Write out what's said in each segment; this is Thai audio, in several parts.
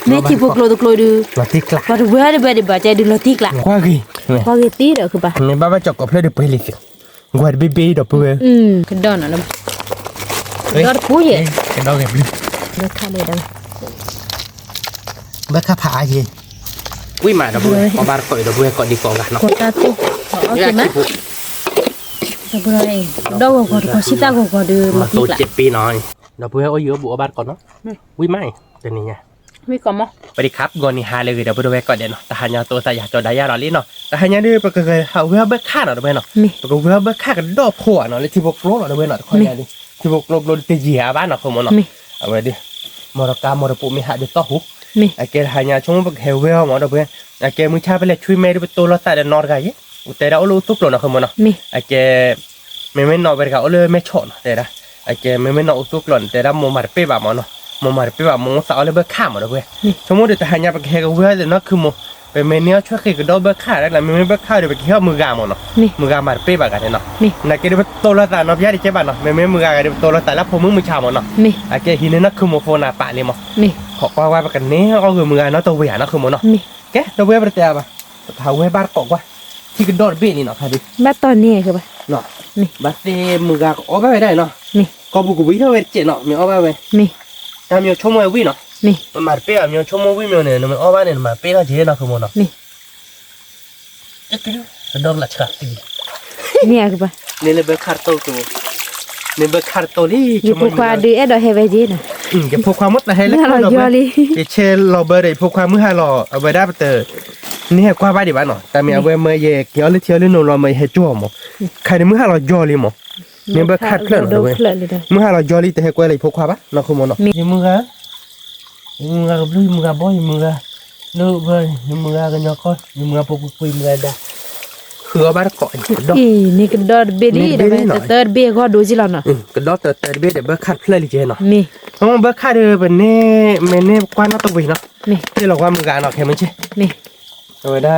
mẹ chỉ buộc lôi được lôi được lọt tí lạ và vừa để bà chạy được lôi tí lạ qua cái tí đó cứ bà mẹ ba chọc cọp lên được bê lịch quạt bê bê đập bê cái đó nó đó cú gì cái đó đẹp đi nó khá đẹp đâu bê khá phá gì quý mà đập bê có ba đập bê còn đi còn gạt nó còn ta tu nó kì má đập bê này đâu còn xí ta còn được mà tôi 7 ปีหน่อยđập bê ở giữa bộ ba còn nó quý mai tên này nhaไม่ก่อนมั้ง สวัสดีครับก่อนนี้หาเลยเดี๋ยวไปดูแวก่อนเดี๋ยวเนาะแต่หายาตัวแต่อยากจะได้ยาหล่อลิ้นเนาะแต่หายาด้วยปกติเขาเวลาเบิกค่าเนาะด้วยเนาะปกติเวลาเบิกค่ากันดอกผัวเนาะเลยที่บกโลเนาะด้วยเนาะคนนี้ที่บกโลตีเหยียบ้านเนาะคนมันเนาะเอาไว้ดิมรกามรปุมีหาดิต่อหุบไอ้เกลหายาช่วงบักเฮเวลหมอด้วยไอ้เกลมือชาไปเลยช่วยแม่ด้วยตัวเราแต่เดินนอนกันยี่แต่เราลูกทุกคนเนาะคนมันเนาะไอ้เกลไม่นอนไปกับเอาเลยไม่ชนแต่ละไอ้เกลไม่นอนทุกคนแต่ละโมมาเป้แบบมันเนาะมมาไปแบบมงสาวเลยเบิกข้ามหมดเลยสมมติเดี๋ยวแต่หายาไปแค่กับเวลาเดี๋ยวนั่นคือโมเป็นเมนูช่วยคือก็ได้เบิกข้าแล้วแหละไม่เบิกข้าเดี๋ยวไปแค่มือกามเนาะมือกามมาไปแบบกันเนาะนักเก็ตเป็นตัวละแต่เนาะพี่อาดิเจ็บบ้านเนาะไม่มือกามเดี๋ยวตัวละแต่ละพอมือชาหมดเนาะไอ้เกหินนั่นคือโมโฟนาปะเลยมั้งขอว่าไปกันนี้เอาคือมือกามเนาะตัวเวียนเนาะคือโมเนาะแกตัวเวียไปแต่แบบถ้าเวียบ้านเกาะว่าที่ก็โดดเบี้ยนี่เนาะค่ะดิ บ้านตอนนี้คือป่ะ เนาะบ้านเต้มือกามเอาไปได้เนาะก็บุกวิ่งเท่าเวทเจเนาะมีเอาไปแต่มีชั่วโมงวิ่งเนาะมันมาเปี้ยมีชั่วโมงวิ่งมีเนี่ยมันอ้อบ้านเนี่ยมาเปี้ยแล้วเจ๊นะคือมันเนาะจะกินดอกละชักตีเนี่ยคือป่ะเนี่ยเลยเบิกคาร์โต้ตัวเนี่ยเบิกคาร์โต้นี่อยู่พวกความดีเอ็ดดอกเฮเวจีน่ะอย่าพวกความมดนะให้เล็กน้อยเดี๋ยวเชลเราเบอร์ได้พวกความมือหาเราเอาไว้ได้ปะเตอนี่ให้กว่าบ้านดีบ้านเนาะแต่มีเอาไว้เมื่อเย่เกี่ยวหรือเที่ยวหรือโน่นเราไม่ให้จ้วมั้งใครในมือหาเราย่อเลยมั้งเนี่ยเบิกคาร์เพลินเลยมือหาเราย่อเลยแต่ให้กว่าอะไรพวกความปะเนาะคือมันเนาะยังมือฮะมือกับลุยมือกับบ่อยมือกับลูกเบยมือกับยอคอยมือกับพวกคุยมือกับคือบ้านเกาะดอกนี่ก็ดอดเบลี่เดี๋ยวเตอร์เบี้ยก็ดูจิเราเนาะก็ดอกเตอร์เบี้ยเดี๋ยวเบิกคาดเพลินเลยเจ้เนาะนี่เพราะมันเบิกคาดเดี๋ยวเป็นเน่เมเน่กว้านนอกตัววิ่งเนาะนี่ที่เราว่ามือกับเนาะแค่ไม่ใช่นี่เอาไว้ได้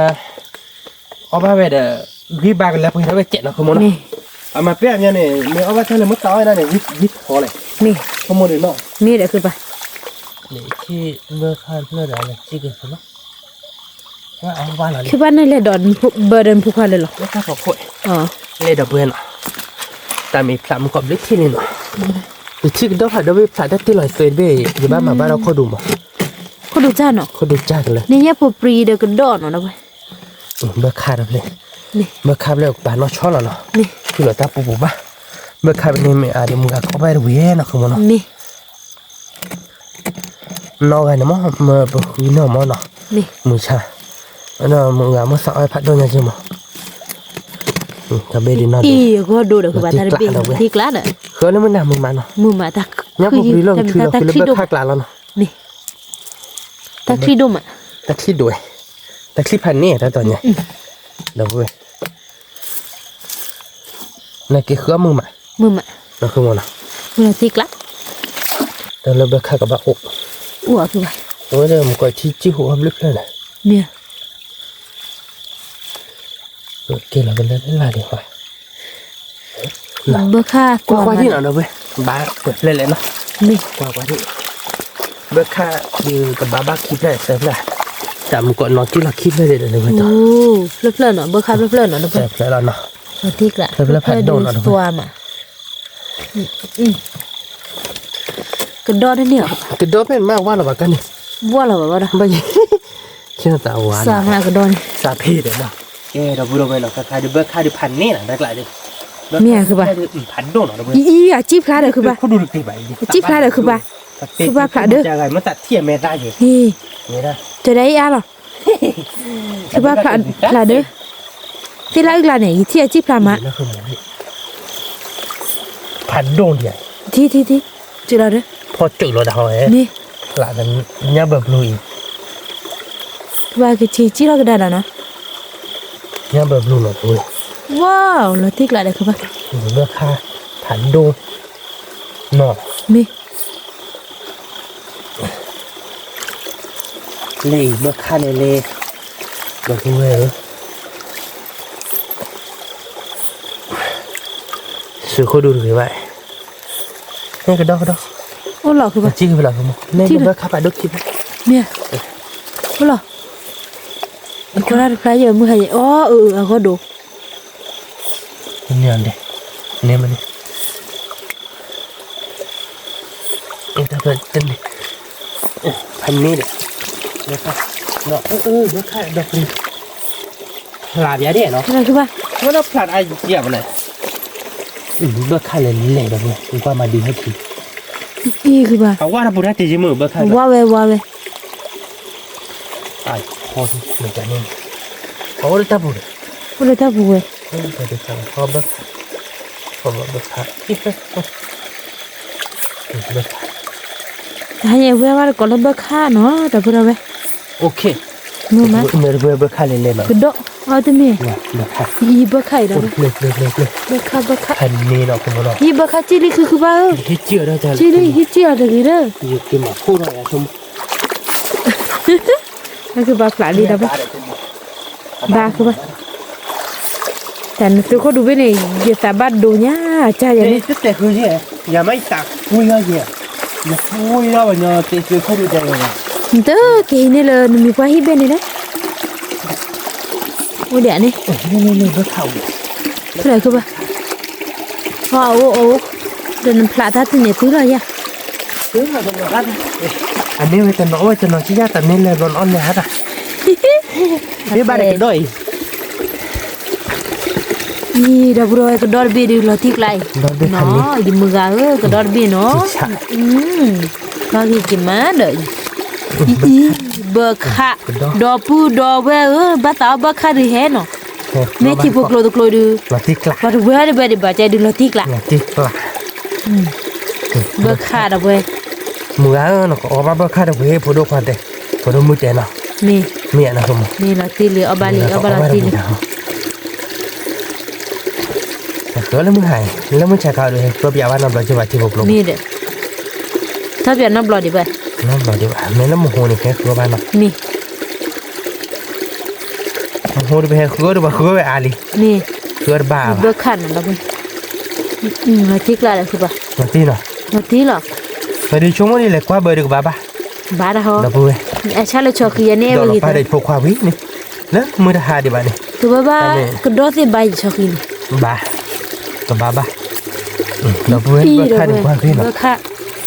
เอาไปเดี๋ยวรีบบ้านกันแล้วเพื่อนเอาไปเจ็ดเนาะขโมยเนาะเอามาเปี้ยเนี่ยเนี่ยมีเอาไปเท่าไหร่มุดต้อยนั่นเนี่ยยิบพอเลยนี่ขโมยเลยเนาะนี่เดี๋ยวคือป่ะนี่ที่เบิกคาดเพลินอะไรที่เกิดขึ้นเนาะว่าเอาบ้านอะไรคือบ้านนั่นเลยดอนเบอร์เดินภูเขาเลยหรอแล้วถ้าเขาคุยเลยดับเบิลเนาะแต่มีพลัมกับลิที่นี่เนาะที่ก็ต้องผ่านด้วยพลัมได้ที่ลอยเฟรเบ้อยู่บ้านมาบ้านเราเขาดูมั้งเขาดูจ้าเนาะเขาดูจ้ากันเลยนี่เนี่ยปูปรีเดี๋ยวก็ดอนเนาะเว้ยเบิกคาดเลยนี่เบิกคาดเลยบ้านเราชอบแล้วเนาะนี่คือเราตาปูปูบ้าเบิกคาดเป็นเนี่ยอาจจะมึงก็เข้าไปดูเย่นะคือมันเนาะนี่นอกไงนะมั้งมาปูวินเนาะมั้งเนาะนี่มือชาอันนั้นมึงอะมึงสาวไอ้พัดโดนยังไงมั้งถ้าเบดีน่าดูก็ดูเดี๋ยวคือบ้านนั่นเป็นที่กล้าเด้อคือนี่มันน่ะมึงมาเนาะมึงมาตักเนี่ยพวกนี้เรื่องชื่อเราคือเรื่องค่ากลางแล้วเนาะนี่ตักที่ดุมอ่ะตักที่ด้วยตักที่พันนี่แต่ตอนเนี้ยเดี๋ยวเว้ยนั่นคือมึงมานั่นคือมันเนาะมึงที่กล้าแต่เราเบิกค่ากับบ้าอกอ้วกคือบ้าโอ้ยเดี๋ยวมึงก็ที่หัวลึกเลยนะเนี่ยเกี่ยวกับเรื่องอะไรดีกว่าเบอร์ค่ากว่าที่ไหนเนาะเว้ยบ้าเปิดเลยเนาะนี่กว่าที่เบอร์ค่าอยู่กับบ้าคิดได้เสร็จแล้วแต่มึงก่อนนอนที่เราคิดได้เลยเลยเว้ยต่อเพลินเนาะเบอร์ค่าเพลินเนาะเสร็จแล้วเนาะที่กละเพลินพัดโดนเนาะตัวมากระโดดเนี่ยกระโดดเป็นมากว่าหรอวะกันนี่ว่าหรอวะนะไม่เชื่อตาหวานสามากระโดดสาพีเดี๋ยวนะเราพูดไปเนาะค่าดูเบอร์ค่าดูพันนี่นะได้กลายดิเมียคือบ้าพันโดนเนาะเว้ยอ่ะจีบพลาดเด้อคือบ้าเขาดูดีไปจีบพลาดเด้อคือบ้าพลาดเด้อจะอะไรมันตัดเทียมไม่ได้อยู่นี่ได้จะได้อะหรอคือบ้าพลาดเด้อที่ละอีกละเนี่ยที่จีบพลาดมาพันโดนเนี่ยที่จุดละเด้อพอจุดเราดาวนี่หลังนั้นเนี่ยแบบลุยว่าคือจีเราก็ได้แล้วนะเนี่ยแบบลุยเลยว้าวเราติ๊กละเด้อคือบ้าเมื่อค่าพันโดนเนาะนี่เลยเมื่อค่าเลยแบบนี้เลยสื่อเขาดูหรือไม่นี่กระดอกโอ้หล่อคือบ้าจริงคือหล่อคือมั้งนี่เมื่อค่าไปดูคลิป Mia. Ủa có ra cái giờ mới hay có đủ. Ini ande. Ini mana? Kita betul ni. Pani deh. Dekat. No, dekat dah ni. Lap ya dia no. Cái ba. Mana plat ai dia mana? Dekat leleh dah ni. Kau mandi hati. Cái ba. Awak dah pernah tiga mu dekat. Wa ve. Ai, kau macam ni. Kau dah tahu. Ủa ta bùi. Kau dah tahu. Kau dekat. Kita. Dekat. Hai nhà về mà có lớp kha nó ta bữa về. Okay. Mua má. Mereka berkah lele mah. Cái độ. Tem mi. Berkah. I bữa khai đó. Le. Bữa kha. Hani nak kemana? I bữa kha chili cứ ba. Hijau dah jalan. Chili hijau ada gitu. Iya kemana? Pura ya cuma. Cái ba lại đi đâu ba. Ba cái ba. Thành tôi có đủ bên này, giờ ta bắt đồ nhá, cha vậy. Tức là cái gì? Nhà máy sạc vui cái gì? Nhà vui đó mà nhà tôi không được chơi rồi. Tớ cái này là mình qua hi bên này đấy. Ôi đẻ này. Này rất khẩu. Cái này cơ ba. Rồi nó plata từ nhà thứ rồi nha. Thứ là trong đó. Anh em người ta nói chỉ ra tận nên là còn on nhà hả? Biết ba này cái đôi. Ni dah bro ke dor bi di lotik lai. No, di muga ke dor bi no. Bagi gimana? Bekha. Dopu dobe ba ta bekha di he no. Me ti poklo to klo di. Lotik lah. Ba we ba di baca di lotik lah. Lotik lah. Bekha da we. Muga no ko ba bekha da we podo kwante. Podo mute na. Mi na semua. Mi lotili obalati. Đó là muốn hài, là muốn chạy cao được, tôi bây giờ nó bảo cho bà thì một lúc. Mi đấy. Tháp giờ nó bỏ đi vậy. Nó bảo đi bà, mấy nó một hồ này cái khứa ba nó. Mi. Một hồ đi về khứa được bà khứa về ali. Mi. Khứa bà. Bữa khăn nó vậy. Nó thích lại là bà. Nó tí nào. Nó tí lọ. Phải đi chúng nó đi lại qua bờ được bà. Bà đã ho. Nó vui. Sao lại cho kia nè vậy? vậy? Đó là phải phục khoa vít này. Đó, mới đã hai đi bà này. Tụi bà, cái đó thì bay cho kia. Bà. Tụi bà. Nó vui, bữa khai được qua kia nó. Bữa khai.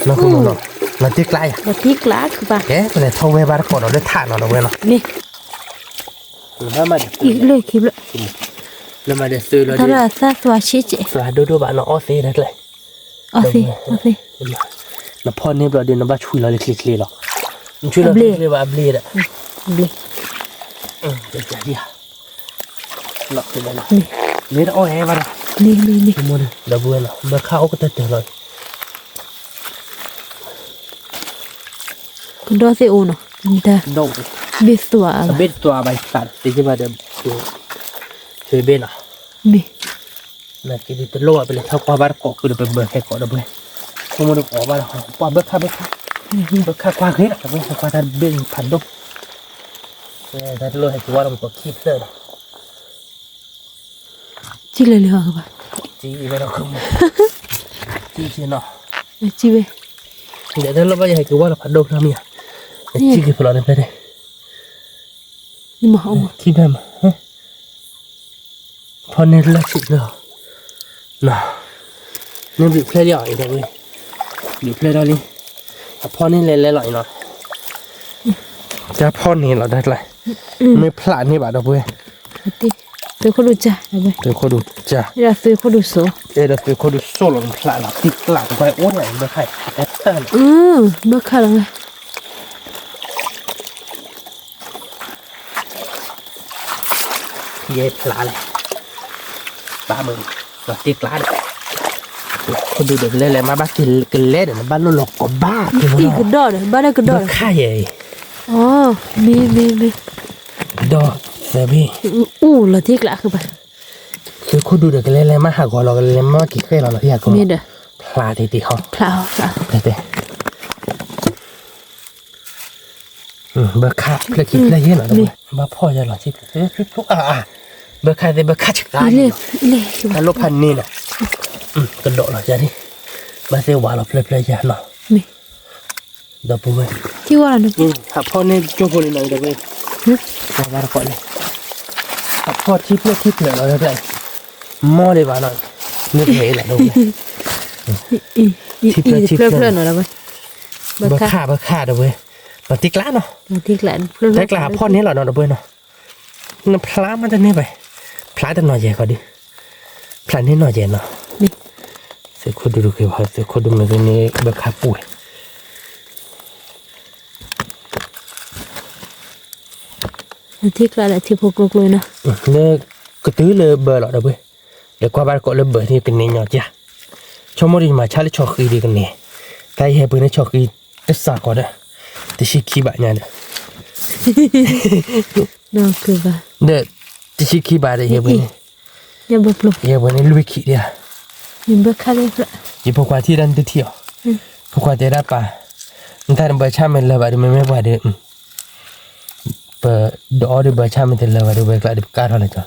Nó không nó. Nó tiếc lại à? Nó tiếc lá của bà. Cái này thâu về bà còn nó để thả nó quên nó. Nè. Nó mà kịp lại. Nó mà để xử nó đi. Thật là sao xóa chết chị. Xóa đôi bạn nó ó xế đấy lại. Ó xế. Nó phun nếp rồi đi nó bắt chui nó kli rồi. Chui nó kli và bli đấy. Bli. Để trả đi à. Lọc cái này nào. Lấy nó ó hé vào. Nè. Mua đi. Đã vui rồi. Bà khao có tết rồi. Cái đó thì ổn à? Đâu. Biết xóa à? Biết xóa bài sản. Thế chứ mà đừng chơi bên à. Mi. Là cái gì tôi lôiไปเลยถ้าquaบ้านเกาะคือเดี๋ยวไปเบิกแค่เกาะเดี๋ยวไปพวกมันออกบ้านquaเบิกค่าquaเฮ้ยนะเบิกค่าท่านเบ่งพันดุเนี่ยท่านลอยให้ว่าเราตัวคีบเตอร์ Chị lấy lửa các bạn. Chị về đâu không? Chị chưa nọ. Chị về. Đểท่านลอยให้ว่าเราพันดุทำเนี่ยchị kịp rồi đây đây. Nhưng mà không. Khi nào màพอเนี่ยละสิเนาะน่ะเนี่ยบีบเพลย์ย่อยจังเลยบีบเพลย์ได้เลยพอนี่เล่นๆหน่อยเนาะจะพอนี่เราได้ไรไม่พลาดนี่บาดเอาไป Tôi có đủ chả vậy. เดี๋ยวเขาดูจ้ะ Giờ tôi có đủ số. เดี๋ยวเขาดูโซ่หล่นพลาดหลับติดหลังไปอ้วนไหนเมื่อใครแอตเตอร์ Bữa khai là ngay. เย่พลาดเลยบ้ามึงเราติดหลังเขาดูเด็กเล่นอะไรมาบ้ากินเล่นเดี๋ยวบ้านเราหลอกก็บ้า Cái đỏ này, ba đây cái đỏ บ้า này. ค่าใหญ่ Mi. ดอกเซบี้ Là tiếc lạ các bạn. คือเขาดูเด็กเล่นอะไรมาหากเราเล่นมากี่เคยเราที่หากเรา Mi đây. พลาดตีเขา Plao. เตะเบอร์ค่าเพื่อคิดเพื่อเยอะหน่อยบ้าพ่อจะหล่อชิบทุกเบอร์ค่าเบอร์ค่าจักร Lê. ถ้าลบพันนี่เนาะกระโดดหน่อยจ้ะนี่บ้าเซวาเราเพลย์ยาเนาะ Mi. dopo me Chi vuole no? a pone gioco ne noi dove ma guarda qua a po' triple no dai mole va no ne vela dove Plơ nó là vậy bơ kha dove mà tích lá no Tiếc lại tích lá po này là nó dove no nó pháมันจะนี่ไปพลาดแต่หน่อยใหญ่กว่าดิพลาดนี่หน่อยใหญ่เนาะเสียคนดูคือว่าเสียคนดูมันก็นี่แบบขาป่วย Tiếc lại là thiệp phục lục luôn nè nó cái thứ lơ bờ lọ đâu bơi để qua ba cọ lơ bờ thì cái này nhỏ chưa cho mỗi đi mà cha lấy cho khi đi cái này cái hè bữa nó cho khi tất cả có đấy thì chỉ khi bạn nhà đấy Nó cứ vào để thì chỉ khi bạn đấy hè bữa này Nhà bập lục hè bữa này lui khi đi à Nhìn bớt khá lên lại chỉ phụ qua thi đan đi thiểu phụ qua thế đã pa người ta bờ cha mình lơ bà đi mình qua đi bờ đó đi bờ cha mình thì lơ bà đi bờ lại đi cá thôi là cho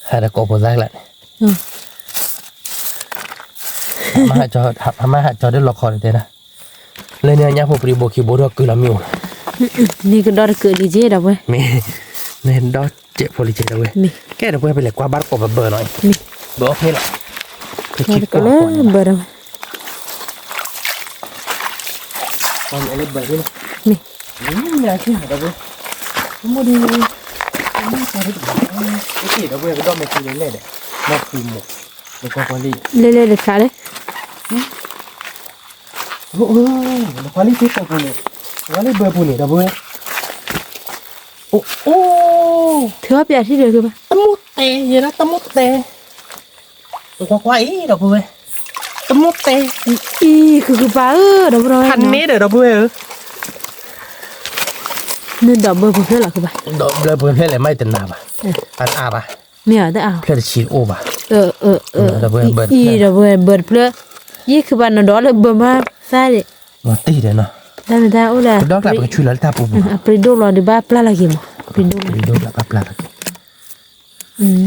hay là có bộ rác lại mà hạt cho đến lọt khỏi thế này lên nhà phụ bị bộ khi bố đó cứ làm nhiều Nhi cái đó là cười đi dễ đâu vậy nên đó chạy phụ đi chạy đâu vậy cái đó phải là qua bắt cổ và bờ nói bờ ok lại Nó có lớn bờ đâu con mẹ lên bờ đi Nè nhà chứ hả đâu vậy không mua đi không mua sao đấy cái gì đâu vậy cái đó mình lấy này đấy nó tìm một để con đi Lên được khá đấy nó quali tiếp tục này quali bờ bùn này đâu vậy Thứ hấp dạ thì được rồi bà tấm mút tè gì đó tấm mút tè có quái đâu vậy tấm mút tè Ý cứ phá đâu rồi thành nét rồi đâu vậy Nên đỏ bơ bơ là cứ bà đó bờ bùn thế là mai tình nào bà ăn à bà Mẹ ở đây à thế là chỉ ô bà Ý đâu bơ plơ Ý cứ bà nó đó là bơ mà Sai đấy một tí đấy nó Đây người ta ô là đó là cái chui là ta bù Aprido lo di ba pla lagi mo Aprido đó là ba pla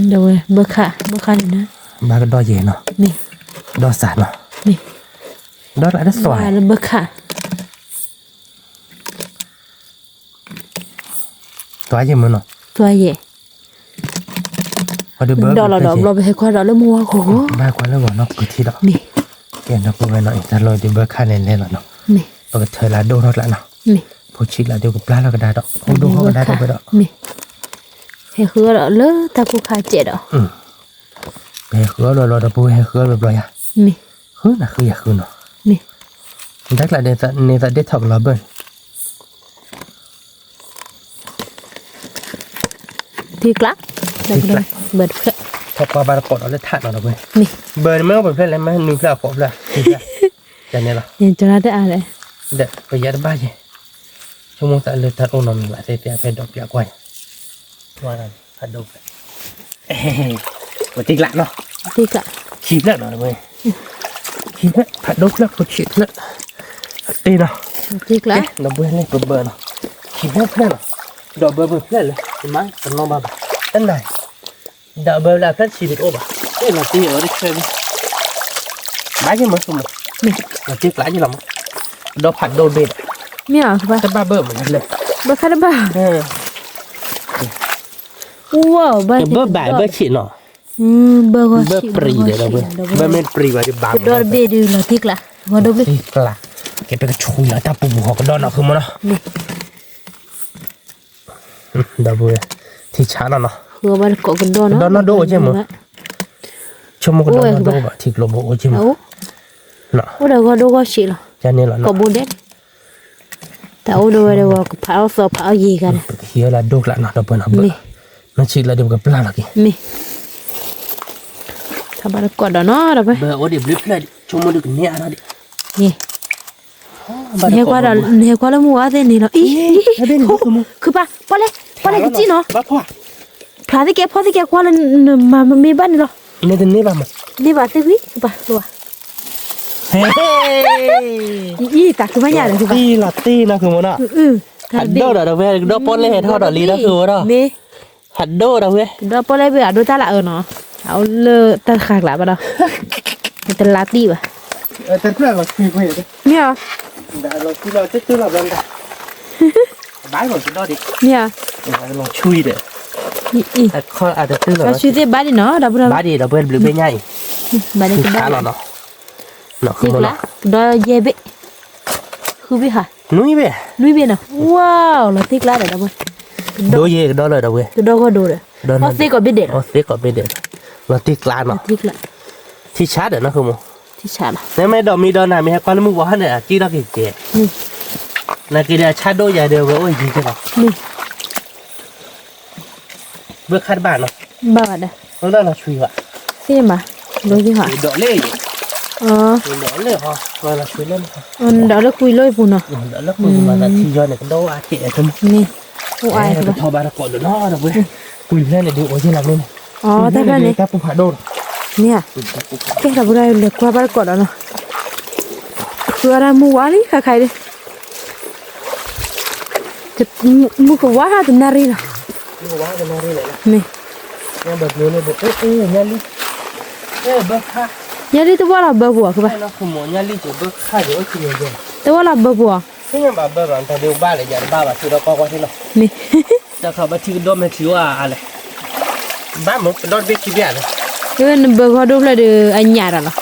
đâu rồi bơ khả này nè ba cái đo gì nó Nè đo sạt nó Nè đó là đất xoài là bơ khả toái gì mà nó Tua gì ở đây bơ Đó là đó lo phải qua đó là mua khổ ba qua nó nó cứ thi đó Nè cái nó cũng phải nói ta lôi thì bơ khả lên là nó Nè và cái thời là đô nó lại nó Nè phụ chỉ là điều của pla là cái đá đó không đô không cái đá đâu vậy đó Nè Hay khứa đó lỡ ta cũng khá chết đó cái khứa rồi đó bùi hay khứa rồi à Nè khứa là khứa khứa nó Nè chắc là nên ta đứt thọc là bên Thiệt lắm Đây đây bơ khả thọc qua ba cột nó lấy thắt nó bên Nè bờ nó mới bên lên mà nuôi là cột là cái này là Nhìn cho nó tới à đấy để bây giờ ba gì chúng muốn tại lượt thật ôn nó mình lại thấy phải đọc bịa quay qua là thật đâu mà tích lại nó Thiệt lắm chìm lại nó rồi chìm lại thật đốt lại một chuyện lại tê nào Thiệt lắm nó bơi lên bờ nó chìm hết nó đỏ bờ lên thì má còn nó ba tên này đỏ bờ là phết chỉ được ô bà đây là tê ở đây chơi đi bái cái mới không được là tiếc lại như lòng đó phản đôi bên Mẹ ở bà cái ba bờ mình lên Bơ khả đó bà Wow bà cái bờ bài bờ chỉ nó Bơ gò bờ chị pri đấy đâu bờ men pri vào đi bám Cái đó bê đi là tiếc lạ Ngồi đâu biết tiếc là cái cái chui là ta bù họ cái đó nó không mà nó Nè đâu bữa thì chả nó Vừa bà có cái đó nó đổ chứ mà cho một cái đó nó đổ vào thịt lộn bộ chứ mà nó Ủa đâu có chị là cho nên là nó có bún đấy tao đâu có pháo sò pháo gì cả here là đổ lại nó đâu bữa nó chỉ là điểm cái plan là kì mi sao bà có đó nó đâu vậy bữa ở điểm lip lại cho một được nhẹ nó đi nè nghe qua là mua thế này nó ý cứ ba cái gì nó phá thế kia qua là mà mi bán rồi nên thế này mà đi vào thế quý ba rồi ý ta cứ mấy nhà rồi ti là ti nó không nó hạt đô đâu về đô pon lên thôi đó lý đó cứ đó hạt đô đâu về đô pon lên về đô ta là ở nó áo lơ ta khác lại bao đâu ta là ti à ta cứ là quỳ đấy mía đã rồi khi nào chết tôi làm lần đã bái rồi cái đó đi เนี่ย ลองช่วยเด้อ อี เขาอาจจะตื้อหรอ เราช่วยได้บ้านดิเนาะดับเรา บ้าดีเราเบิ้ลหรือไม่ง่าย บ้านนี้ คือ ก็ได้ ขาเราเนาะเนาะคือ ติ๊ก มัน ละดอเยเบคือพี่ค่ะ นุ้ยเว้ย นุ้ยเบนะว้าวเราติ๊กละเดี๋ยวดับเบิ้ล โดเย่ดอเลยเด้อเว้ย ตัวดอก็ดูเลยเพราะติ๊กก็ไม่เด็ด อ๋อเซ็กก็ไม่เด็ดเราตีกลางเนาะ ติ๊กละ ที่ชาร์จเด้อนะคือมึง ที่ชาละ เนี่ยไม่ดอกมีดอกหนามีให้ความรู้มึงว่าเนี่ยกี่ดอกกี่เจ๊ นี่ นากี่เดียชาร์จโดใหญ่เดียวก็โอ้ยจริงจัง นี่ เบื่อคัดบ้านเนาะ บ้าเด้อ แล้วเราช่วยว่ะ เสียมาดูสิค่ะ ดอกเล่ อ๋อ ดอกเล่ฮะเราช่วยเล่น อันเดี๋ยวเราคุยเลยปุ่นเนาะ ดอกเล่คุยมาแต่ที่ย้อนเนี่ยก็โดอาเจ๊ทั้ง นี่ผู้อาย ก็ ค่ะ ทอบาร์ก่อนเนาะเด้อเว้ยคุยเล่นเนี่ยดูโอ้ยเจ๊หลังนี่ อ๋อแต่บ้านนี้ ครับผู้ผาโดน เนี่ยแกทำอะไรเล็กกว่าบ้านก่อนแล้วเนาะคืออะไรมูวานี่ใครๆดิจะมูก็ว่าถึงนารีนะ นี่ว่าจะมาเรื่อยนะ นี่ เนี่ยแบบนี้เลยแบบเนี่ยลิเบิกค่า ยาลีตัวเราเบบัวคือปะ เราขโมยเนี่ยลิจะเบิกค่าเดี๋ยวคือเยอะ ตัวเราเบบัว ที่ยังแบบเบิกมันแต่เดี๋ยวบ้านเลยยันบ้านแบบที่เราก็ว่าที่เรา นี่ จะเขาไปที่โดนไม่ถือว่าอะไรบ้านมึงเป็นโดนเบี้ยกี่เบี้ยเลย เออเบบัวดูเลยเดี๋ยวอันยาละ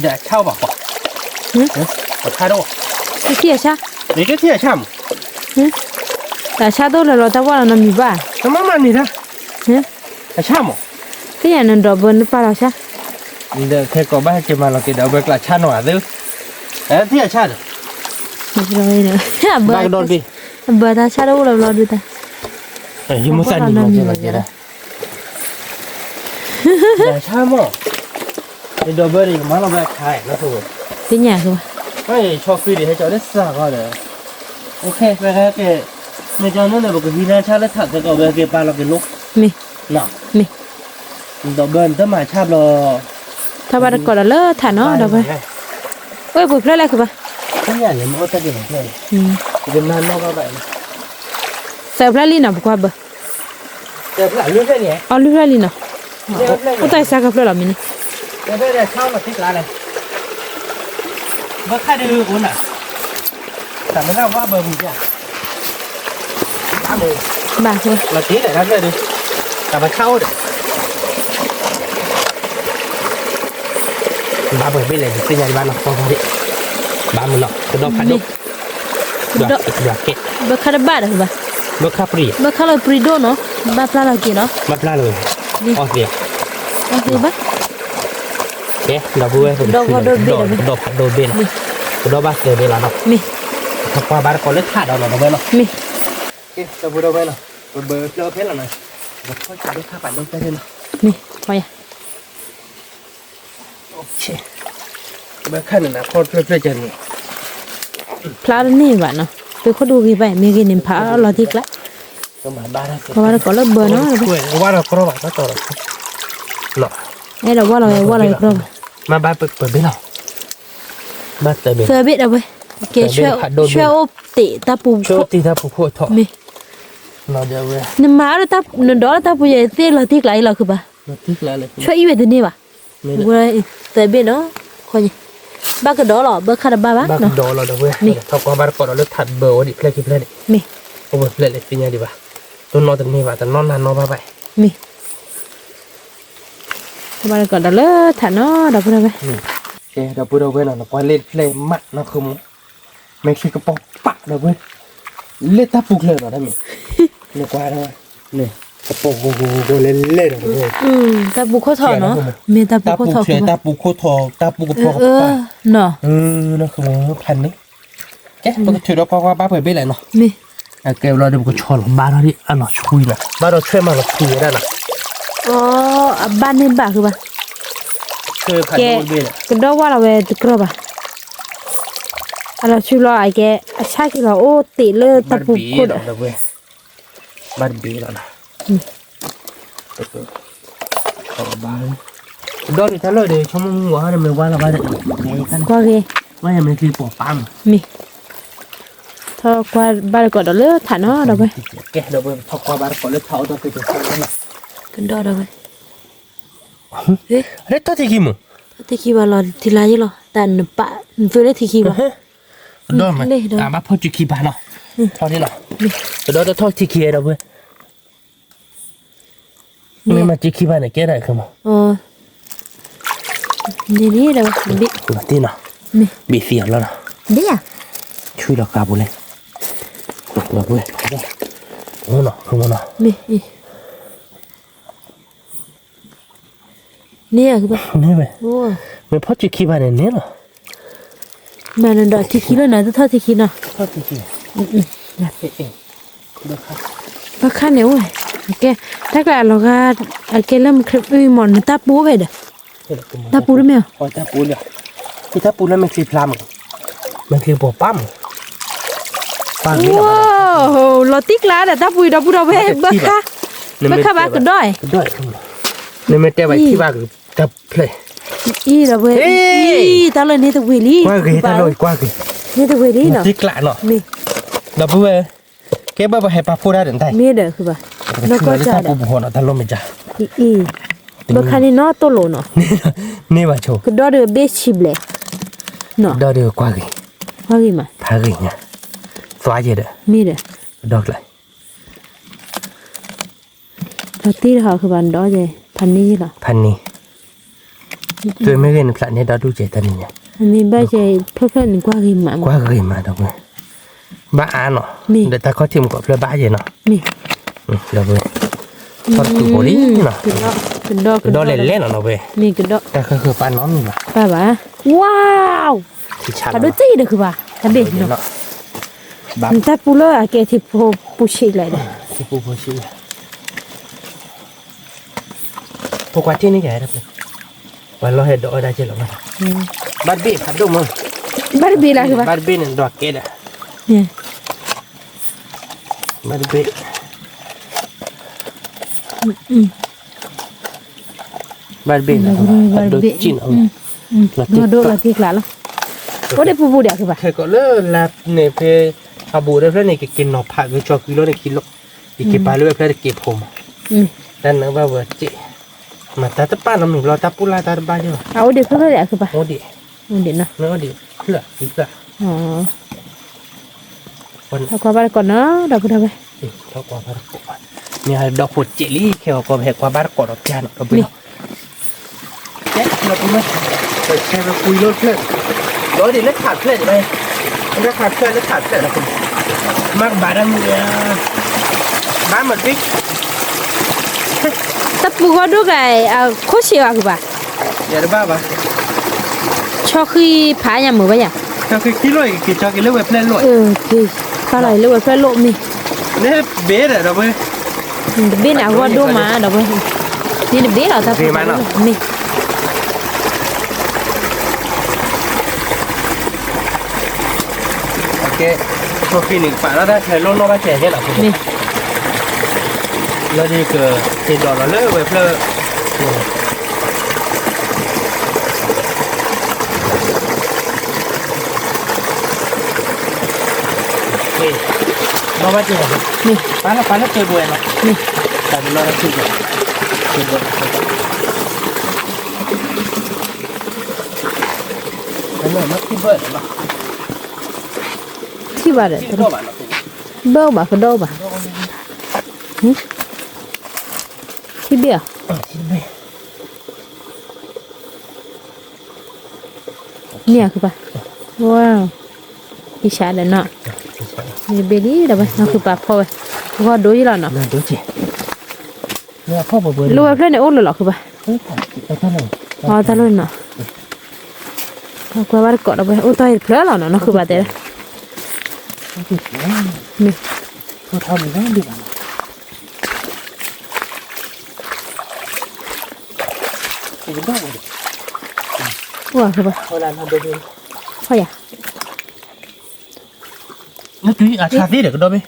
เดี๋ยวเช่าบอกว่าค่าโด ที่ชา เดี๋ยวจะเที่ยวช่ แต่ชาตัวเราแต่ว่าเราไม่มีบ้าน ำทำไมมันนี่นะแต่ช่ำอ่ะ ที่อย่างนั้นดอกบัวนี่ปลาเราชา เดี๋ยวแค่ก็บ้านจะมาเราเกิดเอาไปกระชากหน่อยเด้อเที่ยวชาติ เราไม่เนาะเบ บ้านโดนพี่ เบอร์ตาชาตัวเราดูแต่ ยิ่งมุสันยิ่งมันจะมาเจอนะแต่ช่ำอ่ะไอ้ดอกเบอร์นี่มันเราแบบขายนะทุกคน ที่อย่างคือ ไม่ชอบฟรีดิให้เจ้าได้สักก็เลยโอเคไปแค่เกไม่เจ้านั่นเลยบอกที่นั่นชาติแล้วถัดจะก็ไปเก็บปลาเราเก็บลูก มี หนัก มี ดอกเบิ้ลถ้ามาชาบเรา ถ้าบ้านก่อนเราเลิกฐานเนาะดอกบัวเอ้ยปุ๋ยเพลอะไรคือปะ ถ้าอย่างนี้มันก็จะเดือดเลยเป็นนานมากไป เสิร์ฟแล้วลีน่ะบอกว่าเบอร์ เดี๋ยวหลังเรื่องแค่นี้ อ๋อลูกแล้วลีน่ะก็ต้องใส่กับเพลเรามีนี่ เดี๋ยวได้เข้ามาที่ร้านเลยเบอร์ค่าดื้อคุณอ่ะแต่ไม่น่าว่าเบอร์มึงจ้ะทำเลย บ้าคือปะ เราตีแต่นั้นเลยดิแต่มาเข้าเดี๋ยวบ้าเบอร์ไม่เลยเป็นยังไงบ้างเนาะพอดีบ้ามึงเนาะกระดกขัดดกดอกดอกเกะ เบอร์คาราบ้าคือปะ เบอร์ค่าปรี เบอร์คาราปริโดเนาะบ้าปลาเรากินเนาะ มาปลาเลยอ๋อเดี๋ยว โอเคปะ เอ๊ะเราพูดไว้ผมดอกผัดโดนเบนดอกบ้าเสือเบลาเนาะ มี ถ้าปลาบ้านก็เลือดขาดเอาเนาะเบลเนาะ มี เอ๊ะเราพูดเอาไว้เนาะเบอร์เราเพ่นละหน่อยเราค่อยจับด้วยข้าปั่นด้วยกันเนาะ มีพอยัง โอเคเบอร์ขั้นนะพอเพื่อจะนี่ พลาดนี่บ้าเนาะไปเขาดูกี่ใบมีกี่นิมพาเราทิ้งละ ก็มาบ้านแล้ว เพราะว่าเราก็เลิกเบอร์เนาะ ว่าเราก็ว่าต่อเนาะ ไอ้เราว่าเราก็ มาบ้านเปิดไปเนาะมาเติม เซอร์บิสเอาไปเกช่วยโอติตาปู ช่วยตีท่าผู้พูดถอด มี เราเดี๋ยวเว้ย นิมมาแล้วตาหนึ่งดอลตาปูใหญ่เตี้ยเราทิ้งไหลเราคือปะ เราทิ้งแล้วเลย ช่วยอีเวนต์นี่ปะว่าเซอร์บิสเนาะคนยังบ้ากระดอหรอเบอร์คาราบ้าบ้า บ้าน เนาะ ดอเราเดี๋ยวเว้ยถ้าก็บ้านก่อนเราเลือกถัดเบอร์วันนี้เพลย์กี่เพลย์นี่ มี โอ้โหเพลย์เลยเป็นยังดีป่ะตัวนอนแต่นี่ว่ะแต่นอนนานนอนไป มีบ้านก่อนเราเลิกฐานเนาะเราพูดอะไร โอเคเราพูดเอาไว้หน่อยเราไปเล่นเพลย์มัดนะคือมึงไม่คือกระป๋องปักเราเว้ยเล่นตาปุกเลยหน่อยได้ไหมเนี่ยกว่าเลยเนี่ยกระป๋องโกเล่นเล่นเลย ตาปูโคทอเนาะมีตาปู ตา โค ปู ทอ เฉยตาปูโคทอตาปูกระป๋อง เนาะ นะคือมึงพันนี่เอ๊ะมันก็ถือเราเพราะว่าบ้าเปิดไปไหนเนาะ มี เกลเราเดี๋ยวก็ชนบ้านเราที่อันน่ะช่วยนะบ้านเราช่วยมาเราช่วยได้นะ อ๋อบ้านนี่บ้าคือปะ ช่วยพัน แก โดนเบี้ย ก็ดอกว่าเราเวตุกรบะเราช่วยเราไอ้แกชาคิเราโอ้ติเลยตะ บ้าน ปู บี โคตร เราเว้ยบ้านบีแล้วนะขอบ้านดอกที่ท่านเลยเดี๋ยวชั่วโมงหัวเนี่ยไม่ว่าเราบ้านไหนกัน กว่าแก ว่ายังไม่คือปอปั๊ม มีถ้ากว่าบ้านก่อนเราเลิกฐานเนาะเราไป แกเราไปทอกบ้านก่อนแล้วเท้าต้องไปถึงขั้นนั้น กันดอกเราไปเฮ้ย เฮ้ยตัวที่กี่มึง ที่คิดว่าเราทีไรอยู่หรอแต่หนูปะหนูตัวเล็กที่คิดว่า đó mà à bác phô chỉ khi bà nó thôi thế nào đó thôi chỉ khi đâu với nhưng mà chỉ khi bà này cái này không đi đâu bị tin nào bị phiền rồi nào đi à chui được cả bù lên được rồi không nào không nào đi nè các bạn nè vậy mình phô chỉ khi bà này nè nào mà nó đòi thì khí là nó thôi thì khí nào thôi thì khí bác khá nếu rồi ok chắc là nó ra cái lâm cái món táp búa về được táp búa đấy mèo táp búa được cái táp búa là mình kịp làm mình kịp bỏ pam wow lo tích lá để táp búa đâu về bác khá bác cứ đòi nên mình treo bài thi ba cứ tập play y là về y tao lên đây tao về đi qua ghế tao rồi qua ghế nên tao về đi nó tích lạ nọ đập về cái bao hệ pa phô ra đến tay mía được cứ bà nó có chả được bộ nó thằng lông mình chả y bác khá này nó to lồ nó nè bà chú cứ đòi được bé chìm lệ nó đòi được qua ghế mà phá ghế nha xóa gì đấy mía được đòi lại đầu tiên họ cứ bàn đó gìพันนี้เหรอ พันนี้ตัวไม่เรียนสัตว์เนี่ยเราดูเจตันเนี่ย มีใบเจเพื่อนๆกว่ากี่หมาก ว่าเคยมาดอกเลยบ้าเนาะเดี๋ยวตาเขาทิมกับเพื่อบ้าเจเนาะ มี เราเว้ยทอดกูโบลี่เนาะ กระดอกเล่นเนาะเว้ย มีกระดอก แต่คือปลาน้องนี่ป่ะ ป้าบ้าว้าวปลาดูจี้เด้อคือป่ะทำเบ็ดเนาะมันแต่ปูเลยอะแกที่ปูชิเลยเด้อ ที่ปูชิพวกว่าที่นี่ใหญ่ครับเลยวันเราเห็นดอกได้เจหรอมั้งบาร์บี้พัดดูมั้ง บาร์บี้ล่ะคือป่ะ บาร์บี้เนี่ยดอกเกดอะ เนี่ย บาร์บี้บาร์บี้นะพัดดูจีนเอามาดูละที่กลาละก็ได้ปูเดียวคือป่ะ เคยก็เลิกลับเนี่ยเพอาบูได้เพื่อนเนี่ยกินหน่อผักก็ชอบกิโลเนี่ยกิโลอีกกี่ปลาเลยเพื่อนเก็บผมนั่นนะว่าเวอร์จิมาตาตะป้าน้ำหนึ่งเราตาปุลาตาบ้าเยอะเอาเดี๋ยวเขาเลยคือป่ะโอ้ดินะโอ้ดิเลืออีกละอ๋อถ้าความบ้านก่อนเนาะเราพูดอะไรถ้าความบ้านก่อนเนี่ยดอกผุดเจลี่เขียวกับเหตุความบ้านก่อนดอกจานกับเพื่อนเจ๊เราพูดไหมเปิดแค่เราคุยรถเพื่อนรถดิเล็กขาดเพื่อนไหมเล็กขาดเพื่อนนะคุณมากบ้านเนี่ยบ้านหมดบิ๊กตะปูก็ดูไงโคเชียวคือป่ะ อย่าได้บ้าป่ะชอบคือผาอย่างมือป่ะอย่างชอบคือขี้ลอยกี่ชอบกินเลือดแบบเล่นลอยคือปลาไหลเลือดแบบโลมีเนี่ยเบ๊ะเราเว้ยเบ๊ะเอาว่าดูมาเราเว้ยนี่เบ๊ะเราตะปูนี่โอเคพอฟินิกป่ะแล้วได้ใช้รถนอกได้ใช้เนี่ยหรอนี่แล้วนี่คือติดดอกเราเลิกเว้ยเพื่อนี่นอกบ้านจริงเหรอนี่ป้าแล้วเจอบัวเนาะนี่แต่เราได้คิดเลยคิดเลยแล้วเนี่ยมันที่เบิร์ดเนาะที่บ้านเลยที่โดบ้านเนาะโดบ้าคือโดบ้าที่เบี้ยเนี่ยคือป่ะว้าวอิจฉาเลยเนาะมีเบลี่เดี๋ยวไปเราคือป่ะพ่อไปพ่อดูยี่หรอเนาะดูสิเนี่ยพ่อบอกเบอร์รู้ว่าเพื่อนในโอ๊ตหรอคือป่ะอ๋อตาลุ่นเนาะเราคุยว่าเกาะเราไปโอ้ตายเพื่อนเราเนาะคือป่ะเต้นี่เขาทำได้ดีว้าคือป่ะเขาลานทำไปดูพ่ออย่านึกถึงอาชาติเด็กก็ได้ไหม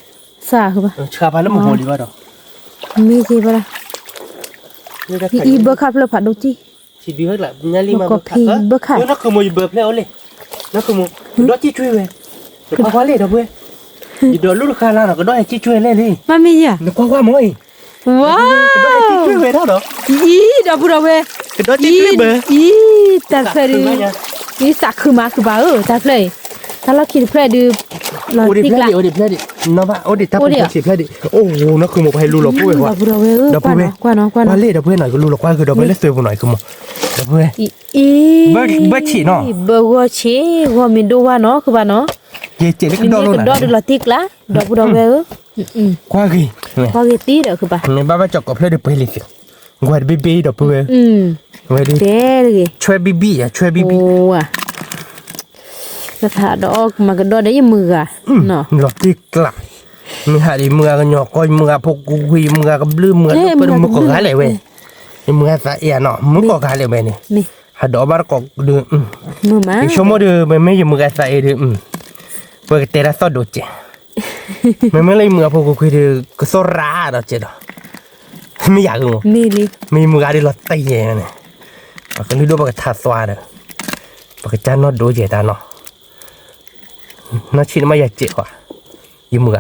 ซาคือป่ะชาพาแล้วมันโหดีว่าดอกมีสิป่ะอีเบอร์คับเลยผัดดูจีสิบีให้ละยันลีมาเบอร์คับนักขโมยเบอร์แล้วเลยนักขโมยรถจีช่วยเว้ยเดี๋ยวคว้าเลยเดี๋ยวเว้ยเดี๋ยวลูกค้าร้านก็ได้จีช่วยเลยนี่มันมีอ่ะเดี๋ยวคว้ามวยว้าวได้จีช่วยเว้ยเท่าเนาะอีเดี๋ยวพูดเอาเว้ยเดี๋ยวจีช่วยเบอร์อีแต่เสร็จอีสักคือมาคือบ้าจัดเลย ถ้าเราคิดเพลดูเรา โอดิ ติ๊ เพ ก ล ละ ดิโอดิเพลดิเนาะป่ะโอดิถ้าเป็นคนสิเพลดิโอ้โหนั่นคือหมกให้รู้หรอกพูดว่า เราพูดเอาไว้เออกว่าเนาะกว่าเนาะกว่า ว่า เนาะ เล่ดับเพื่อนหน่อยก็รู้หรอกว่าคือดับเพื่อนเล่นสวยกว่าหน่อยคือหมดดับเพื่อน อี เบิดฉีเนาะ เบิดว่าฉีว่ามีดูว่าเนาะคือว่าเนาะ เย่เจ๋ง มี ก็ดอล ก็ นะ ดอดูเราติ๊กละดอกพูดเอาไว้เออ กว่ากี่ พอเกตีเด้อคือป่ะ เนี่ยบ้าจอกกับเพลดิเพลดิกว่าบีบีดับเพื่อนไว้ดิ เด้เลย ช่วยบีบีอ่ะช่วยบีบี โอ้อ่ะก็ถ้าดอกมันก็ดอกได้ยังมืออ่ะเนาะ หลอกที่กลับมีหาดีเมือกันหยอกก้อยเมือพวกกูคุยเมือกับลืมเมือเป็นมือก่อขายเลยเว้ยเมือสะเอียเนาะมือก่อขายเลยเว้ยนี่ นี่ หาดอกบาร์กอกดู มือมา อีกชั่วโมงเดียวไม่อยู่มือสะเอียดูเปิดเตะสอดดูเจไม่เลยมือพวกกูคุยดูก็โซราเนาะเจดไม่อยากงู มีลิ มีมืออะไรหลอดตีเนี่ยปากนี้ดูปากทัดสวาเด้อปากจานนอดดูเจตาเนาะน่าชินไม่อยากเจ็บว่ะยี่มือ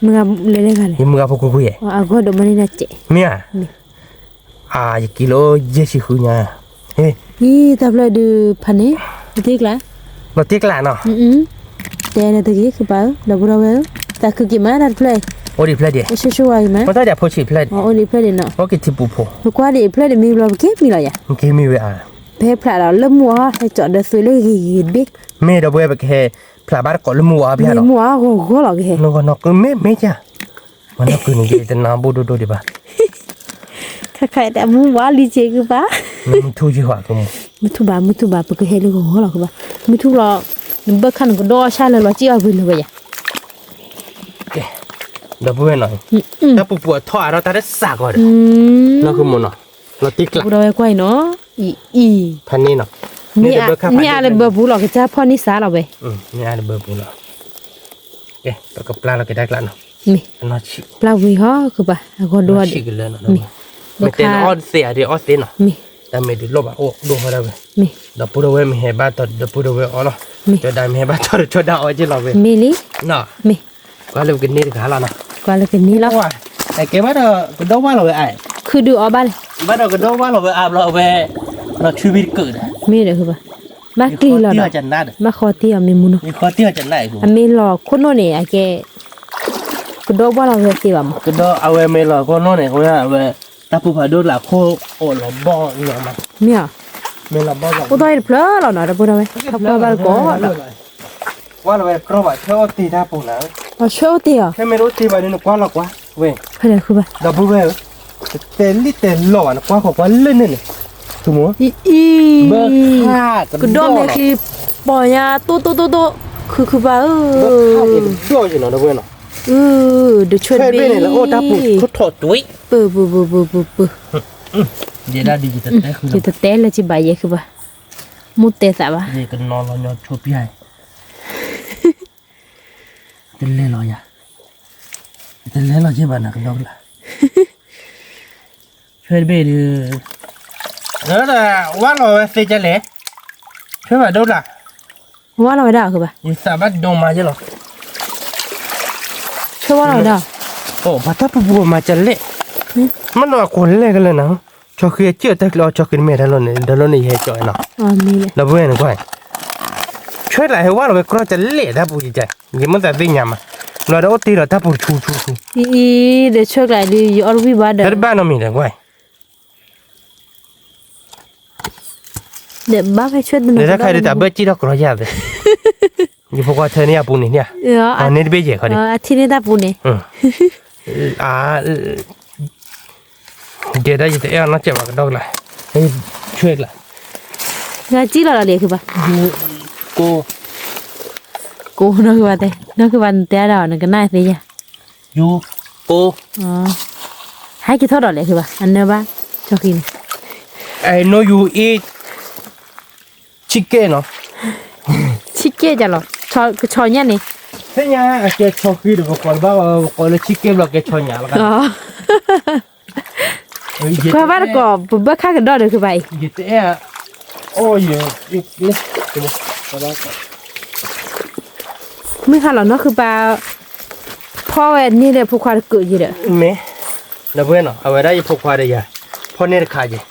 มือเลยเลยกันเลย ยี่มือพวกกูคุย อาก็ดอกมันนี่นะเจ๊ Mia. Ah, 1 kilo je si hunya. Eh, นี่ตาเพลดูพันนี่ติ๊กละ lo tik lah no. แต่เนี่ยตะกี้คือเปล่าดอกพูดเอาไว้แต่คือกี่มาดัดเพลย์ Oh, di play dia. ชัวร์ๆมั้ย Kau tak ada pochi play. อ๋อดีเพลย์เนาะ Okey tipu po. ลูกว่าดีเพลย์มีเราเก็บมีอะไรอ่ะ Okey mi we ah. เพลย์พลาดเราเริ่มมัวให้จอดเดือดสวยเลยกี่บิ๊ก Me dah buat ke pelabar ko lemu ah มี biar. มัวก็หรอกเฮ้ No no ke me ja. Mana ku ni kita na bodoh do di ba. ใครแต่มัวลีเจคือปะ Me tu ji wa ko mu. มุทุบาปกเฮลูกหัวหรอกคือปะมุทุเราเบิกขันก็ดอชาเลยเราจีเอาไปเลยไปอ่ะ Okey. Dah buat no. Tapi buat thuaเราtak ada sak ko. อืม Lo ku mu no. Lo tik พู lah. ดเอาไว้ก่อยเนาะอี Pan ni no. นี่อะไรเบอร์บูหรอกจ้าพ่อนิสาเราไป Ni ada berpula. Okey, tak kepala lo kita kelak no. มี No chi. ปลาวิฮอคือปะก็ดู No ดิ chi gila no. Me ten on se ada on se no. มี Dan me di loba oh do hara we. มี Da pura we me hebat da pura we Allah. Jo da me hebat jo da aje lo we. มีลิ No. มี Kalau begini dah kalah no. ก็เลยกันนี้แล้ว Wah. Eh ke mana ke do wa lo we ai. คือดูเอาบ้าน Mana ke do wa lo we ab lo we. No chubir ke dah. มีเลยคือปะมากรีหรอ Dia macam nak. มาขอเตี้ยมีมุน Ni kau dia macam nak aku. อเมหลอกคนโน่นเนี่ยแกก็ดอกว่าเราจะเสียบ่ Ke do awe me lo ko no ne ko ya we. Tapi pada lah ko oh lo bo ni mah. เมีย Me lo bo. กูต้องเพลอเราหน่อยพูดเอาไว้ถ้าบ้านก็ ว่าเราไปครบว่าเชื่อตีท่าปุ่นนะ เอาเชื่อเตี้ย แค่ไม่รู้ตีไปนี่นกว่าหรอกวะเว้ย เพื่อนคือปะ ดับเบิลเว้ยเตลิเตลอนะกว่าของว่าเล่นนี่ถูกมั้ย อี เบิกค่า ก็ดอกเนี่ยคือปล่อยาโตคือปะ เบิกค่าเองช่วยอยู่เนาะดับเบิลเนาะ เดี๋ยวช่วย ช่วย เบ้ เบ้นี่แล้วโอ้ตาปุ่นเขาถอดจุ้ย เปื้อ เดี๋ยวได้ดิจิตอลได้คือ จิตเต้เลยจิบายคือปะมุดเตะสาวะ เดี๋ยวกันนอนรอชอบพี่ให้เต้นเล่นรอยาเต้นเล่นรอเจ็บนะกันดอกละช่วยเบ้ดิแล้วแต่ว่าเราเสียใจเลยช่วยมาดูละ ว่าเราได้คือปะ ยี่สามารถดงมาใช่หรอ ช่วยว่าเราได้ โอ้พัตตาปูมาจะเละมันว่าคนเละกันเลยนะชอบคือเชื่อแต่เราชอบกินเม็ดแล้วเนี่ยเดี๋ยวเราเนี่ยให้จ่อยเนาะ อ๋อมีเลย เราเพื่อนก่อนช่วยอะไรให้ว่าเราไปกรอจะเละถ้าปูจิใจยิ่งมันแต่ดิ้งยามเราได้โอตีเราถ้าปูชู อีเดี๋ยวช่วยกันดิออร์วิบาเดอ แต่บ้านเรามีแต่ก่อน เดี๋ยวบ้าไปช่วยดูหน่ เดี๋ อย ยวถ้าใครได้แต่เบจี้เรากรอยาเลยยี่พวกว่าเธอเนี่ยปูนี่เนี่ยอันนี้เบจี้เขาดิ อาทิตย์นี้ได้ปูเนี่ย เดี๋ยวได้ยินแต่เออน่าจะว่ากันดอกละให้ช่วยละ งานจีเราเรียกคือปะ กู กูนั่นคือว่าแต่นั่นคือวันเตะเรานั่นก็น่าเสีย ยูกู อ๋อให้กี่เท่าดอกเลยคือปะอันเนี้ยบ้างชอบกิน I know you eat chicken เนาะ ชิคเก้จะหรอชอเนี่ยนี่ thế nha cái cho khi được còn bao gọi là chicken là cái cho nhà là อ๋อก็ว่าก็บ่ค่ากันดอกเลยคือไป vậy thế à ôi giời cái đó ไม่ค่ะหรอกเนาะคือปลาพ่อแวนนี่เลยผู้ควาเกิดอยู่เด้อ mẹ là bữa nào ở đây phục qua đây àพ่อเนี่ยขายยัง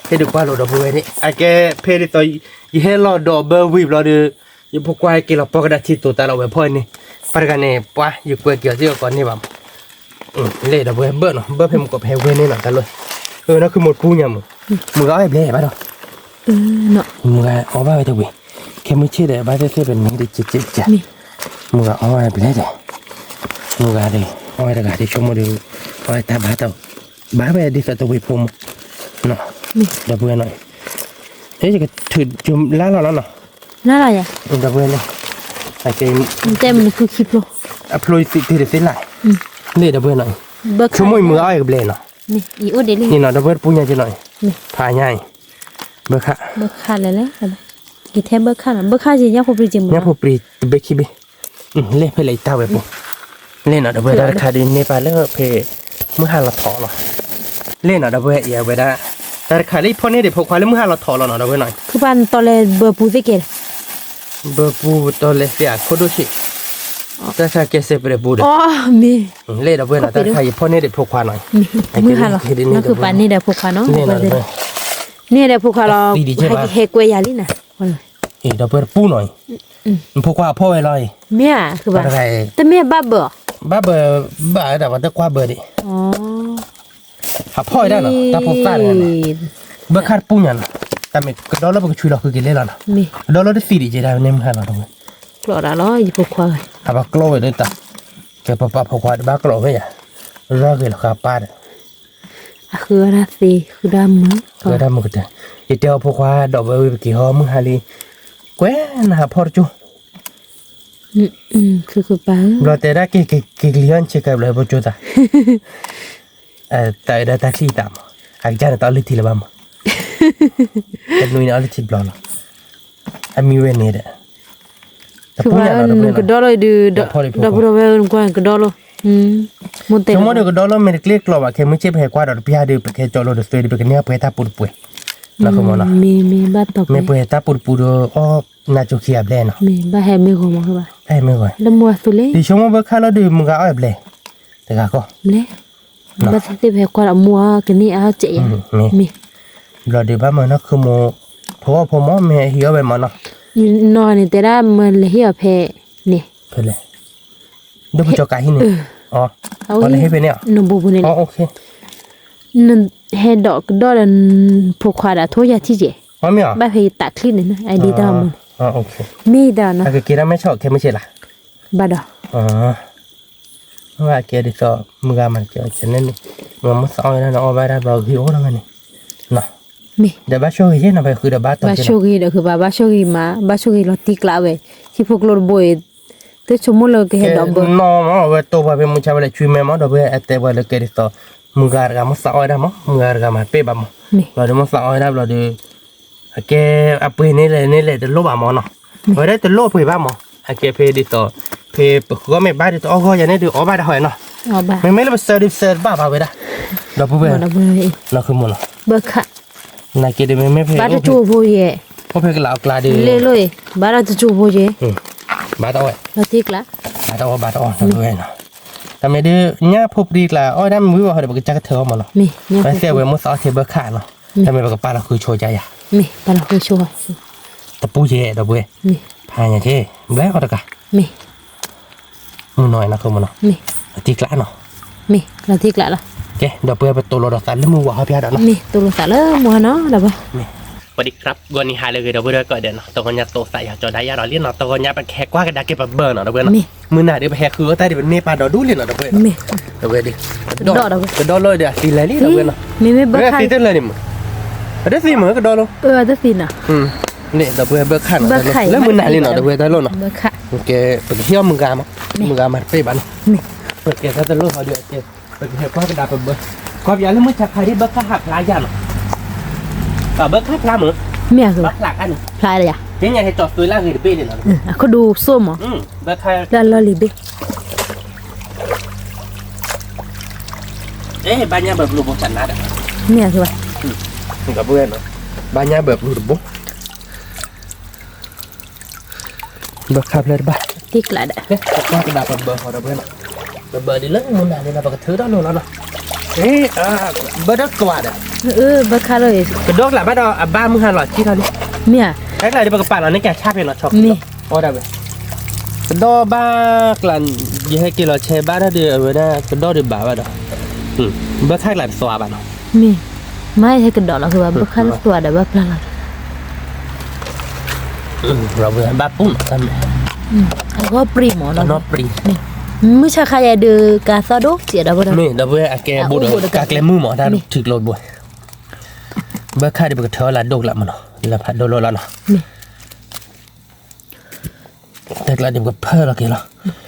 ให้ดูว่าเราดูบริเวณนี้ไอ้แกเพลิดตัวยี่ห้อเราดอกเบอร์วิบเราดู อยู่พวกควายกินเราปกติที่ตัวแต่เราแบบพ่อนี่ปรกันเนี่ยป้าอยู่กวยเกี่ยวที่ก่อนนี่บ้างเล่ดับเบิ้ลเบิ้ลเนาะเบิ้ลเพิ่มกับเฮเว่นนี่หน่อยกันเลยนั่นคือหมดปูเนี่ยมึงเอาไอ้เบล่ป่ะเนาะเนาะมึงเอาบ้าไปตัววิแค่ไม่เชื่อเลยบ้าจะเชื่อเป็นมึงดิจิจิจ้ะมึงเอาไอ้เบล่จ้ะมึงเอาดิเอาไอ้ตะการที่ชมมาดูเอาไอ้ตาบ้าตัวบ้าไปดิสัตว์ตัววิปุ่มเนาะดับเบิ้ลหน่อยจะถือจุ่มล้าเราเนาะน่าอะไรอ่ะดับเบิ้ลเนาะไอ้เกมแต่มันคือคลิปโลอัพโหลดติดเส้นไหลเล่ดับเบิ้ลหน่อยชั่วโมงมือเอาไอ้เบล่เนาะนี่อีโอเดลี่นี่เนาะดับเบิ้ลปุ่มยังจะหน่อยพายง่ายเบอร์ค่าเลยแหละกี่แทบเบอร์ค่าสิยาพอปรีจิมยาพอปรีเบคิบิเล่เพลย์ตาเว็บเล่นเนาะดับเบิ้ลราคาดินเนปาลแล้วเพเมื่อหาเราถอเนาะเล่นเนาะดับเบิ้ลอย่าเวลาแต่ราคาดิพอเนี่ยเดี๋ยวพอควายแล้วเมื่อหาเราถอเราเนาะดับเบิ้ลหน่อยคือบ้านตอนแรกเบอร์ปูสิเกตเบอร์ปูตอนแรกเสียโคโดชิแต่ถ้าเกษตรเป็นบูดอ๋อมีเล่ดับเบิ้ลแต่ใครพอเนี่ยเดี๋ยวพอควายหน่อยเมื่อหาเรานั่นคือบ้านนี่เดี๋ยวพอควายเนาะนี่เดี๋ยวพวกเราเฮกเวียลินะเดี๋ยวเปิดปูหน่อยพวกว่าพ่อไว้เลยเมียคือแบบแต่เมียบ้าเบอแต่ว่าจะกว่าเบอร์ดิอ๋อหาพ่อได้หรอแต่พวกกล้าเลยเบอร์ขาดปูยันแต่ไม่กระโดดแล้วมันช่วยเราคือกินเล่นแล้วนะกระโดดแล้วได้สีดีเจได้เนี่ยมันหาเราตรงนี้กลัวแล้วยี่พวกควายหาบ้ากลัวไว้ด้วยตาแกปะพวกควายบ้ากลัวไว้อ่ะรอเกลือขาป้าเนี่ยคืออะไรสิคือดำมั้งคือดำมั้งแต่เดี๋ยวพวกว่าดอกเบี้ยกี่ห้อมึงฮาลีแกนะพอจูคือป้าเราแต่ได้กี่เลี้ยงเช็คกับเลยพอจูตาแต่ได้ตักซี่ตามอาจารย์ตอนลิทิลบ้างแต่หนุ่ยน่าลิทิบล้อละมีเวนี่เด้คือว่าก็ดอลเลยดูดับเบิลเวลกว่าก็ดอลมุนเตะสมมติก็ดอลไม่ได้เกลียดกลัวว่าแค่ไม่ใช่แพ้กว่าดอกพิฮาดีไปแค่จอลดสเตอร์ดีไปแค่เนี้ยไปท่าปุดปุยแล้วก็มองนะมีบ้าตกไม่ไปท่าปุดปุดอ๋อน่าจะเขียบเลยเนาะมีบ้าแฮมไม่ขอมาคือบ้าแฮมไม่ขอแล้วมัวสุเลยดิฉันว่าเบอร์ค่าเราดูมึงก็เอาแบบเลยแต่ก็เลยบ้าที่แพ้กว่ามัวกันนี่เอาเจ๊มีเราดูบ้ามันนะคือโมเพราะว่าพอมอไม่เหี้ยไปมันนะนอนนี่แต่ได้มันเลยเหี้ยแพ้นี่เพลเลยดูผู้จัดการที่นี่อ๋ออะไรให้เป็นเนี่ยหนุ่มบุบุเนี่ยอ๋อโอเคนั่นเฮดดอกพวกควาดโทยาที่เจอ๋อไม่หรอบ้าเพย์ตัดคลิปนี่นะไอดีดามันอ๋อโอเคไม่ได้นะแต่กินแล้วไม่ชอบแค่ไม่ใช่ล่ะบ้าดอ๋อว่าแกดิสอมึงกามันจะนั่นนี่มันสอนนะน้องบ้าได้บอกหิวแล้วไงนี่เนาะเดี๋ยวบ้าโชว์ยี่นะไปคือเดี๋ยวบ้าต่อบ้าโชว์ยี่เดี๋ยวคือบ้าโชว์ยี่มาบ้าโชว์ยี่เราตีกลาเว้ที่พวกเราบ่อยแต่ชั่วโมงละก็เห็นดอกเบอร์น้องว่าตัวว่าเป็นมุชาเวลช่วยแม่มาดอกเบอร์แต่ว่าเราแกดิสอมึงการกามันสอนได้มั้งมึงการกามันเป๊ะบ้างเราดูมันสอนได้เราดูแกอัปเปนี่เลยจะลบบ้างมั้งเนาะพอได้จะลบไปบ้างมั้งแกเพดิสอเพก็ไม่บ้าดิสอก็อย่างนี้ดูอ๋อบ้าได้หอยเนาะอ๋อบ้าไม่เราไปเสิร์ฟบ้าไปได้ดอกเบอร์เราคือมันเบอร์ค่ะนายเกดไม่เพบ้าจะจูบโบเย่พอเพกลาวกลาดีเลยบ้าจะจูบโบเย่บ้าต่อไว้เราตีกละบ้าต่อดอกเบอร์เนาะแต่ไม่ได้เนี่ยพบดีกละอ๋อได้มือว่าเขาเดี๋ยวก็จะกระเทือนมาเนาะไม่เสียเวมุสเอาเทเบอร์ขาเนาะแต่ไม่บอกป้าเราคือโชว์ใจอ่ะป้าเราคือโชว์แต่ปูเย่ดอกเบอร์พายอย่างเช่แล้วก็ตะกะมือหน่อยนะคือมันเนาะตีกละเนาะเราตีกละละโอเคดอกเบอร์เป็นตัวรถสันแล้วมือว่าเขาพิจารณาเนาะตัวรถสันแล้วมัวเนาะเดี๋ยวสวัสดีครับวันนี้หายเลยเดี๋ยวเพื่อนก็เดี๋ยวเนาะตอนนี้โตใส่อยากจอได้ยาเราเลี้ยนเนาะตอนนี้เป็นแขกว่ากันได้เก็บเบอร์เนาะเพื่อนเนาะมือหน้าเดี๋ยวแขกคือแต่เดี๋ยวเป็นเมปาดอดูเลี้ยนเนาะเพื่อนเดี๋ยวดิดอเลยเดี๋ยวสีอะไรนี่เพื่อนเนาะไม่เบอร์สีเต้นเลยนี่มึงเดี๋ยวสีเหมือนก็ดอลเดี๋ยวสีน่ะนี่เดี๋ยวเพื่อนเบอร์ขันแล้วมือหน้าเลี้ยนเนาะเดี๋ยวเพื่อนได้ลุ้นเนาะโอเคเป็นเที่ยวมึงกามั้งมึงกามาไปบ้านเปิดเกศจะลุ้นเขาเดี๋ยวเกศเป็นแขกว่ากันได้เป็นเบอร์ความยาวแล้วมึงจะใครที่เบอร์ขาหักลายยันเนาะเบอร์ขาพลาเหมือนเมียคือหลักอันพลายเลยอ่ะเห็นยังให้จอดตัวล่างคือเป้เลยนะเขาดูส้มเหรอแล้วใครแล้วลอลิเบ้บ้านยาแบบรูปฉันนัดอ่ะเมียคือว่ากับเพื่อนเนาะบ้านยาแบบรูปบุ๊กเบอร์ขับเลยบ้าที่กระดาษก็กระดาษเบอร์ของเราเพื่อนเบอร์ดีเลิศมุนอะไรนะปกติถือได้นู่นแล้วเนาะเบอร์ดอกกว่าเด้อเบอร์ขาเลยกระดกแหละบ้านเราบ้านมึงหันหลอดที่เท่านี้เมียแค่ไหนที่ปกติเราเนี่ยแกชาเป็นหลอดช็อปมี โอ้ได้เว้ยกระดอบ้ากลั่นยี่ให้กินเราเชบ้าถ้าเดือเว้ยนะกระดอเดือบบ้าบ้าดอกเบอร์ค่ากลั่นสวาบ้าเนาะมีไม่ให้กระดอกเราคือว่าบ่คันตัวได้บ่ปลาละเราเบื่อบ้าปุ้นทำไมแล้วก็ปรีหมอเรา นอปรีมื้อชาคายเดกาซาโดเสียได้บ่ได้ นี่เราเบื่อแกบุดกาเกลมือหมอได้ถึกโลดบ่อยเบอร์ค่าเดี๋ยวเธอละดกละมันเนาะละพัดโดโลละเนาะแต่ละเดี๋ยวก็เพิ่มละกี่ละ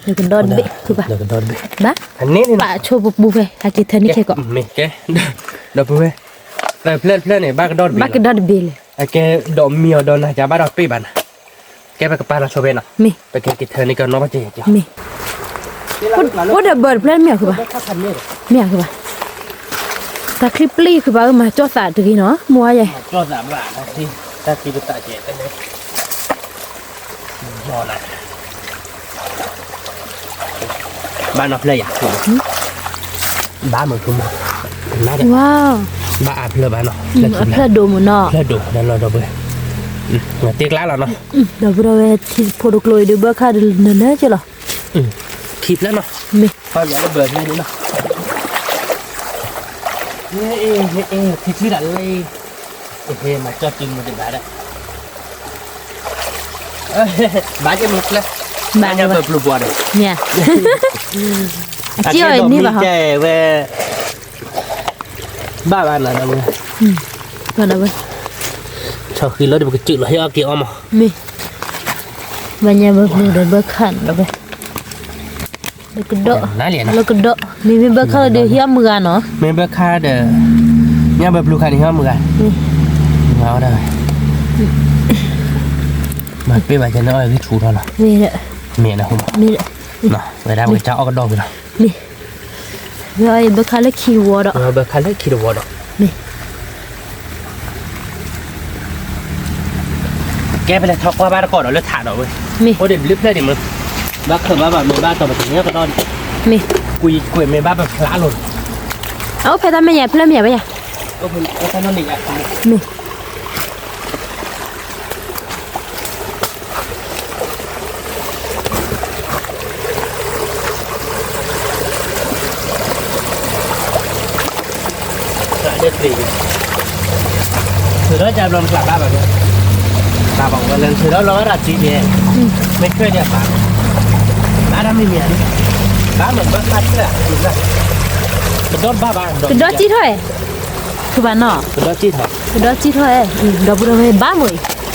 เดี๋ยวกันดอนเบคือป่ะเดี๋ยวกันดอนเบบ้าอันนี้นี่ป่าโชว์บุฟเฟ่ฮากิเธอนี่แค่ก่อนไม่แกเดี๋ยวบุฟเฟ่แต่เพื่อนเนี่ยบ้ากันดอนเบบ้ากันดอนเบเลยแกดอมเมียวดอนนะจะบ้าดอนปีบันแกไปกับปลาเราโชว์เบนอ่ะมีไปแกกิเธอนี่ก็น้องมาเจ๊จ้ะมีว่าเดเบิร์ดเพื่อนเมียคือป่ะเมียคือป่ะแต่คลิปลี่คือป่ะมาจ่อสาดตะกี้เนาะมัวใหญ่จ่อสามบาทนะที่ถ้ากินตาเจ๊กันเลยรออะไรบ้านนอกเลยอ่ะบ้านเหมือนทุ่มน่าจะว้าวบ้านเพลบ้านเนาะเพลดูมันเนาะเพลดูนั่นเราเบอตีกล้าเราเนาะเดี๋ยวเราไปที่โพดกลอยดูเบอร์ค่าเดินนั่นใช่หรอคิดแล้วเนาะมีพออย่าระเบิดนี่เนาะนี่ที่ชื่ออะไรมาจอดจริงมาถึงบ้านได้บ้านจะมีเลยบ้านจะเปิดปลูกบัวเลยเนี่ยเจ้านี่ป่ะฮะเว้ยบ้านอะไรนะเว้ยบ้านอะไรชอบขี่รถเดี๋ยวก็จืดเลยให้เอาเกี่ยวมามีบ้านเนี่ยเบอร์หนึ่งเบอร์ขันแล้วไปแล้วก็โดแล้วก็โดมีเบอร์ค่าเดียวเฮียมือเนาะมีเบอร์ค่าเดียวเนี่ยเบอร์ปลูกค่าเดียวเฮียมือเอาได้มาเปี้ยไปจะน้อยที่ชูเท่าไหร่มีเลยมีนะคุณมีเลยน่ะเวลาไปเจ้าเอากระดองไปนะมีเบอร์ค่าเล็กคีวอร์ดเบอร์ค่าเล็กคีวอร์ดมีแกไปเลยทอกว่าบ้านก่อนเราเลือกถ่านเอาเว้ยโอ้เดี๋ยวลึกเลยเดี๋ยวมันบ้าเขินบ้าแบบมือบ้าต่อมาถึงเนี้ยก็นอนมีกุยมือบ้าแบบพลาหล่นเอาไปทำไม่ใหญ่เพื่อนไม่ใหญ่ไปอ่ะก็เป็นก็แค่นอนหนึ่งอ่ะมีเด็ดดีถือแล้วจะลองกลับบ้านแบบนี้ตาบอกว่าเล่นถือแล้วร้อยรัดจีเนี่ยไม่เคยเนี่ยปากบ้านไม่มีอะไรบ้านเหมือนบ้านพัดเลยถูกไหมเป็นดอดบ้าบ้านเป็นดอดจีถอยคือบ้านเนาะเป็นดอดจีถอยเป็นดอดจีถอยดอกบัวไม่บ้านมั้ย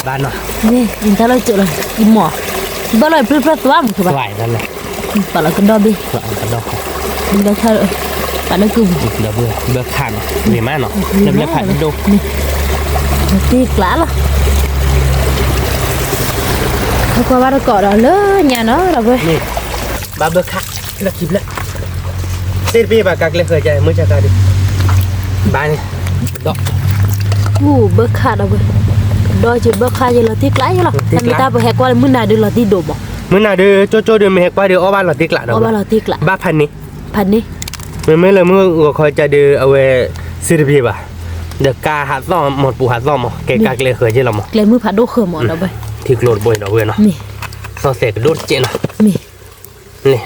บ้านเนาะนี่อินทาเราเจอเลยอิมหมอบ้านเราเปรี้ยวๆตัวมั้งคือบ้านไหวนั่นแหละปลาก็ดอกดิปลาดอกมันได้แค่ปลาเล็กคือเดี๋ยวเบื่อขันเหนื่อยมากเนาะเดี๋ยวผัดดูตีกล้าหรอเขาก็ว่าเราเกาะเราเลยเนี่ยเนาะเราเว้ยนี่บาเบื่อขัดเราคิดแล้วเส้นพี่ปากกักเลยเคยใจมือจักรดิบ้านดอกเบื่อขัดเราเว้ยดอยจุดเบื่อขัดจะเราตีกล้าอยู่หรอแต่ไม่ตาไปแหกว่ามื้อหน้าเดี๋ยวเราตีโดบ่มื้อหน้าเดี๋ยวโจเดี๋ยวไม่แหกว่าเดี๋ยวอ้อบ้านเราตีกล้าเนาะอ้อบ้านเราตีกล้าบ้าพันนี้ไม่เลยมึงก็คอยจะดูเอาไว้ซื้อพี่ป่ะเดี๋ยวกาหัดซ่อมหมดปูหัดซ่อมมั้งแกกาเกลือเคยใช่หรอมั้งเกลือมือผัดโดเคยหมดแล้วไปที่โกรธบ่อยเนาะเว้ยเนาะซอสเสกโดนเจนะนี่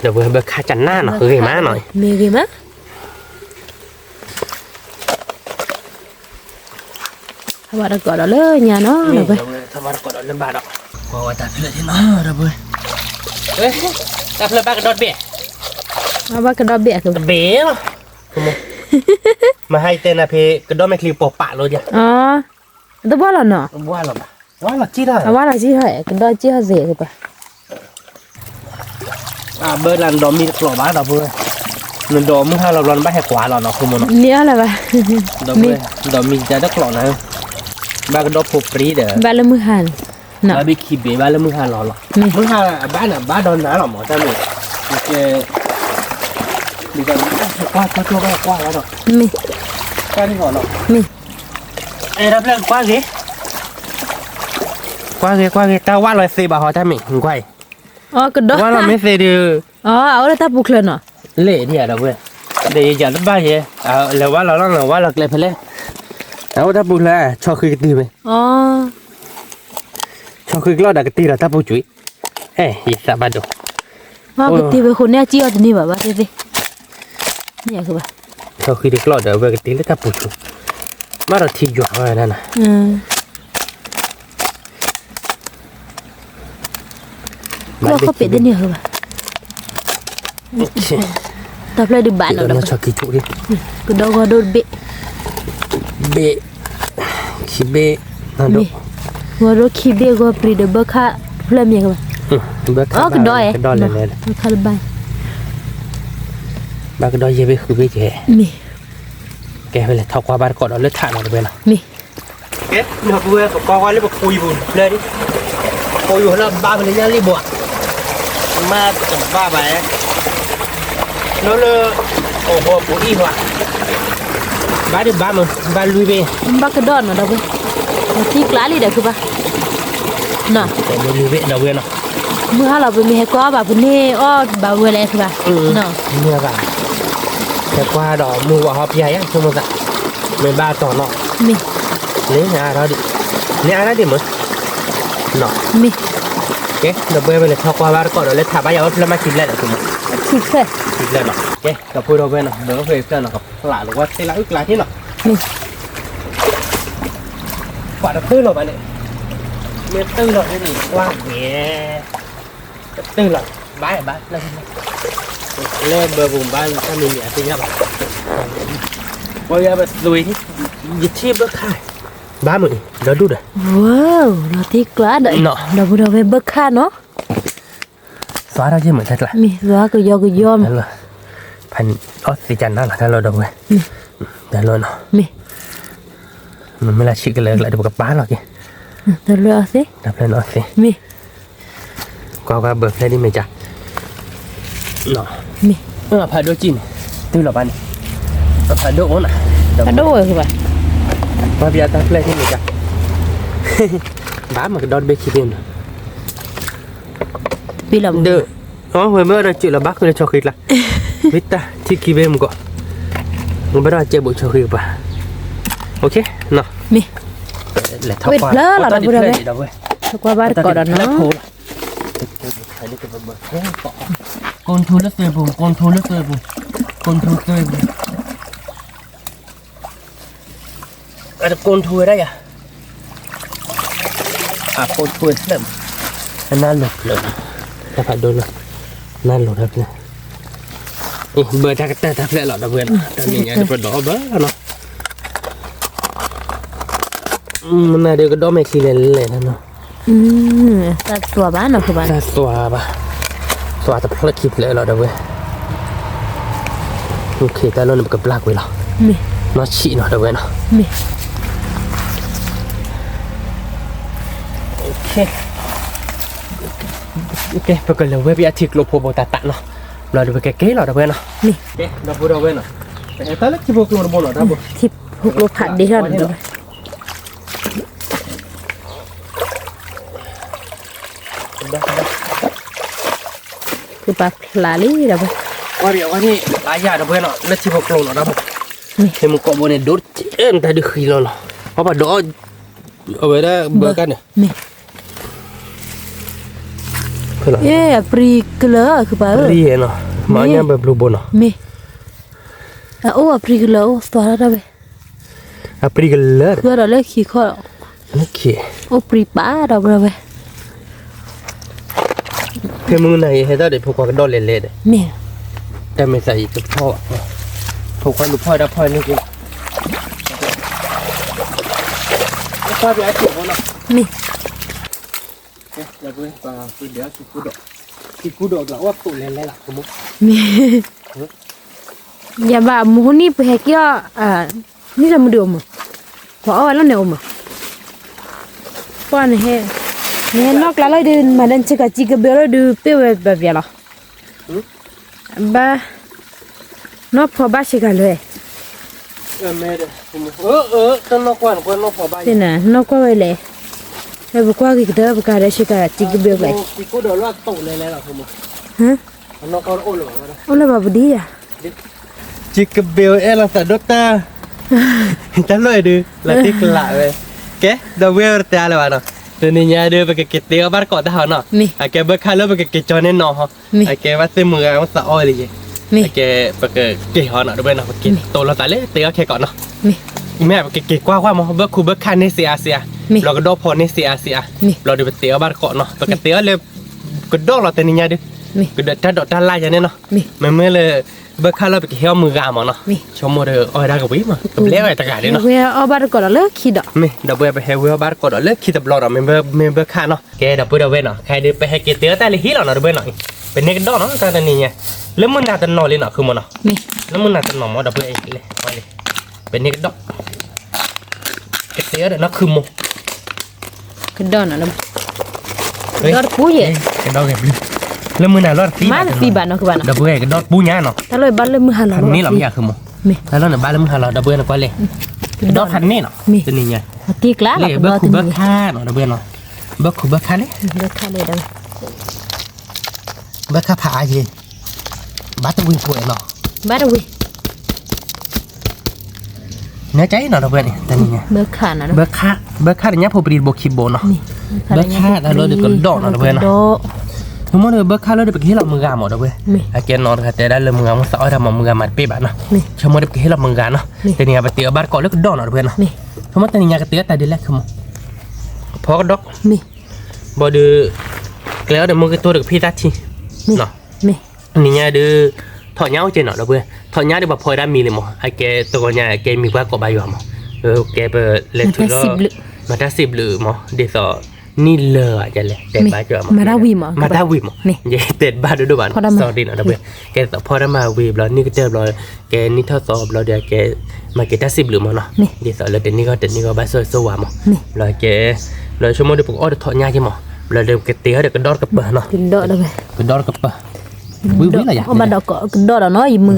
เดี๋ยวเว้ยเบอร์คาจันหน้าเนาะเฮ้ยมาหน่อยมีกี่มั้ยว่าเราก่อนเราเลยเนี่ยเนาะเราไปถ้าว่าเราก่อนเราเล่นบ้าดอกว่าแต่เพื่อนที่เนาะเราไปเอ้ยแต่เพื่อนบ้ากระโดดเบี้ยว่ากระโดดเบี้ยคือเบี้ยมาให้เต้นนะพี่กระโดดไม่คลีปปะเลยจ้ะอ๋อตัวบ้าหรอเนาะบ้าหรอว่าเราจี้ได้ว่าเราจี้ได้กระโดดจี้เขาเสียคือปะเบอร์ลันดอมมีกรอบบ้าดอกเบอร์นันดอมมึงให้เราลอนบ้าแหกขวาหรอเนาะคุณมโนเนี่ยอะไรปะดอมมีใจได้กรอบนะบ้ากระโดดผูกปรีเด้อบ้าละมือหันเนาะบ้าบิคีเบบ้าละมือหันหรอมือหันบ้านน่ะบ้าดอนน้าหรอหมอจ้าหนูมีกันกว้างตัวกว้างแล้วหรอมีกว้างที่หัวหรอมีรับเรื่องกว้างสิกว้างแต่ว่าเราซีบะฮอจ้ามีกว้างอ๋อกระโดดว่าเราไม่ซีดีอ๋อเอาเลยถ้าบุกเลยเนาะเละเนี่ยเราเว้ยเดี๋ยวอย่าบ้าเยอะแล้วว่าเราต้องว่าเราเกลียดเพลย์แล้วถ้าบุกเลยชอบคือกตีไหมอ๋อชอบคือกล้อดักตีเราถ้าบุกจุ๋ย อีสาบาด ว่าปกติเป็นคนเนี่ยจี้เอาตัวนี้แบบว่าสิเนี่ยคือว่า เขาคือเด็กหลอดเดี๋ยวเวกตีแล้วถ้าปุ๊บมาเราทิ้งอยู่อะไรนั่นน่ะ ก็เขาเป็ดได้เนี่ยคือว่าแต่เลยดูบ้านเรา เราชอบกินทุกที ก็ดอกก็โดนเบะ เบะขี้เบะนั่นดู ว่าเราขี้เบะก็ปรีเดเบอร์ค่ะเพื่อนเนี่ยคือว่า เบะ อ๋อก็ดอย ก็ดอยเลย ค่ะบ้าน บ้านก็ดอยเยอะไปคือเบะแก มี แกไปเลยทอกว่าบ้านก่อนเราเลือดถ่านเราเลยนะ มี เอ๊ะเนื้อเบื่อกับกองว่าเรียกว่าคุยบุญเลยดิคุยอยู่แล้วบ้าไปเลยยังรีบบ่มาจับบ้าไปแล้วเลยโอ้โหปุ๋ยว่ะบ้าดิบ้ามึงบ้าลุยไป บ้ากระดอนมาดอกเว้ยที่กล้าลีเด็กคือป่ะน่ะ แต่ไม่ลุยไปเราเว้ยเนาะ เมื่อเราไปมีให้ก็แบบนี้อ้อบาเวลคือป่ะเนาะ เมื่อบ่าแต่กว่าดอกมือว่าฮอบใหญ่ยังสมมติไม่บ้าต่อเนาะ มี เนี่ยเราดิเนี่ยอะไรดิมึงเนาะ มี โอเคเราเบื่อไปเลยทอกว่าบ้านก่อนเราเลยถามว่าอยากว่าเรามากินแล้วคุณ คิดแค่ กินแล้วเนาะโอเคเราพูดเราเว้ยเนาะเดี๋ยวเราเผยเพื่อนเนาะครับหลานหรือว่าเทละอึกหลานที่เนาะ มี กว่าจะตื้อหรอมาเนี่ยเมื่อตื้อหรอนี่ว่าเหี้ยตื้อหรอบ้าบ้าแล้วเล่นเบอร์บุ๋มบ้านถ้ามีเมียตีเนี่ยป่ะว่าอย่าไปลุยที่ยึดชีพแล้วค่ะบ้ามึงเดี๋ยวดูเด้อ ว้าวเราที่กล้าเด็กเราพูดเอาไปเบิกค่าเนาะ สวัสดีเหมือนกันละ มีว่าก็ยอม นั่นเลยพันออสซิจันนั่นแหละถ้าเราดูไงแต่เราเนาะ มี มันไม่ละชิกกันเลยละเดี๋ยวกับบ้านหรอกไง แต่เลือกสิ ดับเลยเนาะสิ มี ก็เบิร์ดได้ดิไหมจ๊ะเนาะ มี พาโดจินตื้อหรอบ้านนี่พาโดโอ้น่ะ กระโดดคือป่ะ มาเบียร์ตาเพลย์ที่ไหนจ๊ะบ้านมันก็โดนเบคิเดน ปีละ เด้ออ๋อเมื่อเราจุดละบ้าคือเราชอบคิดละวิตาที่คิเบมก็มันไม่ได้เจ็บบุชอบคิดป่ะโอเคเนาะ มี เลยทับว่าตอนนี้เพลย์ดีนะเว้ย ถ้าว่าบ้านก่อนเนาะ con thu lớp tươi bùn con thu lớp tươi bùn con thu tươi bùn con thu ở đây con thu lắm nan lột lợn ta phải đôi lợn nan lột hết nè bữa ta lại lọt đầu vườn ta mình nhảy vào đó bớ nó này đều có đó mày khi lên nó ตัดตัวบ้านเนาะคือบ้าน ta xòa bà xòa tập rất kịp lệ rồi đâu vậy ok ta luôn một cái black vậy nào มี nó chị nó đâu vậy nào มี ok ok bây giờ là với bị thịt lột bộ tạ tạ nó rồi được cái kế rồi đâu vậy nào มี ok đâu vô đâu vậy nào cái ta lấy cái bộ lột bộ nó đâu ที่พวกรถผ่านดีเท่านั้นเลย คือปลาพลาลี่เดี๋ยวไป ว่าเดี๋ยวว่านี่หลายอย่างđâu vậy nào lấy cái bộ lột nó đâu thì một cọng bộ này đốt chết ta được khi nóเพราะว่าดอเอาไว้ได้เบอร์กันเนี่ย มีเอ๊ะปรีกเลอคือปลา รีเนาะมาเนี่ยแบบรูบเนาะ มีโอ้ปรีกเลอตัวอะไรไป อะปรีกันเลย เพื่อเราเลิกขี้ข้อ โอเค โอ้ปรีป้าเราไป เพื่อนมึงไหนให้ได้เดี๋ยวพวกกันโดนเละๆเลย มี แต่ไม่ใส่ตุ๊กพ่อพวกกันตุ๊กพ่อได้พ่อนี่กินพ่อไปไอ้ตัวเนาะ มี เดี๋ยวไปคือเดี๋ยวคิดกูดอกแล้วว่าตัวเละๆล่ะสมมุติ มีอย่าบ้าหมูนี่ไปให้เกี่ยวนี่เรามาดูมั้งพอเอาแล้วเนี่ยมั้งป้อนให้เนี่ยนอกแล้วดูมาเล่นชิคกี้พายเบลดูเปรี้ยวแบบนี้หรอบ้านอกพอบ้าชิคกี้เลย แม่เด้อต้นนกกวนคนนกพอบ้าน นี่นะนอกก็ไว้เลยแล้วบุกว่ากี่เดือนบุกอะไรชิคกี้พายเบลเลย คิดกูดอกแล้วตัวเละๆล่ะสมมุติ ฮะ นกก็โอ้โห เอาเลยแบบดีอ่ะ จิกเบลla sadotta ta lo edu la tic la ve che da ver te ale vano ตัวนี้เนี่ยเดินไปเก็บเตี้ยบ้านเกาะทหารเนาะ มี ไอ้แกเบิกค่าแล้วไปเก็บจอแน่นอนฮะ มี ไอ้แกว่าเต็มมือมันสะอ้อยเลย มี ไอ้แกไปเก็บหอเนาะด้วยเนาะเก็บโตเราตายเลยเตี้ยแค่ก่อนเนาะ มี แม่เก็บกว้างๆมั้งเบิกคูเบิกค่าในเสีย มี เราก็ดอกพอในเสีย มี เราดูไปเตี้ยบ้านเกาะเนาะไปเตี้ยเลยก็ดอกเราตัวนี้เนี่ยดิ มี ก็เด็ดถ้าดอกด้านล่างอย่างนี้เนาะ มี เมื่อเลยเบิกค่าเราไปเกี่ยวมือกามเนาะ มี ชมมือเด้ออ้อยได้กับวิมั้งกับเลี้ยวไอ้ตะการเลยเนาะ เวียเอาบาดก่อนแล้วคิดอ่ะ ไม่ดับเบิลไปให้เวลบาร์กดเลิกคิดดับลอดเมมเบอร์ค่าเนาะแกดับเบิลเวนเนาะใครเดินไปให้เกเตอร์แต่เลยฮิลเนาะดับเบิลเนาะเป็นเนกดอเนาะตอนนี้เนี่ยแล้วมันน่าจะนอนเลยเนาะคือมันเนาะ มี แล้วมันน่าจะนอนมั้งดับเบิลเลยไปเลยเป็นเนกดอเกเตอร์เนาะคือมัน คือดอนอ่ะดอดปูเย่ กระดอกแบบแล้วมันน่ารอดฟี มาฟีบานเนาะคือบ้าน ดับเบิลกระดอกปูญ่าเนาะ ถ้าเลยบ้านเลยมือหัน คันนี้เราไม่อยากคือมัน มี แล้วเนี่ยบ้านแล้วมันหาเราดับเบิลก็เลยกระดอกคันนี้เนาะตัวนี้ไง ตีกล้า เลยเบิร์คูเบิร์ค่าเนาะดับเบิลเนาะเบิร์คูเบิร์ค่าเลย เบิกค่าเลยดัง เบิร์ค่าผาเย่บ้านตะวินป่วยเนาะ บ้านวิ เนื้อใจเนาะดับเบิลนี่ตัวนี้ไง เบิกค่านะ เบิกค่าเนี่ยพอปรีดบคิบโบเนาะ นี่ เบิกค่าแล้วเราเดี๋ยวก็ดอกเนาะเว้ยเนาะทั้งหมดเลยเบิกค่าแล้วเดี๋ยวไปที่เรามือกาหมดเว้ยไอ้แกนอนค่ะแต่ได้เลยมือมันสาวทำมือมันเป๊ะบ้านเนาะทั้งหมดเดี๋ยวไปที่เรามือกาเนาะแต่เนี่ยไปเตี๋ยบ้านก่อนแล้วก็ดอกเนาะเว้ยเนาะทั้งหมดแต่เนี่ยก็เตี๋ยแต่เดี๋ยวแรกคือมันพอก็ดอก มี บ่ดื้อแล้วเดี๋ยวมึงก็ตัวเด็กพี่ตัดทีเนาะ มี นี่เนี่ยดื้อถอดเงาเจนเนาะเว้ยถอดเงาเดี๋ยวแบบพอได้มีเลยมั้งไอ้แกตัวเนี่ยแกมีว่าก็ใบอยู่มั้งแกไปเล่นถือแล้วมาได้10หรือมั้งเดี๋ยวนี่เลยจะเลยเต็ดบ้าจ้ะมาดาวีมั้งเย่เต็ดบ้าดูบ้านสอดีนะเว้ยแกต่อพอได้มาวีบแล้วนี่ก็เจอเราแกนี่ทดสอบเราเดี๋ยวแกมาเกต้า10หรือมั้งเนาะเดี๋ยวสอนเราเดี๋ยวนี้ก็บ้าสวยๆมั้งเราแกเราชั่วโมงเดี๋ยวผมอ้อเดี๋ยวถอดยาใช่มั้งเราเดี๋ยวแกเตี้ยเดี๋ยวก็ดอดกับเปอร์เนาะ กินดอดเลย ก็ดอดกับเปอร์วิวอะไรอย่าง เอามาดอกก็กินดอดเนาะอีมือ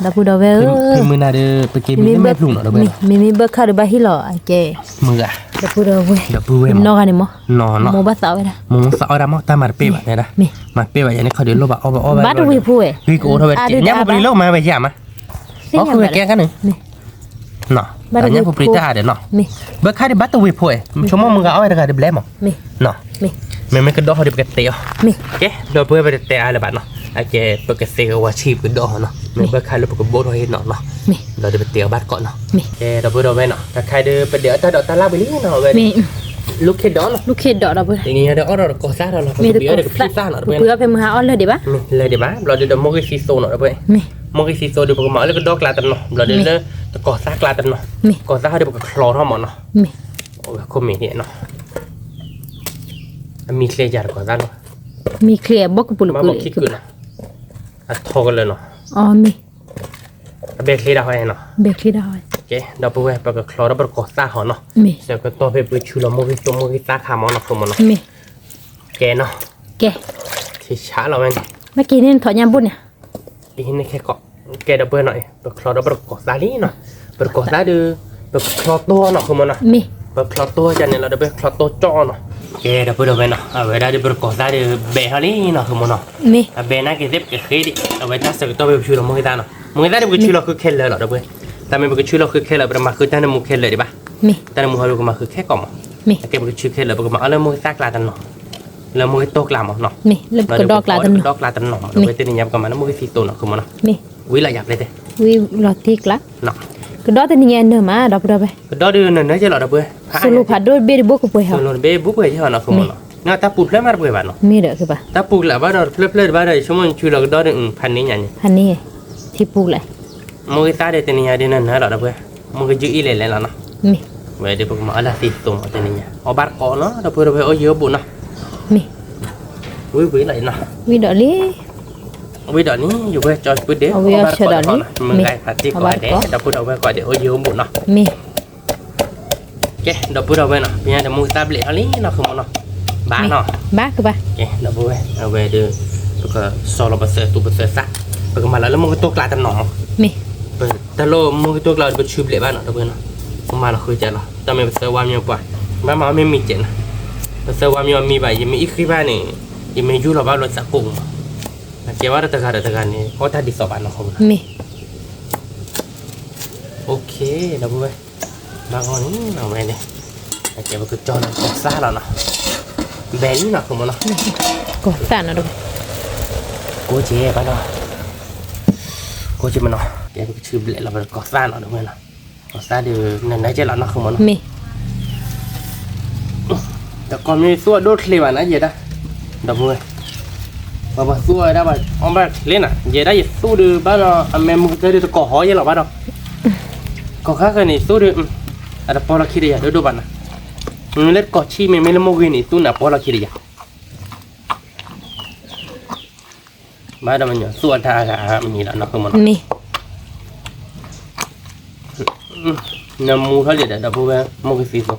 ดาพูดเอาไว้ คือมือนาเด้อไปเก็บมีแม่ปลุงเนาะเด้อ มีเบิกค่าหรือบ้าฮิโลไอ้แก มืออะ ดาพูดเอาไว้ เดี๋ยวพูดเว้ย นอกกันนี่มั้ง นอนเนาะ โมบ้าสาวไว้นะ มึงสาวดำตามาเป๊ะแบบนี้นะมาเป๊ะแบบนี้เขาเดี๋ยวเราแบบเอา บ้านวิพูด พี่กูเท่าไหร่เนี่ยผมไปโลกมาไปย่ามาอ๋อคือแกกันหนึ่งเนาะแต่เนี่ยผมไปตาเดี๋ยวเนาะเบิกค่าที่บัตรวิพูดชั่วโมงมึงก็เอาไปได้เบลมั้งเนาะไม่ก็ดอกเขาเดี๋ยวไปเตะโอเคเราเพื่อไปเตะอะไรบ้างเนาะไอ้แกไปเตะว่าชีพก็ดอกเนาะไม่เบิกค่าเราไปก็โบนไว้เนาะเราจะไปเตะบัตรก่อนเนาะแกเราเพื่อเราไว้เนาะถ้าใครเดินไปเดี๋ยวตาดอกตาลาไปนี่เนาะเว้ยลูกเข็ดดอกเนาะ ลูกเขตดอกเราเพื่อ อย่างนี้เดี๋ยวเราก็ซ่าเราเดี๋ยวพี่ซ่าเนาะ เพื่อไปมือหาอ้อนเลยดีป่ะ เลยเดี๋ยวบ้าเราเดี๋ยวมองไปซีโซเนาะเว้ยมองไปซีโซเดี๋ยวผมมาแล้วก็ดอกลาตันเนาะเราเดี๋ยวตะกอซ่ากลาตันเนาะกอซ่าเดี๋ยวผมก็คลอทั้งหมดเนาะโอ้ยคมมีเนี่ยเนาะมีเคลียร์จากกอซ่าเนาะ มีเคลียร์บอกกับปุลุ มา กุ บอกคิดกูเนาะอ่ะทอกันเลยเนาะ อ๋อมี เบรกเคลียร์ได้เนาะ เบรกที่ได้ โอเคเดี๋ยวไปเว้ยไปก็คลอแล้วไปกอซ่าหอเนาะ มี Mì. เดี๋ยวก็ตัวไปชูเราโมกิตัวโมกิซ่าขามอเนาะคมเนาะ มี แกเนาะ แก ที่ช้าเราเอง เมื่อกี้นี่ถอดยามบุญเนี่ย อีกนิดแค่เกาะแกดับเบิลหน่อยไปคลอแล้วไปกอซ่านี่เนาะไปกอซ่าดูไปคลอตัวเนาะคมเนาะ มี ไปคลอตัวจันเนี่ยเราได้ไปคลอตัวจ่อเนาะแกดับเบิลเนาะเอาไว้ได้ไปกอซ่าดูเบะเท่านี้เนาะคมเนาะ มี เบะน่าเก็บเก็บเครดิตเอาไว้ถ้าสึกตัวไปชูเราโมกิตาเนาะโมกิตาเดี๋ยวไปชูเราคือเคลเลยเหรอดับเบิลแต่ไม่ไปชูเราคือเคลเลยประมาณคือท่านมุกเคลเลยดิป่ะ มี แต่มุกเราก็มาคือแค่กล่อม มี แกไปชูเคลเลยประมาณเอาเลยมุกตากลาตันเนาะแล้วมุกโตกลามเนาะ มีแล้วก็ดอกลาตัน ดอกลาตันเนาะเราไปเต้นยับกันมาแล้วมุกสีโตเนาะคือมันเนาะ มี วิละยับเลยเต้ วิลอติกละ เนาะ ก็ดอกแต่นี่เนอะมาดอกไป ก็ดอดื้อนั่นนะจะหล่อดับเบิล สรุปผัดด้วยเบรบุกไปเหร ส่วน อ เราเบบุกไปที่หอเนาะคือมันเนาะน่าตาปูเพลมาร์ไปบ้านเนาะ มีเด้อคือป่ะ ตาปูละบ้านเราเพลบ้านเราชั่วโมงชูเราก็ดอดื้อพันนี้อย่างนี้ อันนี้ที่ปลูกเลย มุกตาเดตนี่ยาดีนั่นนะหล่อดับเบิลมุกจื้ออีเล่เลยเนาะ มี เว้ยเดี๋ยวผมเอาละสิตรงเอาเตนี่ยเอาบาร์ก่อนเนาะดับเบิลเราไปเอาเยอะบุญเนาะ มี วิอะไรเนาะ วิดอกนี้ วิดอกนี้อยู่เว้ยจอยปุ๊ดเดี๋ยวมึงไงปาร์ตี้ก่อนเดี๋ยวดับเบิลเอาไว้ก่อนเดี๋ยวเอาเยอะบุญเนาะ มี โอเคดับเบิลเอาไว้เนาะพี่ยาเดี๋ยวมุกตาเบลเอาลี่เนาะคือมันเนาะบ้านเนาะ บ้าคือป่ะ โอเคดับเบิลเอาไว้เดี๋ยวก็โซโลบัสเซอร์ตูบัสเซอร์ซักไปกันมาแล้วมึงก็ตกลาตันหนอง มี แต่โลมึงก็ตกลาไปชูเบลบ้านเนาะดับเบิลเนาะผมมาเราคุยกันเนาะแต่ไม่บัสเซอร์ว่ามีกว่าบ้านมาไม่มีเจนบัสเซอร์ว่ามีใบยังมีอีกที่บ้านนี่ยังไม่ยุ่งหรอกบ้านรถสักกุ้งเจ้าว่าตะการนี่เขาถ้าดิสอบบ้านเนาะเขา มี โอเคดับเบิลบางคนเอาไว้เนี่ย เก็บไปก็จอดก็ซ่าแล้วเนาะแบนนี่เนาะคุณมันเนาะ ก็สั่นนะดู กูเจ๊ไปเนาะกูเจ๊มันเนาะเก็บไปก็ชื่อเบลเราไปก็ซ่าเนาะดูมั้ยเนาะก็ซ่าเดี๋ยวนั่นได้เจ๊แล้วเนาะคุณมันเนาะ มี แต่ก่อนมีส่วนโดดเคลียร์นะเจ๊ได้ดับเบิ้ลบ้าส่วนได้บ้างอ๋อบ้าเล่นอ่ะเจ๊ได้สู้ดูบ้านเราแม่มึงเคยดูตะก่อหอยยังหรอบ้านเราก็ข้าเคยนี่สู้ดูada pola kiri ya duduk mana ngeliat koci memang mau gini itu nak pola kiri ya mana namanya suara agak ini lah nak kemana มี nemu saja dah dah boleh mau ke situ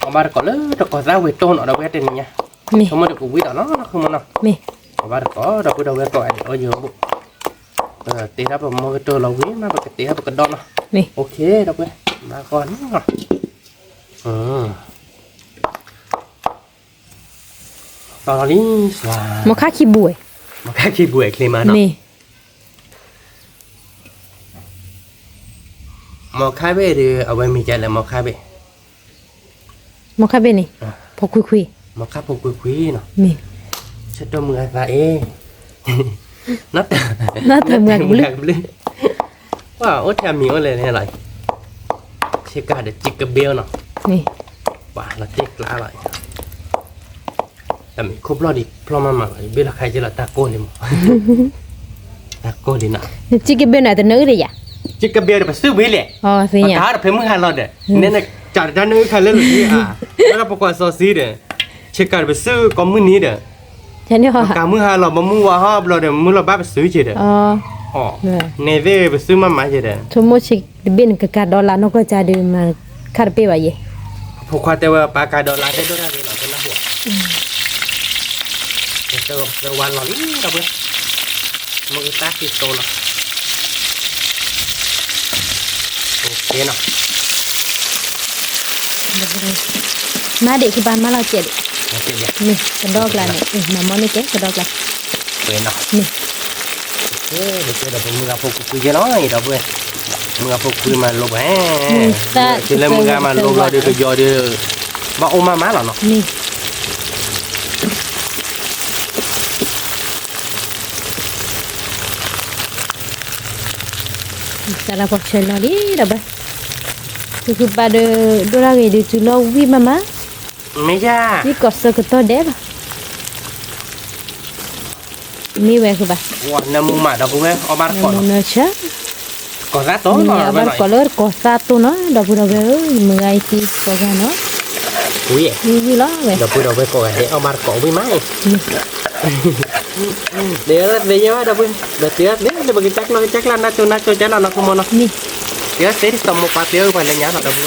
Amar có lỡ được có ra về trôn ở đâu cái tên nhá มี không được cũng biết đó nó không mà nó มี Amar có đâu có đâu cái tội ở nhiều bộ tê ra vào mua cái trôn lâu quý mà cái tê ra vào cái đòn nó มี ok đâu cái mà cònตอนนี้สว่าง มอค่าขี้บวย มันแค่ขี้บุ๋ยเคลมาเนาะ มี มอค่าเบ้หรือเอาไว้มีใจแล้วมอค่าเบ้ มอค่าเป็นนี่พอคุย มอค่าพวกคุยๆเนาะ มี ฉันตัวมือตาเองนัด น่าแต่เมืองลึก เลยว่าโอ้แถมมีอะไรเนี่ยอะไรเชกาเดจิกกระเบลเนาะ มี ว่าเราเจ๊กล้าอะไรแต่มีครบรอดอีกเพราะมาเบลใครจะละตาโก้เลยมั้งตาโก้ดีนะ จิกเกเป็นไหนแต่เนื้อเลยอ่ะ จิกกระเบลไปซื้อเบลเลย อ๋อสิ ปาก เนี่ย กาเพิ่มมือหันเราเด้เนี่ยนะจัดด้านนึงใครเล่นหรืออ่ะแล้วประกวดโซซีเด้เช็คการไปซื้อก็มือนี้เด้ ฉันเนี่ย ปากกามือหันเราบ่มือว่าฮอบเราเด้มือเราบ้าไปซื้อเจเด้ อ๋อ อ๋อเนเว่ไปซื้อมาเจเด้ ทุกโมชิกเป็นกับการดอลลาร์นก็จะดูมาคาร์เป้ไว้ยี่ พวกเขาแต่ว่าปากกาดอลลาร์ได้ด้วยเราเป็นละหัวแต่วันเราลิ้นกับเว้ยมันก็ตาคิดโตเนาะโอเคเนาะ มาเด็กที่บ้านมาเราเจ็ด โอเคเดี๋ยว นี่กระดอกลาเนี่ยมามอนี่เจ๊กระดอกลา เป็นเนาะ นี่ เฮ้ยเดี๋ยวเรามึงเอาพวกคุยกันน้อยเราเว้ยมึงเอาพวกคุยมาลบแฮ่ทีแรกมึงเอามาลบเราเดี๋ยวก็ยอเดี๋ยวมาโอมาเหรอเนาะ นี่Salah portion lagi dah bah. Cukup pada dua lagi di tulau wi mama. ไม่ยาก Ni kosa ke to deh bah. Ni weh ke bah. ว่าน้ำมูมาเราเว้ยเอามาก่อน Namun aja. ก่อนซะโต Ni หน่อย abar color kosa tu no. Dah pura mengai si kosa no. อุ้ย Ni lah weh. เดี๋ยวพูดเอาไปก่อนเดี๋ยวเอามาก่อนไม่ไหมเดี๋ยวเดี๋ยวเดี๋ยวพูดเดี๋ยวเดี๋ยวบางจักรเราจักรเราน่าจะจักรเราคุมมัน Ni. เดี๋ยวเสร็จสมมุติเดี๋ยวไปเลยเนี่ยเราพูด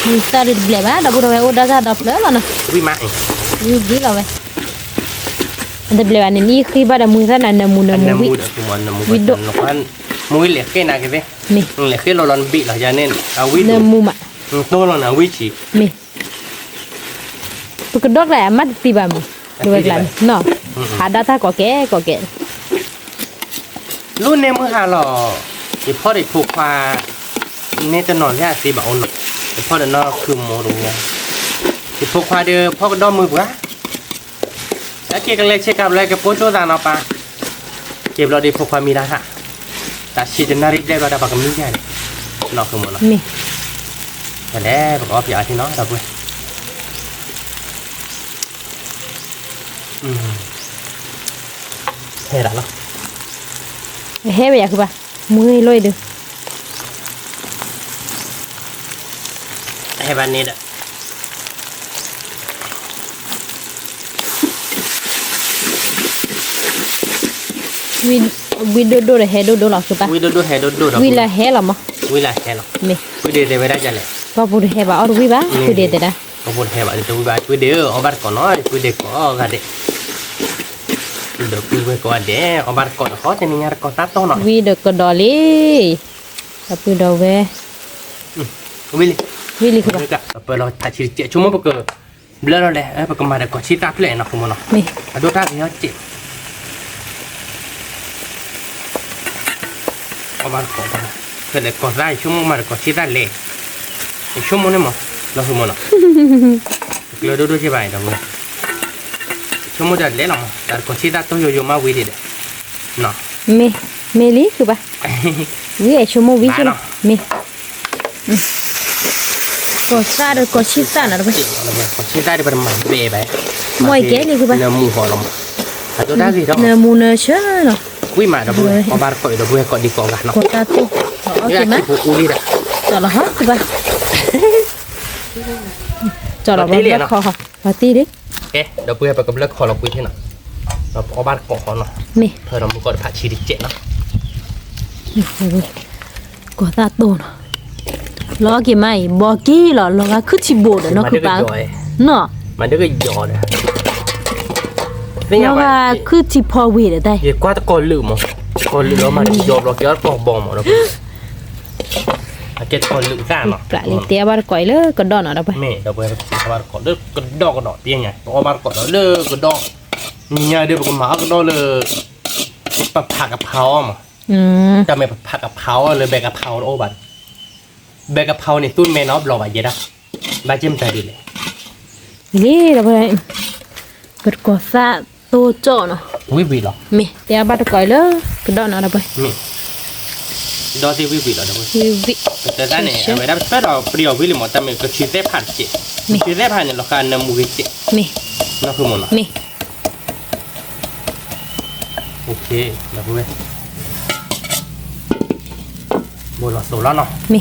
Ni tadi beli bah. Dah pura udah dah beli lah no. วิ่งมา Ni gila weh. Ada beli mana ni khiba dah mungkin sana namu อัน namu น้ำมู wi. เดี๋ยวคุมมันน้ำมูมันเราพันมูเหล็กแค่ไหนกันสิ Ni. เหล็กแค่เราลอนบีเราจะเน้นเอาวิ่ง Namu mak. ตัวเราหนาวิ่งฉี Mi. Tu kedok lah amat tiba mu. Dua gelan. No. Ada tak kok ke? รุ่นในมือหาหล่อที่พ่อได้ผูกควาเนี่ยจะนอนที่อาซีแบบอ่อนที่พ่อเดินนอนคือโมดูเนี่ยที่ผูกควาเดียวพ่อก็ด้อมมือปะแล้วเกี่ยวกับเล็กเช็คกับอะไรกับโป้โจตานเอาปะเก็บเราได้ผูกความีได้ฮะแต่ชีจะนาริกได้เราได้ปากกับมีแค่นอกคือหมดแล้ว Mi. แต่แล้วบอกว่าพี่อาที่น้องเราด้วยเฮ้ยละเนาะ He ya ke ba. Mui loi de. ให้บ้านนี้เด้อ Wi do de he do lah ke ba. วิดูเฮดูดู Wi la he lah mah. วิละแค่หรอ Mi. วิเดี๋ยวไม่ได้จะเลย Pa pu de he ba or wi ba. Tu de de dah. ก็พูดแค่ว่าจะวิบากวิเดี๋ยวเอาบัตรก่อนน้อยวิเดี๋ยวก็กันเด็กเดี๋ยววิก่อนเดี๋ยวเอาบัตรก่อนเขาจะนี่งานก่อนตัดต้นหน่อย Wi de ke doli. Tapi dah we. วิล Wi li ke ba. วิกะเปิดเราถ่ายชีวิตเจ้าชั่วโมงปกติเบลอเราเลยปกติมาเด็กก็ชีตาเพลนนะคุณมันเนาะ Mi. ดูท่าที่เขาเจ็บ เอาบ้านก่อนเกิดอะไรก่อนได้ชั่วโมงมาก่อนที่ได้เลยชั่วโมงนี่มั้งเราชั่วโมงเนาะเราดูใช่ไหมเราชั่วโมงได้เลยหรอมั้งแต่ก่อนที่ได้ต้องโยมาวิ่งเด็ดเนาะเมลี่คือปะวิ่งชั่วโมงวิ่งกันเมก็ซาดก็ชิซานะเราไปก็ชิได้เป็นมันเบะไปมวยแก่นี่คือปะเนื้อหมูหัวลมตัวได้สิเนาะเนื้อหมูเนื้อเชื่อเนาะวิ่งมาเราไปเอาบาร์ก่อยเราไปก่อนดีกว่ากันเนาะก็ตาตุโอเคไหมจอดละฮะคือปะจอดละบ้านคอปาร์ตี้ดิเอ๊ะเราไปกับเลิกคอเราไปที่ไหนเราเอาบ้านก่อนเนาะเพื่อเราบุกก่อนผัดชีดิเจเนาะก็ตาตุเนาะล้อกี่ไม่บอกกี่หรอล้อก็คือชิบูดเนาะคือปังเนาะมันเด็กก็ยอเลยล้อก็คือชิพอวีดได้ยังกว่าตะกอนลืมมั้งกอนลืมแล้วมันยอมเราเยอะปอกบอมเราอาเจ็ดกอนลืมซ่าเนาะปลาลิเตียบาร์ก่อยเลยก็ดอนเอาไปไม่เราไปบาร์ก่อนเลิกก็ดอกก็ดอกเตี้ยไงเอาบาร์ก่อนเลิกก็ดอกเนี่ยเดี๋ยวผมมาก็ดอกเลยผัดผักกะเพราอ่ะจะไม่ผัดกะเพราเลยแบกกะเพราโอ้บันแบกกะเพราเนี่ยตุ้นเมนอบรอไว้เยอะนะบาเจมใจดีเลยนี่เราไปกดกดซาโตโจเนาะวิหรอมีเตียบาร์ก่อยเลยก็ดอนเอาไปมีดอที่วิหรอเดี๋ยววิแต่ด้านเนี่ยเวลาเปิดเราเปรี้ยววิลหมดแต่ไม่ก็ชีสเต้ผ่านเจชีสเต้ผ่านเนี่ยเราการนำมูวิเจมีนั่นคือมันมีโอเคแล้วพูดบนหลอดโซล่าเนาะมี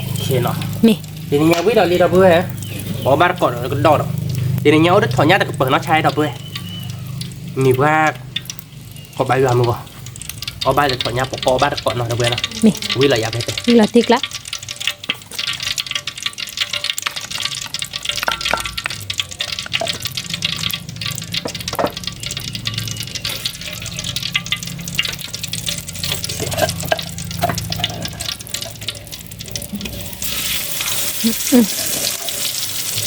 โอเคเนาะมีทีนี้ยังวิ่งเราลีเราเพื่อพอบาร์ก่อนเราก็ดอดทีนี้ยังได้ถอนยาแต่ก็เปิดน้องชายเราเพื่อมีว่าขอใบยามือก่อนเอาใบจะถอนยาปอกบาร์ก่อนเนาะเราเพื่อนะมีวิ่งเราอยากไปเตะวิ่งเราติ๊กละ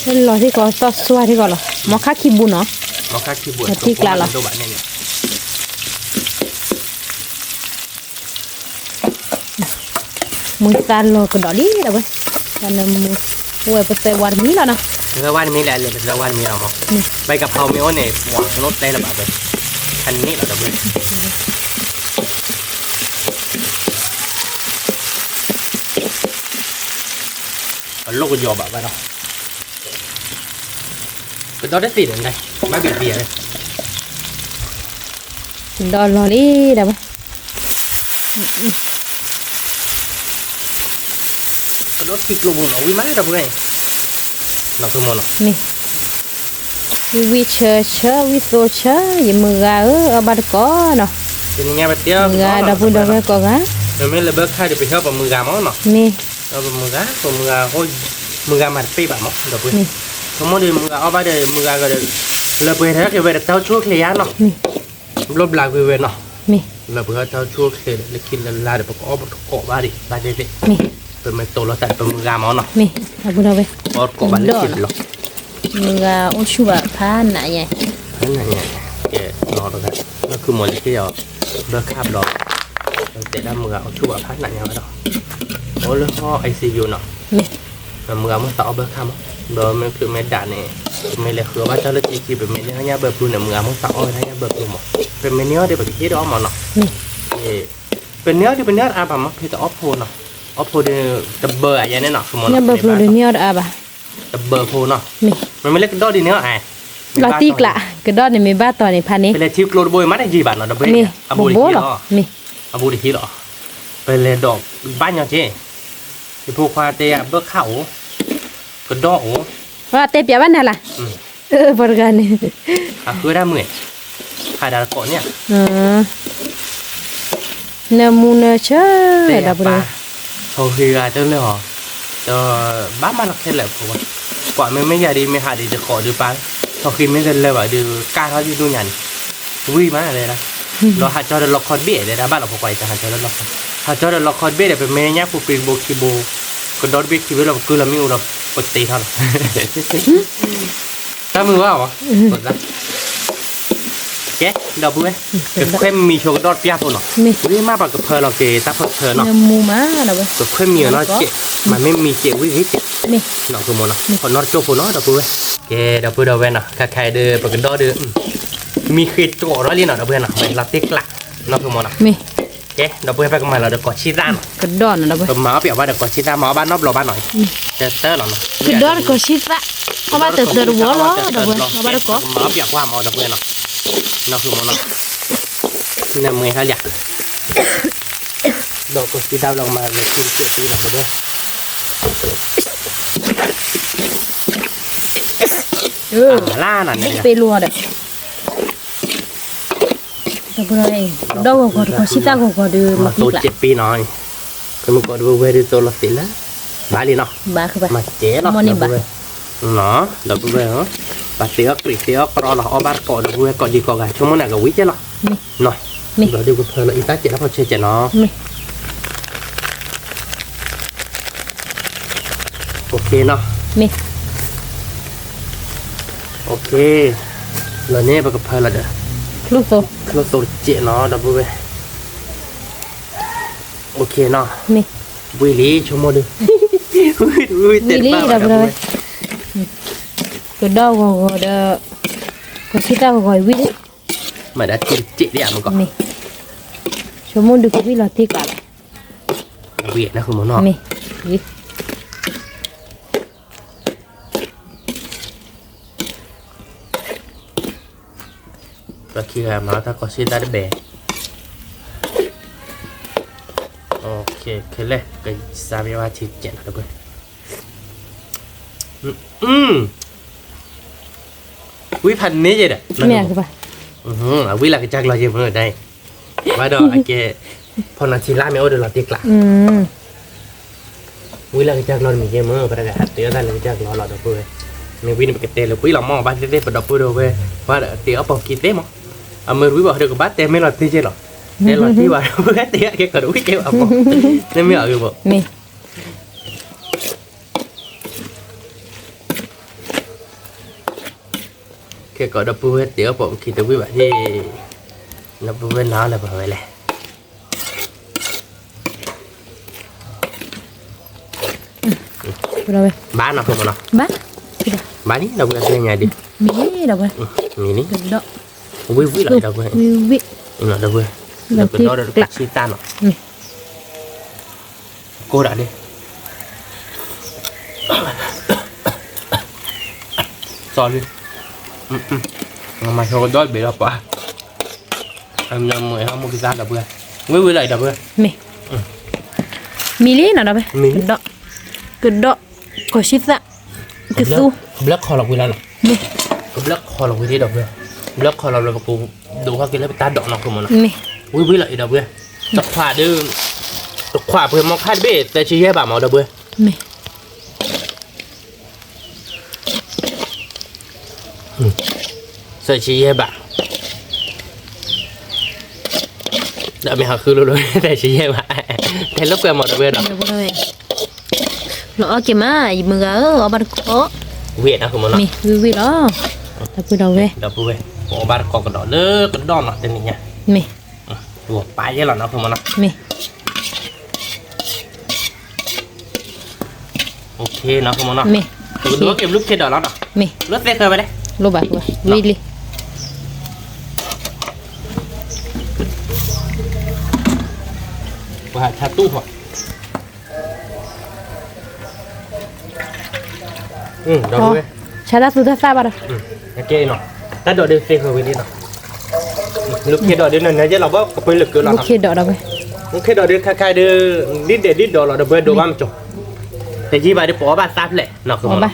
เป็นรอที่ก่อนต่อสวัสดีก่อนหรอมอคาคิบุเนาะมอคาคิบุที่กลางหรอมือการโลกระดอดีแล้วเว้ยการนำมือเว้ยไปเตะวันนี้แล้วนะวันนี้แหละเลยเป็นวันนี้เราใบกะเพราไม่โอ้เนี่ยหวานรสได้ระบาดเลยอันนี้เราจะเว้ยโลกก็ยอแบบว่าเนาะก็ต้องได้ติดอะไรไม่เบียดเลยดอนรอนี่เดี๋ยวก็ต้องติดลมหน่อยวิมาได้เพื่อนเราคือมันนี่วิเชอร์วิโซเชอร์ยังมือกาเอาบัตรก่อนเนาะเป็นยังไงบัตรเตี้ยมือกาดับพูดดับก่อนนะเดี๋ยวไม่เลยเบิกค่าเดี๋ยวไปเช่าแบบมือกามั้งเนาะนี่เอาแบบมือกาตัวมือกาโอ้ยมือกามันปีแบบมั้งเดี๋ยวไปสมมติมือกาเอาไปเดี๋ยวมือกาก็เดี๋ยวเราไปถ้าเกิดเจ้าชั่วเคลียร์เนาะลบหลักเวเนาะเราเพื่อเจ้าชั่วเคลียร์แล้วกินแล้วลาเดี๋ยวเอาบัตรเกาะบ้าดิบ้าเด็ดเป็นไม่โตแล้วแต่เป็นมือกามั้งเนาะเอาไปเอาไปเอาเกาะบ้าเล็กกินหรอมือกาอุ้ชูบะพานไหนไงพานไหนไงแกรอแล้วกันก็คือหมดที่เราเบิกคาบรอเสร็จแล้วมือกาเอาชูบะพานไหนไงวะเนาะโอ้เรื่องพ่อICUเนาะมือกาเมื่อต่อเบิกคาบโดยมันคือเม็ดด่านเนี่ยไม่เลยคือว่าเจ้าเลือดจีเป็นเม็ดเนี่ยเนี่ยเบิกดูเนี่ยมือกาเมื่อต่อเนี่ยเบิกดูหมดเป็นเม็ดเนื้อเดี๋ยวแบบที่เราหมดเนาะเป็นเนื้อที่เป็นเนื้ออาบมั้งพี่จะออฟโพเนาะออฟโพเดี๋ยวจะเบอร์อะไรเนี่ยเนาะสมมติเนี่ยเบิกดูเนื้ออาบะจะเบอร์โพเนาะมันไม่เล็กดอดีเนื้อไอ้เราตีกละกระดอนเนี่ยมีบ้าต่อในพันนี้เป็นเลยทิพย์โรดบอยมัดได้จีบาทเนาะดับเบิ้ลเนี่ยอาบูดิฮีหรออาบูดิฮีหรอเป็นเลยดอกบ้านยังเจ๊ที่พวกควาเตะเบิกเข้ากระดอกว่าเตะเปียบ้านนั่นล่ะบริการนี่คือได้เหมือนขายดาร์กเนี่ยเนื้อมูเนื้อเชื่อดับเบิ้ลเขาคือเจ้าเลยเหรอจะบ้านมันแค่แหละผมว่าก่อนไม่ใหญ่ดีไม่หาดีจะขอดูป้าเขาคิดไม่กันเลยว่าดูกล้าเขาที่ดูยันวิ่งมาเลยนะเราหาจอเดล็อกคอร์ดเบี้ยเลยนะบ้านเราพอไปจะหาจอเดล็อกหาจอเดล็อกคอร์ดเบี้ยเดี๋ยวเป็นเมย์เนี่ยผู้ปีโบคิโบก็ดอทเบี้ยคิโบเราคือเราไม่รู้เราปกติเท่าไหร่ถ้ามือว่าวะกดละ แกดอกเว้ยก็ค่อยมีโชกดอดปียปุ่นเนาะ มี วิมาปากกับเพลเราเจตาเพลเนาะ เนื้อหมูมาเนาะเว้ย ก็ค่อยมีเนาะเจมันไม่มีเจวิเจ มี เนาะคือมันเนาะคนนอดโจปุ่นเนาะดอกเว้ยแกดอกเว้ยเนาะใครเด้อปากกับดอเด้อมีขีดตัวร้อยลีเนาะดอกเว้ยเนาะเป็นลาติกละเนาะคือมันเนาะ มี แกดอกเว้ยไปกับมันเราเดี๋ยวกดชีด้าน กระดอนเนาะเว้ย ก็มาเปียกว่าเดี๋ยวกดชีด้านมาบ้านนอบรอบ้านหน่อยเตอร์เนาะ กระดอนก็ชิดละเอามาเติร์ดหัวล้อเนาะเว้ยเอามาก็ มาเปียกว่ามาดอกเว้ยเนาะเนาะคือมันเนาะนี่มือเขาอยากดอกกดชีด้านลงมาเลยขึ้นเกิดที่ดอกเว้ย ล่านั่นเนี่ย ไปรัวเด้อแต่พวกเราเองดอกก็ชิตาก็ดู มา มา โต ติกละ 7 ปีน้อยก็มันก็ดูเวรตัวละสิละบาลีเนาะ บ้าคือบ้า มาเจ๊เนาะเนาะดอกเวเนาะปาเตียกรีเตียกรอเนาะอบาร์กอดเวกอดีกอกันชั่วโมงน่ะก็วิเจเนาะเนาะเดี๋ยวดูกับเธอละอีตาเจ๊แล้วพอเชเจเนาะโอเคเนาะ มี โอเคแล้วเนี่ยไปกับเธอละเด้อ ลูกโต เราโตเจ๊เนาะดอกเวโอเคเนาะ มี วิลีชั่วโมงนึงวิเต็มมากเลย ก็ดอกก็เด้อก็ชิตาก็วิ mà đã chín chị đi à mà còn มีชั่วโมงดูก็วิละติกละ Việt nó không muốn nọ มีวิ và khi làm nó ta có xin ra để bè ok cái này cái sao bây giờ thì chén được rồi quý phần nấy vậy đấy แม่คือป่ะ quý là cái chắc là gì ở đây và đó cái phần là chỉ làm mấy ô được là tiếc lạ อืม quý là cái chắc là mình game mơ và cái hạt tía ra là cái chắc là được rồi mình quý là cái tên là quý là mò ba tê và đọc rồi về và tía bọc kia tê mà mình quý bảo được cái bát tê mới là tê chứ rồi tê là tê vào cái tê cái cờ đuôi kêu ẩm nên mới ở cái bộ มี cái cờ đập bùi tía bọc kia tê quý bảo thì đập bùi nó là bảo vậy này พวกเราเว้ย bán nào không nào บ้า bán đi đâu cái nhà đi มีดอกเว้ย mini กระดอก quý quý lại đâu vậy วิวิ là đâu vậy đập cái đó là cái chi tan rồi cô đã đi sorry mày không đói bị đập à em nhầm mười không một cái da đập vừa quý quý lại đập vừa มีมีลีน่ะดอกเว้ย มี กระดอกกระดอกก็ชิตะกระสู้ blackคอเราquý lại มี blackคอเราquý đi đập vừa blackคอเราเรากูดูเขากินแล้วไปตาดอกน้องคุณมัน มี quý quý lại đập vừa tập khỏa đưa tập khỏa vừa mọc hai bểแต่ชี้ให้บ่ามาđập vừa มี ใส่ชี้ให้บ่าเดี๋ยวไม่หาคือรู้ๆแต่ชี้ให้บ่าแต่ลูกแกหมดđập vừa เดี๋ đó ยวพวกเราเว้ยเราเอาเก็บมาอีมึงเอาบัตรโอ้ Việt nó không muốn มีวิวิล้อแต่พวกเราเว้ย đập vừa có ba con đỏ lơ con đòn nó tên này nha มี đùa bài với là nó không muốn มี ok nó không muốn มี từ đứa kịp lúc trên đỏ nó đỏ มี lướt xe khơi vào đây โลบะว่ะวิลิ và chặt tu hoặc đập vừa ชาดาสุดาซาบะ ok nó ta đợi đi xe khơi vào đi nó lúc kia đợi đến này chứ là bác có lực cửa โอ là เคดอกดอกเว้ย lúc kia đợi đến khai đưa đít để đít đỏ là đập vừa đồ băm chồngแต่ยี่บาได้ปอบ้านซับแหละเนาะคือ เอาปะ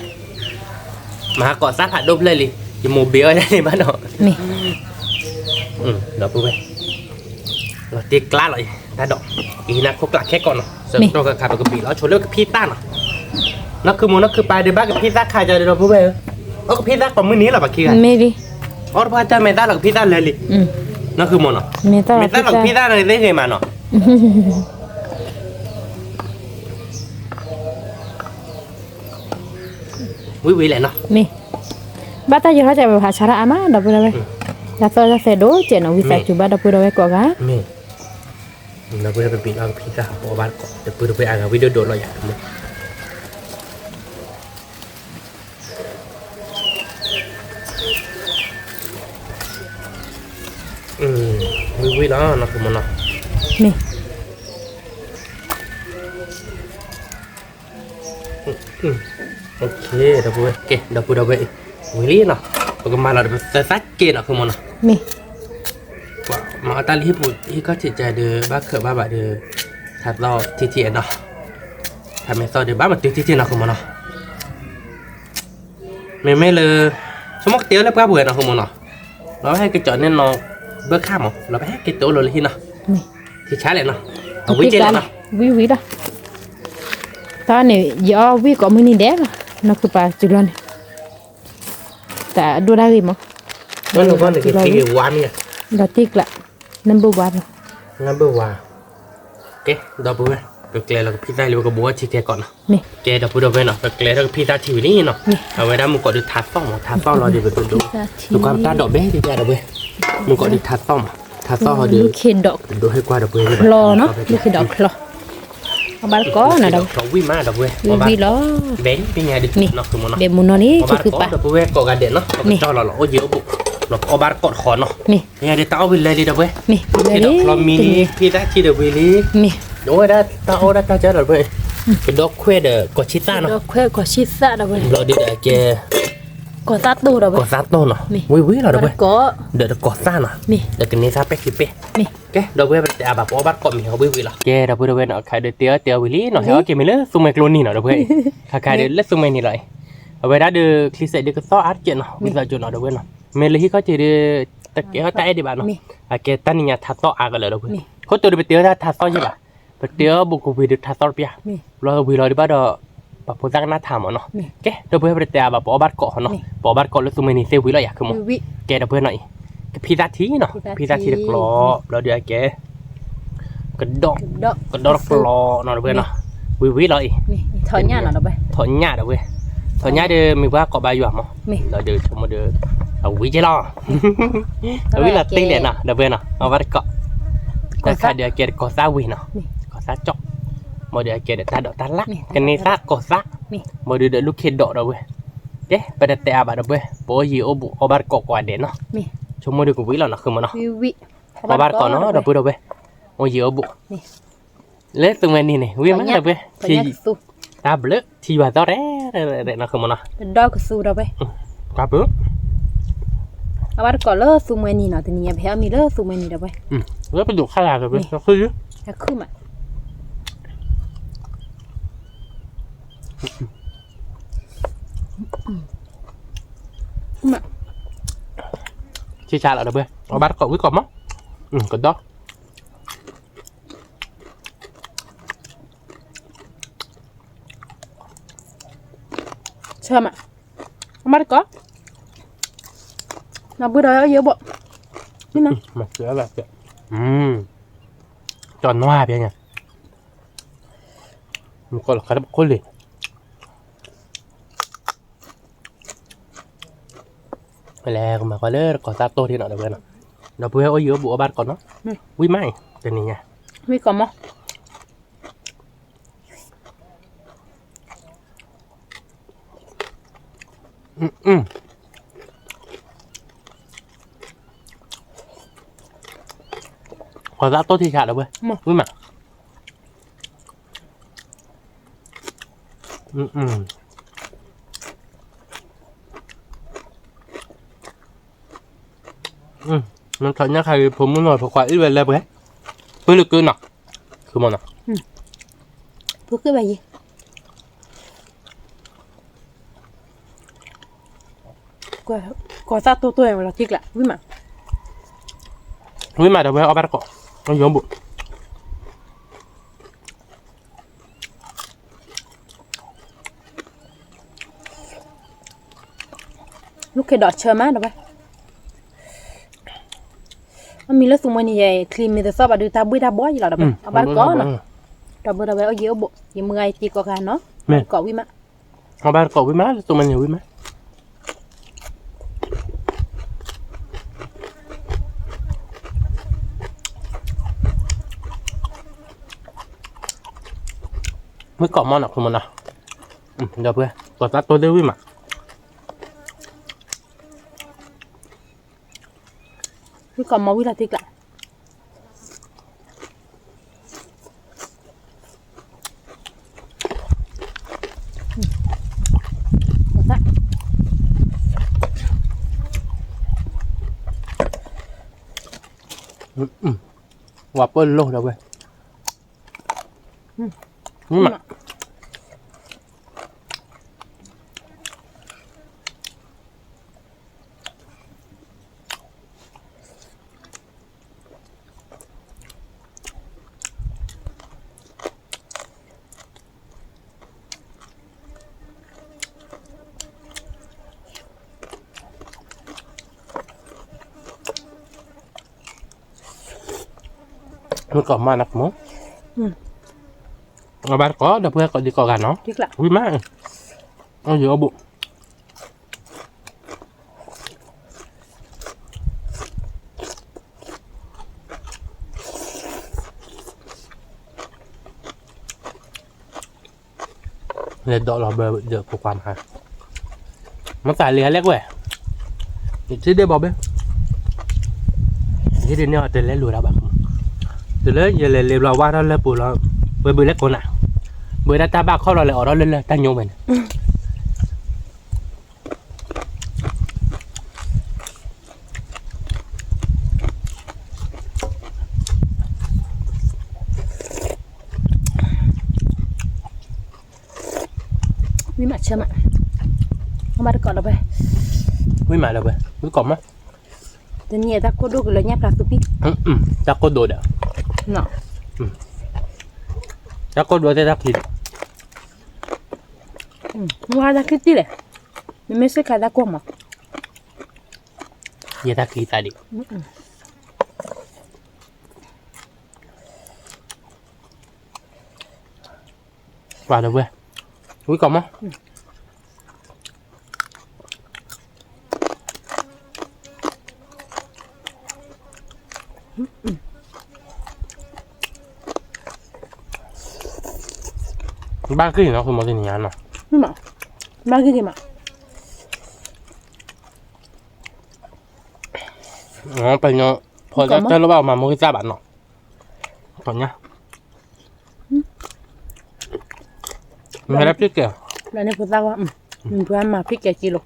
มาเกาะซับผัดดบเลยลิจะหมูเบี้ยได้ในบ้านเนาะ มี เดี๋ยวไปเราตีกล้าเลยถ้าดอกอีนะเขากลักแค่ก่อนเนาะเสร็จเราก็ขาดกับปีแล้วชนเลือกกับพี่ต้าเนาะนั่นคือมูนั่นคือไปเดี๋ยวบ้านกับพี่ต้าใครจะเราพูดไปเอากับพี่ต้าก่อนมื้อนี้หรอปะกี้กัน ไม่ดิ อ๋อพระเจ้าเมตตาหลักพี่ต้าเลยลิ นั่นคือมูเนาะ เมตา เมตตาหลักพี่ต้าเลยได้ไงมาเนาะวิแหละเนาะ มีบ้าตาอยู่เขาจะไปหาชาระอามาดอกไปเลย ta so ra xe đố chuyện nó vi phải chụp ba đập bữa đâu ấy có gá mẹ nó bây giờ bị ăn pizza bỏ bát cọ để bữa bây ăn video đồ lo vậy vui đó nó cũng nó nè ok đập bữa đâu vậy vui lý nó còn mà là sát kia nó không nó nè mà ta liếc mộtที่ก็จิตใจเดือบ้าเขือบ้าบะเดือถัดรอทีเทียนเนาะทำให้ซอเดือบ้ามันทีเทียนเนาะคุณมเนาะไม่เลยสมมติเตี้ยวแล้วป้าเบื่อเนาะคุณมเนาะเราให้กระจกเนี่ยเนาะเบื่อข้ามเราไปให้กระจกเลยที่เนาะที่ใช้เลยเนาะเอาวิจัยเนาะวิđó ta này do vi có mình đẻ nó cứ bà chịu luôn ta đua ra gì mà nó là con cái quá mi đó tiếc là number one ok đó bữa cái kẹo là pizza liệu cái búa chỉ kẹo còn nè kẹo đó bữa đâu vậy nó cái kẹo là pizza thì ní nó ở đây mình có được thắt xong rồi thì phải tụi tụi con ta đổ bé thì kẹo đó vậy mình có được thắt xong rồi được khi đọc đổ hơi qua đọc bữa lo nó khi đọc lo ông bà có nào đâu có quý má đọc bữa vì đó bén cái nhà được nó không nó để muốn nó ní chứ cứ bà đọc bữa có gà điện nó cho là lỗ dữ bụng nó có ba cột khó nó nhà để tao về lấy đi đọc bữa lấy đi lo mini pizza chỉ được về đi đúng rồi đó tao chơi rồi vậy cái đó khuê để có chít ta nó đó khuê có chít ta đâu vậy rồi đi để kia có sát tô đâu vậy có sát tô nó quý rồi đâu vậy có để có sát nó để cái này sát bé kịp bé cái đâu vậy à bà có bắt cọp mình không quý là cái đâu vậy nó khai được tiêu quý lý nó hiểu cái mình lấy sung mạch luôn nè nó đâu vậy khai được lấy sung mạch này lại ở đây đã được khi sẽ được cái xóa át chuyện nó bây giờ chuyện nó đâu vậy nó mình lấy có chỉ được tất cả tay đi bạn nó à cái tan nhà thắt xóa à cái đâu vậy có tôi được tiêu ra thắt xóa chứ bà tiêu buộc vì được thắt xóa bia rồi vì rồi đi bắt đầu bà phụ giang nát thảm nó cái đâu vậy tiêu bà bỏ bát cọ nó bỏ bát cọ lấy sung mạch này tiêu quý lại à không cái đâu vậy này cái pizza thí nó pizza thí được lò rồi được cái đọt lò nó đâu vậy nó quý lại thổi nhà nó đâu vậy thổi nhà đâu vậy thổi nhà đi mình qua cọ bài dùm không rồi được cho một được ở quý chế lo quý là tinh liền nào đâu vậy nào nó bắt cọ ta khai được cái cọ sa quỳ nào cọ sa chọc một được cái ta đọ ta lắc cái này ta cọ sa một được lúc khi đọ đâu vậy cái bây giờ tè bà đâu vậy bố gì ô bắt cọ quả đến nó cho một được quý là nó không mà nó ô bắt cọ nó đâu đâu vậy ô gì ô bụ lấy từ bên này quý má đâu vậy thì ta bự thì bà to đấy nó không mà nó đó cái su đâu vậy quá bự à bắt có lỡ su mấy nè thì nhà bé mi lỡ su mấy nè đâu vậy lỡ bị đục khai là rồi vậy nó khư chứ khư mà chia cha lại đâu vậy nó bắt cậu với cọp móc còn đó mà không bắt có nó bữa đó ở giữa bộ như nào mà sữa là sữa tròn hoa bây giờ mình coi là khá là khối liền là mà coi lấy còn sa tô thì nó được vậy nào nó bữa ở giữa bộ bát còn nó quý mai tên này nha quý còn không có giá tốt thì chả đâu bơi vui màมันthật nhá hayผมmuốn nói phải khoái ít về lên bơi với lực cơ nào không nào với cái bài gì có sao tôi mà là tiếc lại vui mà đâu bơi ở bắt cọ nó giống bụng lúc cái đọt chờ má đâu bơi mình lấy xung quanh như vậy clean mình sao bà đưa ta bơi ta bó gì là đâu bơi ở bắt có nè đâu bơi đâu bơi ở dưới bộ gì mưa ngày chỉ có cái nó cọ quý má ở bắt cọ quý má xung quanh nhiều quý má mới cỏ món nào không món nào được rồi còn ta tôi đều với mà cái còn máu là thịt lại quả bơ lô đâu vậy nhưng mà mới cỏ mà nạp món mà bạn có đập ra còn đi cỏ gà nó thịt lại quý má nó vừa bụng lên đó là bờ được của quan hả nó tài lìa lét quẻ chứ đây bỏ bên chứ đây nó từ lấy lùi ra bạn từ lấy giờ lấy lùi qua đó lấy bù là bơi lét con nào bơi đã ta ba khó rồi lại ở đó lên ta nhung mình với mặt chưa mà không bắt được cọt đâu vậy với mà đâu vậy với cọp á tự nhiên ta có đồ cái nháp là tụi pít ta có đồ đã nọ ta có đồ thì ta thịt mua ra cái tí này mình sẽ khai ra qua mà giờ ta kỳ ta đi vào đâu vậy với cọp á ba cái gì nó không có gì nhá nào nhưng mà ba cái gì mà nó phải nó hồi ra tới nó bảo mà mua cái da bản nó còn nhá mình đã biết kìa là nên phụ tao á mình vừa ăn mà pít cái kilo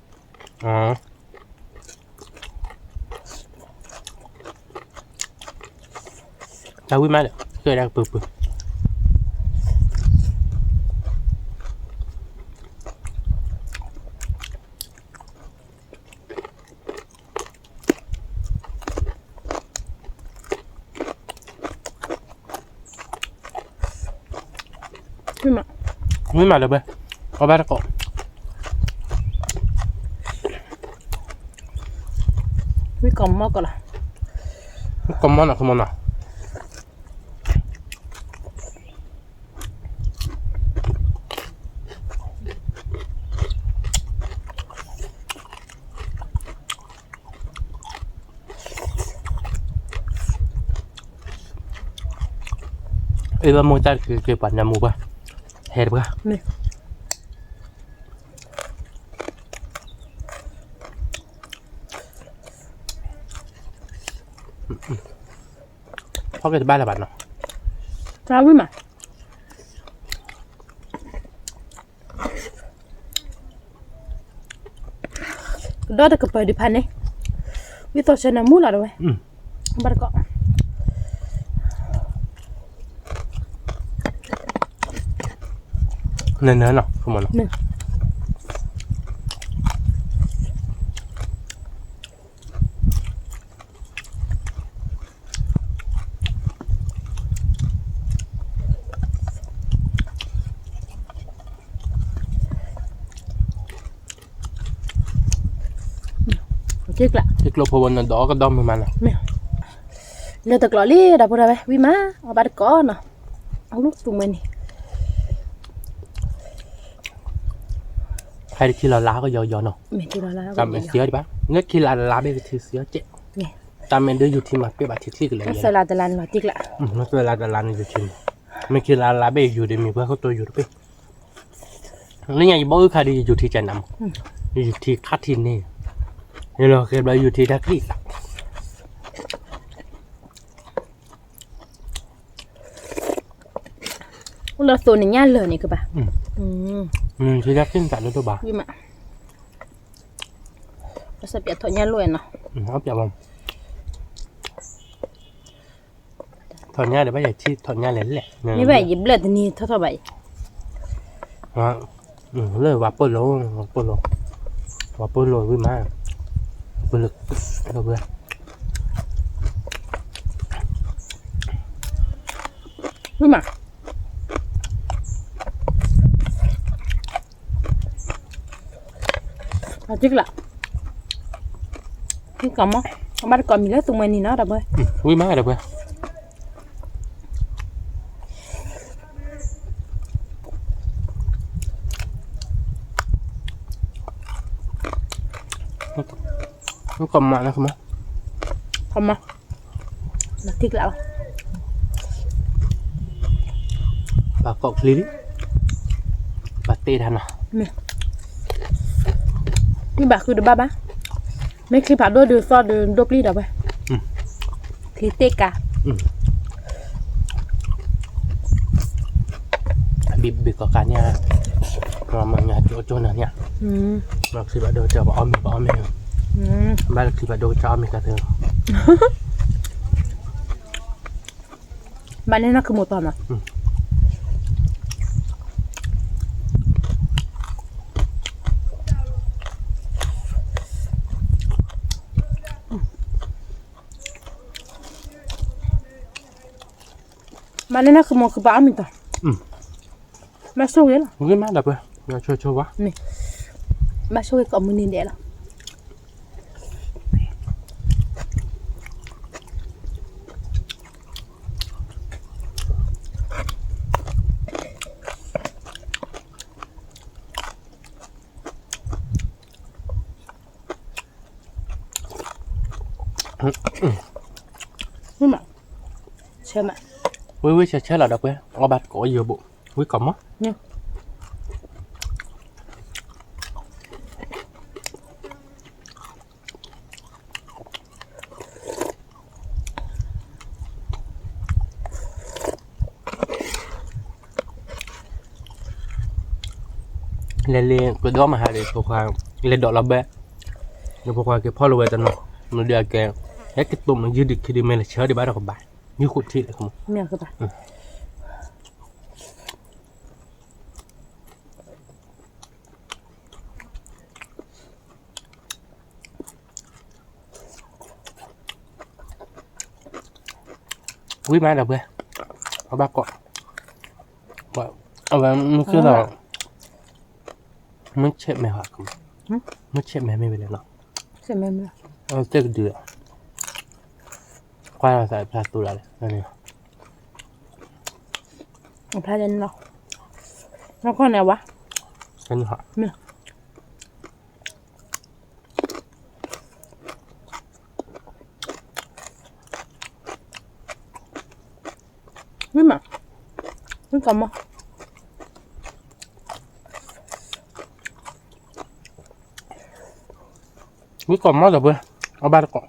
tao quý má được cười đang bự bự quý má được bê có ba cọ với còn mò còn là còn món nào không món nào iba mo ta ke pan namu ba her ba nè có cái ba là bạn nào sao với mà đó là cái bài đi pan này với tôi sẽ làm mút là rồi bắt cọ nên nữa nào không nào nè chết lại cái lô phô nó đỏ cái đom mà nào nè giờ thực lọ li đập ra đây vì má ở bắt cọ nè ông lúc tụi mình hay khi là lá có giò nào mình chỉ là tạm mình xía đi bác nhất khi là lá bây giờ xía chết nè tạm mình đưaอยู่ที่มาเป๊ะบาทที่กันเลย nó sẽ là từ lần mà tiếc lại มันเป็นลาดลานอยู่ที่มันคือลาbây giờอยู่เดี๋ยวมีเพื่อนเขาตัวอยู่ด้วย นี่ไงบอกคดีอยู่ที่จะนำอยู่ที่คัดทินนี่นี่เราเคยไปอยู่ที่ทักที่สัก เราโซนในย่านเลยนี่คือปะที่ทักที่สักแล้วตัวบ้า วิมะเราสับยาถอนย่านรวยเนาะ เอาเปรียบมันถอนหญ้าเดี๋ยวไปใหญ่ที่ถอนหญ้าแหล่แหละ นี่ใบหยิบเลือดนี่เท่าใบ เลยว่าปุ่นโลว่าปุ่นโลวิ่งมาปุ่นลึกเราเบื่อ วิมะเอาจิกละนี่ก่อนมั้งบ้านก่อนมีแล้วตรงนี้เนาะดับเบิ้ล วิ่งมาเดี๋ยวเบื่อnó còn mặn không á? Không mà là thịt lão bà cậu lý bà tê thằng nào nè nhưng bà cứ được ba mấy khi bà đôi được so được đôi ly đâu vậy thì tê cả bị có cả nhà mà nhà chỗ nào nhỉ mà khi bà đôi cho bà ôm mình ba là khi bà đôi cho mình cả thường bạn nên nó cứ một tuần à bạn nên nó cứ một cái bão mình tuần mà số cái là cái má đập rồi cho quá nè mà số cái cọng mình nhìn đẹp là nhưng mà xem ạ với chết là đập ấy có bát có nhiều bộ với cổng á nha lên cái đó mà hai để phục hoàng lên đỏ là bé nhưng phục hoàng cáiพ่อรู้ไว้ตอนนั้นมันเดือดแกแค่กินตุ่มมันยืดดิคิดดีไม่เลยเชื่อดีบ้านเราก็บ่ายยืดขุดที่เลยครับ miệng cơ bà quý má đập bé có bác cọ và nó cứ là nó chết mẹ hả không nó chết mẹไม่เป็นไรหรอก xem em là เจ๊กเดือดควายเราใส่พลาสติกอะไรนั่นเอง một hai lần nào nó con nào quá กันเหรอ nè biết mà biết cầm không quý còn mót rồi bữa ở ba cọ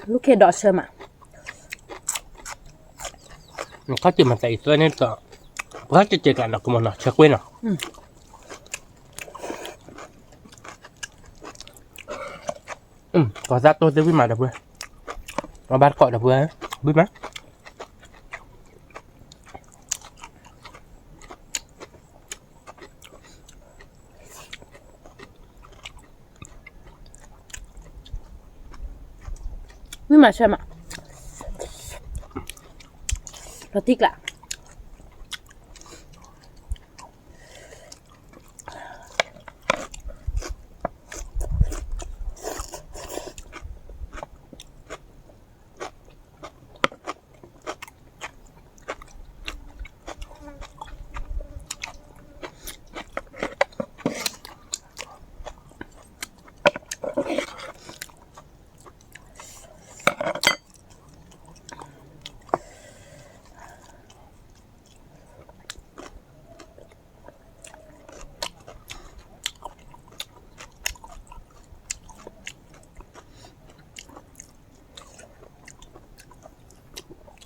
lúc kia đỏ sớm à có chỉ mà tại tôi nên tờ có chỉ cả nó cũng mà nó chưa quên nào có ra tôi tới với mà đập bữa nó bắt cọ đập bữa biết má biết mà xem ạ nó thích lạ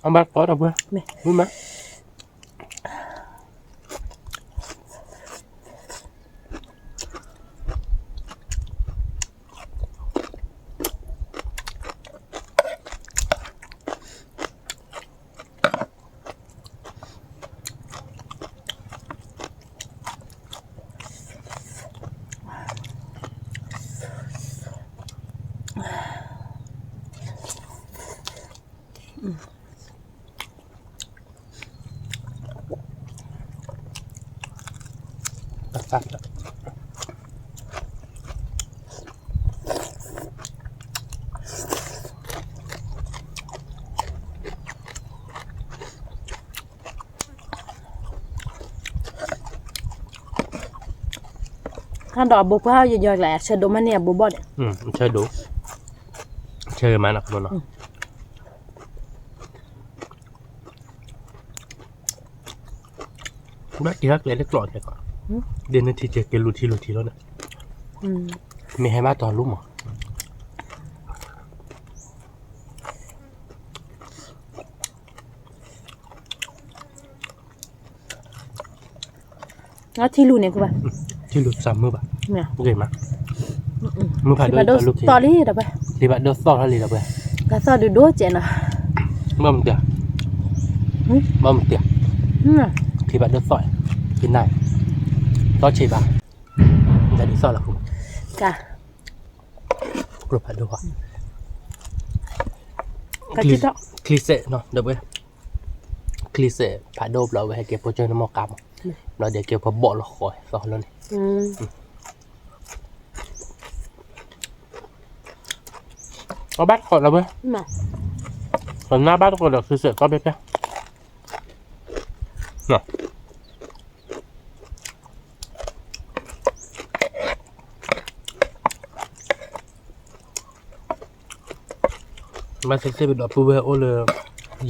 เอาบัตรก่อนเอาเพื่อรู้ไหมตัดถ้าดอกบุกเฮาย่อยๆแหละเชดมันเนี่ยบ่บ่เนี่ยเชิญดูเชิญมาหนักมันเนาะบ้านที่รักเลยเล็กหลอดเลยก่อนเดือนนาทีเจอเกลูทีแล้วเนี่ยมีให้บ้านตอนรุ่มเหรอแล้วที่รูเนี่ยคือว่าที่รุ่3 มือป่ะเนี่ยโอเคมั้ยมือผ่านด้วยลูกที ตอรี่ดอกไปรีบะโดสซอทะเลดอกไปกะซอดูโดเจนะบ่มเตียบ่มเตียที่บ้านโดสซอยกินได้ซอสเชบะจะดีซอสละคุณจ้ะกรุบผัดดูก่อนกะจิตะคลิเซเนาะเดี๋ยวไปคลิเซผัดโดบเราไว้ให้เก็บโปรเจนต์หม้อกามเราเดี๋ยวเก็บพอบ่อละคอยซอสแล้วนี่เอาบ้านก่อนเราไปก่อนหน้าบ้านก่อนเดี๋ยวคือเสร็จก็ไปเนาะมาเซ็กซี่เป็นดอกผู้เบอร์โอเลย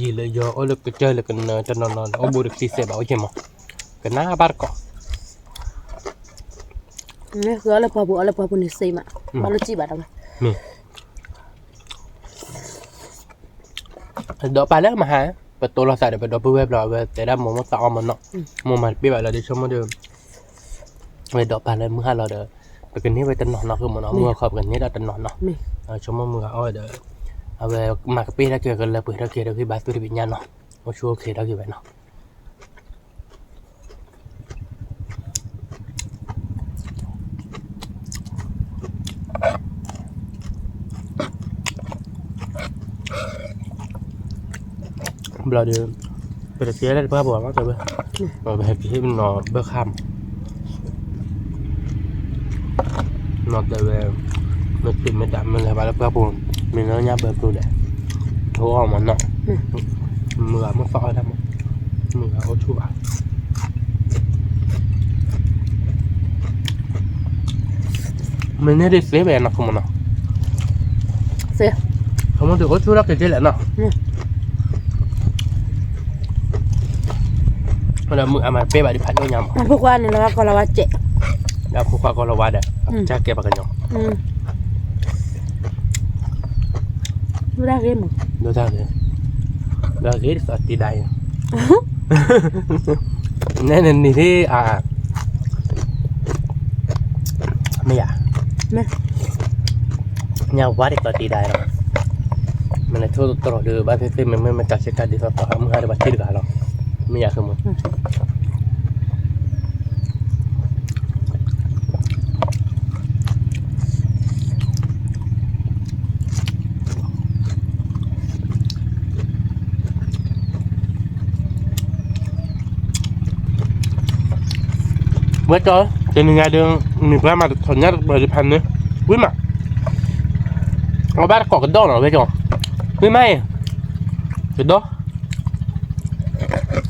ยีเลยยอโอเลยก็เจอเลยกันจะนอนโอบูริกซีเซ่บ่าวใช่ไหมกันหน้าบ้านก่อนนี่คืออะไรพอบุอะไรพอบุนี่ซีมาบาลูจีบอะไรนี่ดอกไปแล้วมาหาประตูเราใส่เดี๋ยวไปดอกผู้เบอร์เราแต่ได้หมูมันต่อมันเนาะหมูมันปีแบบเราได้ชมมาเดิมไปดอกไปแล้วเมื่อเราเดินไปกันนี้ไปตันนอนเนาะคือมันเนาะเมื่อขอบกันนี้เราตันนอนเนาะชมมาเมื่ออ้อยเดินเอาไปมากระปี้แล้วเกี่ยวกันเลยเปิดแล้วเกี่ยวกับบัตรตัววิญญาณเนาะมาช่วยเกี่ยวกับแบบเนาะเราเดินไปแต่เที่ยวได้เพื่อบอกว่าจะไปไปให้พี่มันนอนเบื่อค่ำนอนแต่แบบมันติดไม่ดับมันเลยไปแล้วเพื่อผมมีเนื้อเบื่อตัวเด็กโทรออกมันเนาะมือมันฟอยทำมือเขาชั่วมันไม่ได้เสียแบบนักขโมยเนาะเสียขโมยถือเขาชั่วแล้วเกิดอะไรเนาะเรามืออามาเป๊ะแบบที่พัดด้วยยำพวกว่าเนี่ยเราก็เราว่าเจ๊แล้วพวกก็เราว่าเด็กจะเก็บปากกันยำดูได้เลยมั้งดูได้เลยดูได้สัตว์ตีได้เนี่ยนี่ที่ไม่อยากเนี่ยว่าเด็กตัวตีได้หรอมันเลยทั่วตลอดเลยบ้านที่มันจัดเช็คการดีสักต่อมึงหาได้บัตรที่ดีกันหรอไม่อยากคือมึงเมื่อจอเจอหนึ่งไงเดือนหนึ่งแล้วมาถอนยัดบริพันธ์เนี่ยวิ่งมาเอาบ้านเกาะกันดอกหรอเมื่อจอวิ่งไม่กระดอก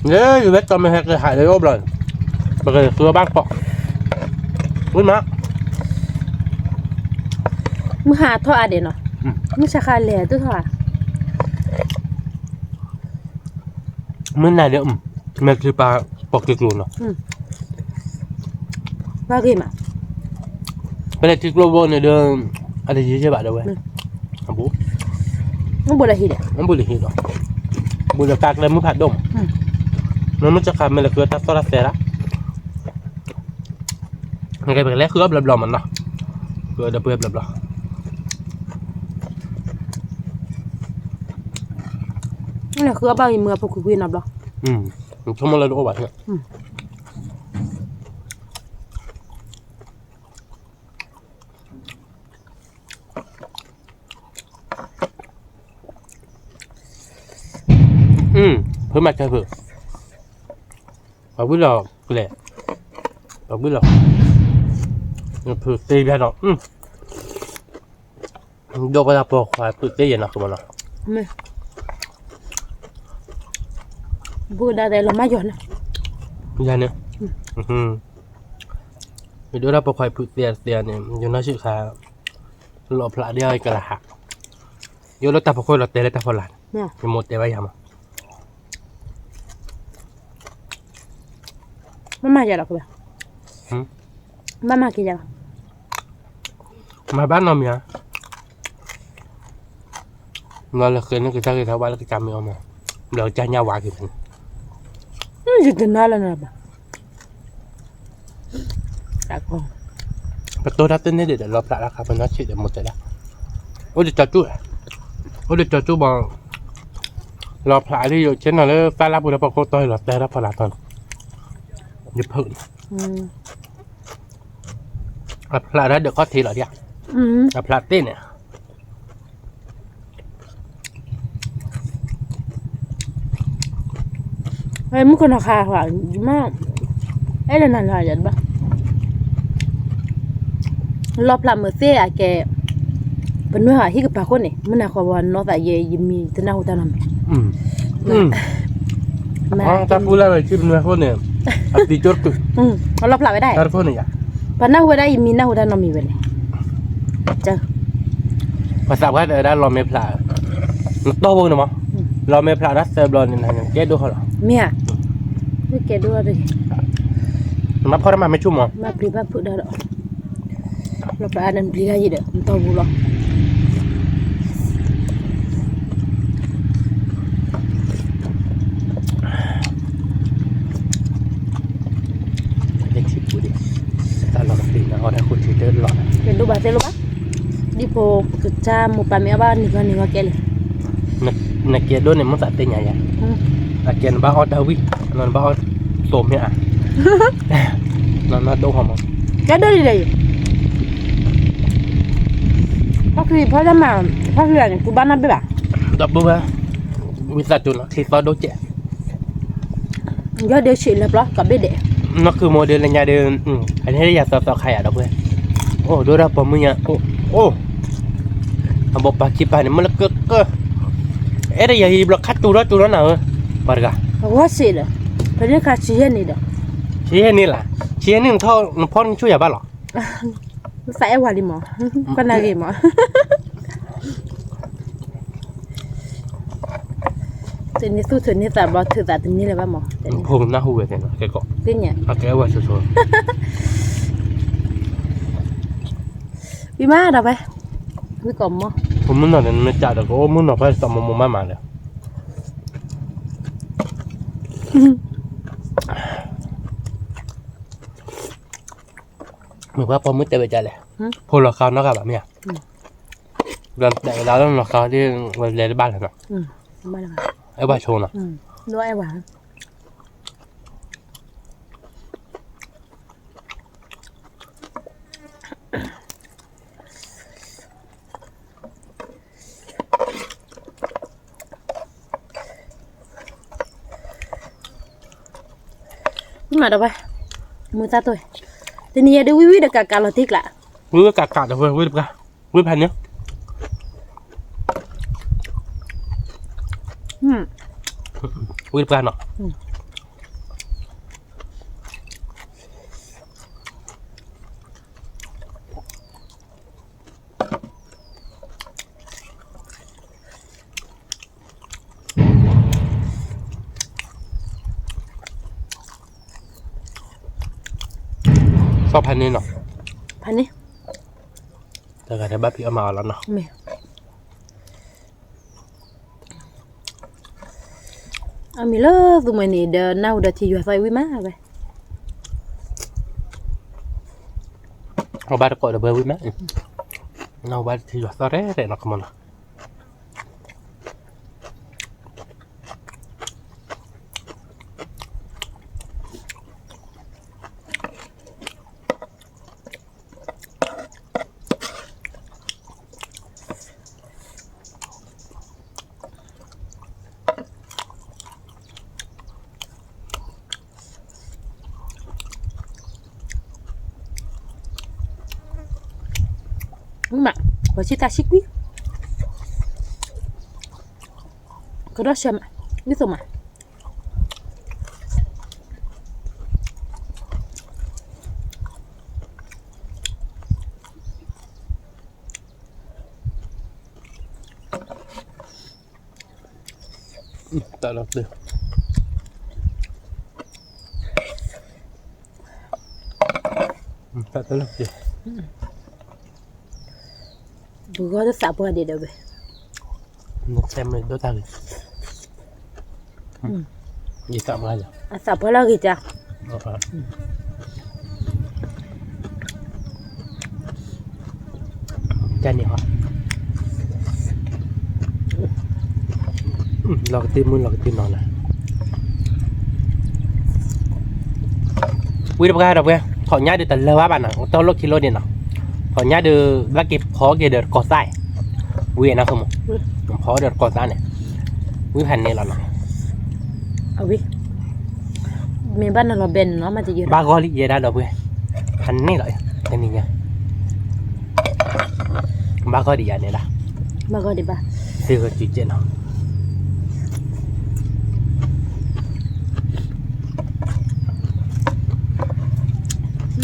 เนี่ยอยู่เล็กตอนมันหายเลยรอบเลยไปเลยตัวบ้านเกาะวิ่งมามึงหาท่ออะไรเนาะมึงชักขาเหล่ตัวท่อมันไหนเดี๋ยวมันคือปลาปอกติดรูนเนาะว่ากี่มาไปเลยติดรูนเนี่ยเดินอะไรยี่ใช่ป่ะเดี๋ยวเว้ยมันบุหรี่หินมันบุหรี่หินเนาะ บุญกักเลยมือผัดดมมันจะขาดมันเลยคือตัดโซลาเซลล์ละมันก็เป็นแรกคือแบบๆมันเนาะคือเดือบแบบนี่แหละคือเอาไปเมื่อพวกคุยนับหรอชั่วโมงละรู้ว่าเนี่ยเพิ่มมาแค่เพิ่มเอาวิ่งหลอกแหละเอาวิ่งหลอกเพิ่มตีไปหรอกโดนกระดาษปอกควายเพิ่มตีอย่างนักขึ้นมาเนาะไม่พูดได้เราไม่หย่อนนะยันเนี่ยไปดูเราปอกควายเพิ่มตีเนี่ยอยู่น่าชื่อขาหลบพระเดียวไอ้กระหักโยนรถตาปอกควายรถเตะเลยตาพลันจะหมดเตะไว้ยังไม่มาจะหรอกแบบไม่มากี่จังมาบ้านเราเมียเราเลยเคยนึกถึงท่าที่ทว่าแล้วก็จำไม่เอามาเดี๋ยวจะยาวกี่พันจะกินได้แล้วนะบ้าตากองประตูรับเต้นได้เดี๋ยวเราปละราคาเป็นนัดชิดเดี๋ยวหมดแต่ละโอ้เดี๋ยวจอจู้บอกเราปละที่อยู่เช่นนั้นแล้วฟ้ารับบุญรับประโคตรเราแต่รับพลาตอนหยิบเพิ่มพลาแล้วเดี๋ยวก็ทีเหรอเนี่ยพลาเต้นเนี่ยไอ้มุกคนราคาหวานมากไอ้เรื่องนั้นอะไรอย่างบ้ารอบพลาเมื่อเสียแกเป็นเนื้อหาที่กับปลาคนนี่มันน่าขวานนอกแต่เยมีจะน่าหัวตาหนถ้าพูดแล้วเลยชื่อเนื้อคนเนี่ยตีจดกูรอบพลาไม่ได้รอบคนเนี่ยปนน่าหัวได้มีน่าหัวตาหนมีเป็นเจ้าภาษาว่าได้รอไม่พลาโตวงเนาะรอไม่พลาดัสเซอร์บอลนี่นะแกดูเขาหรอเมียไม่แกดูอะไรมาพอได้มาไม่ชุ่มหรอมาปรีบ้าพูดได้หรอเราไปอ่านปรีได้ยี่เด้อมันโตบุหรอเด็กสิบปีดิตลอดปีนะเอาได้คุณที่เดินหลอดเป็นดูบาเซลูปะดิโปกุจามุปามีอะไรนี่ก็แกเลยนักเกียร์ด้วยเนี่ยมันตัดเต็งใหญ่นักเกียร์บ้าออดดาวินอนบ้าออดโสมเนี่ยนอนมาดูหอมแกได้เลยพักคือเพราะจะมาพักคืออะไรกูบ้านนั่นไปบ่ดับบุ้งวิสัชจุนที่ต่อดูเจ๊ยอดเดือดฉีดเลยปะกับเด็กนั่นคือโมเดลเนี่ยเดินอันนี้อยากสอบใครอ่ะดับเบิ้ลโอ้ดูรับผมมึงเนี่ยโอ้ทำบอกปากคิดไปเนี่ยมันละเก้อเอ๊ะได้ยังบล็อกคัดตัวนั้นเหรอปะกะว่าสิเลยเพราะนี่ขาดชี้นี่เด้อชี้นี่แหละชี้นี่มันเท่าพ่อช่วยบ้าหรอใส่วาลิมอก็น่ากินมั้งทีนี้สู้ถึงนี่แต่บอถือแต่ทีนี้เลยบ้างมั้งผมน่าหูเวทีนะแกก็เป็นไงแกว่าชัวร์พี่มาดับไปพี่กลมมั้งผมมันหน่อยเนี่ยจ่าแต่ก็มันหน่อยไปสมมุมมาเลยเหมือนว่าพอมืดเตะไปใจเลยพอราคานักแบบนี้เดือนแต่เราต้องราคาที่วันเรียนบ้านเลยนะบ้านอะไรไอ้บ้านโชว์นะด้วยไอ้หวานมาดับไปมือตาตัวทีนี้เดี๋ยววิวเด็กกาลติกละวิวกากาเดี๋ยววิวกาวิวพันเนี้ยวิวกาเนาะชอบพันนี้เนาะพันนี้แต่การที่บ้านพี่เอามาแล้วเนาะ mi lo tu mày nè đờ nào đờ thì vừa phải quý má vậy เอาบาร์ก่อนเบอร์วิไหมเอาบาร์ที่อยู่ตอนแรกเนาะคุณมันđúng mà và chị ta xích quý cái đó xem ạ biết rồi mà แต่เราดื้อแต่เราดื้อ bữa đó sao bữa đi đâu vậy nó xem này đôi tay gì tạm lại rồi à sao bữa đó gì cha cha nhiều hả lọc tim muốn lọc tim nó này quý đọc ra thọ nhai được tận lâu á bạn nào tao lốc kilo đi nào thọ nhai được bác kịp khó kia được cỏ dại quý nào không khó được cỏ dại này quý hành này là nó à quý mình bắt nó bền nó mà chỉ ba gói gì ra đâu quý hành này lại cái này nha ba gói đi vậy này đã ba gói đi ba thì cái chuyện chuyện nào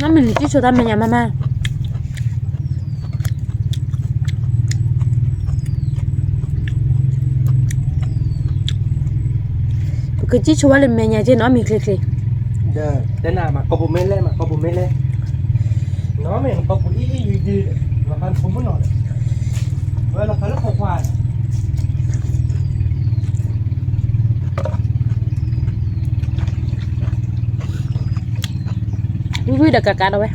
nó mình chỉ cho ta mình nhà mama cái chỉ cho lên mình nhà chứ nó mình kề thế nào mà có bụng mê lên nó mình có bụng gì mà bạn không muốn nói vậy là phải rất khổ khoan quý đã cả đâu vậy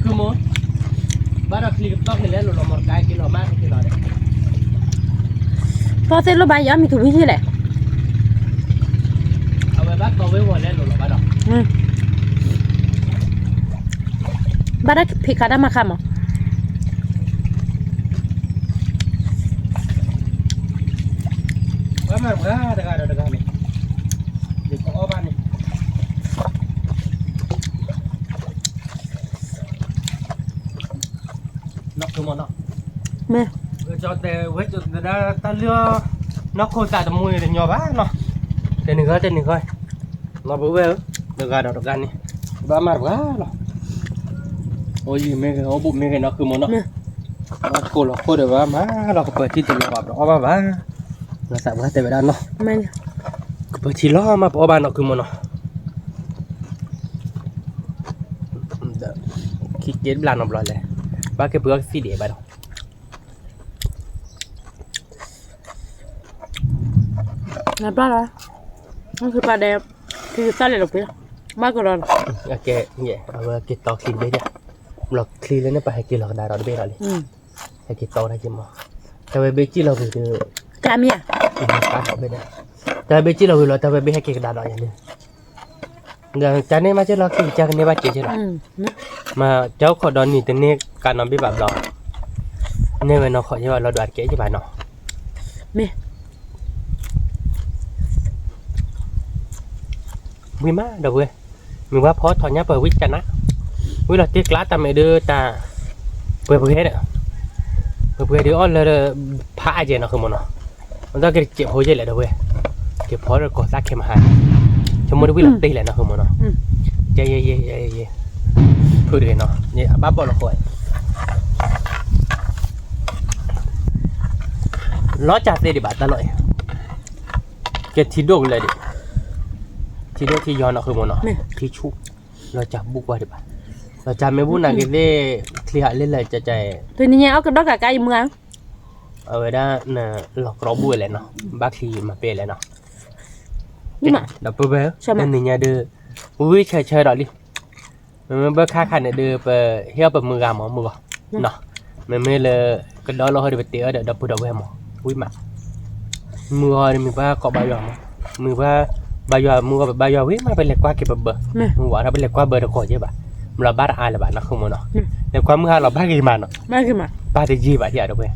cứ muốn bắt đầu clip tóc này lên một cái nó mát cái đó đấy có thể nó bay giờ mình thử cái gì này bắt vào với nguồn lên rồi bắt đầu bắt được phi cả đám mà khăm à bắt mà được này để có ban này nó cứ món nó mẹ cho với cho ta lừa nó khô tại tầm mùi để nhỏ bá nó tên này coi nó bự về được gà này ba mặt quá rồi ôi gì mấy cái ổ bụng mấy cái nó cứ muốn nó cô được ba má nó có bớt chi tiền bạc đó ba nó sao bớt tiền về đan nó mẹ có bớt chi lo mà bỏ ba nó cứ muốn nó khi chết là nó lại ba cái bữa xí để ba đâu là ba rồi nóคือปลาแดงคือใส่เลยหรอพี่มากกว่าเรา ok vậy cái to clean đấy nha lọc clean lên nó phải cái lọc đá đó bên này cái to này chứ mà tao về bên chỉ là vì cái cam nha cá họ bên này tao về chỉ là vì là tao về bên cái đá đó vậy nè cha này mà chứ là cái cha này bắt chỉ chứ là mà cháu khó đón nhìn tên này cả nó bị bạc đó nên mà nó khó như vậy là đoạt kế chứ bà nó mẹ quý má đâu quê mình qua phó thọ nhá bờ quýt chả ná quýt là tiếc lá ta mày đưa ta bờ hết đấy bờ đi on là phá gì nó không muốn nó ra cái chịu hồi gì lại đâu quê chịu phó rồi có xác kem hại cho mua được quýt là đây lại nó không muốn nó ye thôi để nó ye bắp bỏ nó khỏi nó chặt đi để bạn ta lợi cái thịt đồ lại đi thì đôi thì gió nó không muốn nó thì chú nó chả bút qua được bạn nó chả mấy bút nào cái về thì hại lên lại chạy tôi nhìn nhau cái đó cả cái mưa ở đây là lọc rau bùi lại nó bác thì mà về lại nó นี่มา ดับเบิลเบล ใช่ไหม นั่นนี่เนี่ยเด้ออุ้ยเฉยๆดอกดิมันเบิกค่าคันเนี่ยเด้อไปเฮียไปมือกามมือบ่เนาะมันไม่เลยก็ดอเราเฮาได้ไปเตะเด้อดับเบิลดับเบิลหมออุ้ยมามือเฮานี่มีว่าเกาะบายอมือว่าบายอมือว่าบายอวิมาเป็นเล็กกว่าเก็บเบอร์ แม่ มือว่าเราเป็นเล็กกว่าเบอร์ตะโกใช่ป่ะเราบ้าอายละบาทนะคือมันเนาะเล็กกว่ามือเราบ้ากี่มันเนาะ มาขึ้นมา บ้าที่จีบอ่ะที่อ่ะดอกเว้ย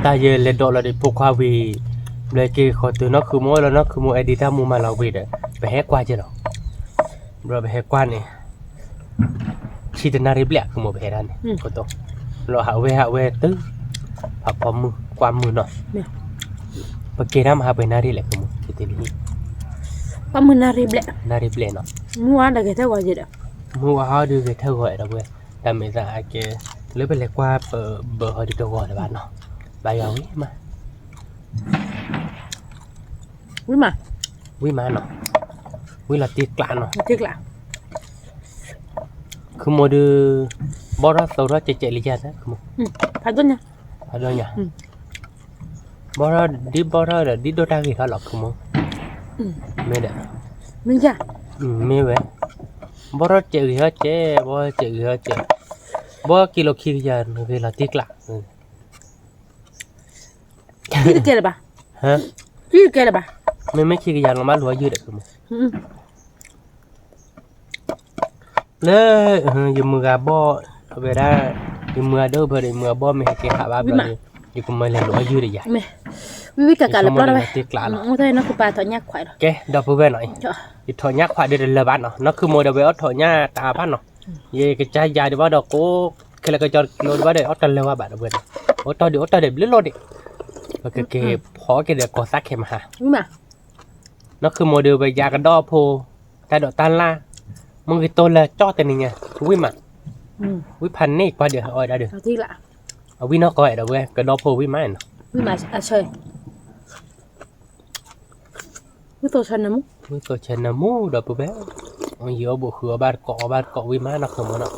ตาเยเลดเราได้พกความวีเลยกี่คนตัวนักคือมัวแล้วนักคือมัวไอดีถ้ามัวมาเราวีเด้อไปแฮกกว่าเจ้าเนาะเราไปแฮกกว่านี่ชีตนาริบเละคือมัวไปแฮกนั่นนี่คนโตเราหาเวตื้อผับพอมือความมือเนาะ เนี่ย ปะเกน้ำหาไปนาริแหละคือมัวที่ตีนี้ ป้ามือนารีเบล นาริบเละเนาะ มัวได้แค่เท่าไหร่เด้อ มัวเขาดูเท่าไหร่ดอกเว้ยแต่ไม่ใช่แกหรือเป็นเล็กกว่าเบอร์เขาดีตัวก่อนบ้านเนาะบายาวิมา วิ่งมา วิมาเนาะวิลาตีกลานเนาะ มาที่กลาง คือโมดูบอร์สโตร์เจลิจานะคือโม ผ่านต้นยัง อะไรเนี่ยบอร์ดิโดตากี่เขาหรอกคือโมไม่ได้ มึงจ้ะ ไม่เว้ยบอร์เจกี่เขาเจบอร์เจกี่เขาเจบอร์กิโลขี้ยานคือลาตีกลาน พี่จะเกลือป่ะ ฮะ พี่จะเกลือป่ะ ไม่ขี้ยานเรามาลัวยืดคือโมเลยอยู่มือกาบอเวลาอยู่มือเด้อเบอร์มือบอไม่ให้เกะขาบ้าเลยอยู่ก็ไม่เลยลัวยืดใหญ่ แม่วิกการแล้วปลอดภัย ตีกลาน โอ้ยนักปลาถอนยากขวายหรอ แกดับเบิลหน่อยอีถอยยักษ์ควายเดือดเลยบ้านเนาะนั่นคือโมเดลเวลถอยยักษ์ตาบ้านเนาะเย่กระจายยาดีว่าดอกโก้คือเราก็จะโหลดว่าเดี๋ยวออตเลยว่าบ้านเบิลโอ้ตอนเดี๋ยวเดี๋ยวโหลดดิแล้วก็เก็บพอเก็บเดี๋ยวก่อซักเข็มหา วิ่งมา นั่นคือโมเดลไปยากระดอโพแต่ดอกตันล่ามึงคือตัวละจ่อแต่นี่ไงวิ่งมาวิ่งพันนี่กว่าเดี๋ยวเอาได้เดี๋ยว เอาที่ละ เอาวิ่งนอกก่อยเดี๋ยวเว้ยกระดอโพวิ่งมาเนาะ วิ่งมาเฉยวิ่งตัวฉันนะมุ วิ่งตัวเชนนามูดับเบิลเอาเยอะบุกหัวบ้านเกาะวิ่งมาเนาะคือมันเนาะ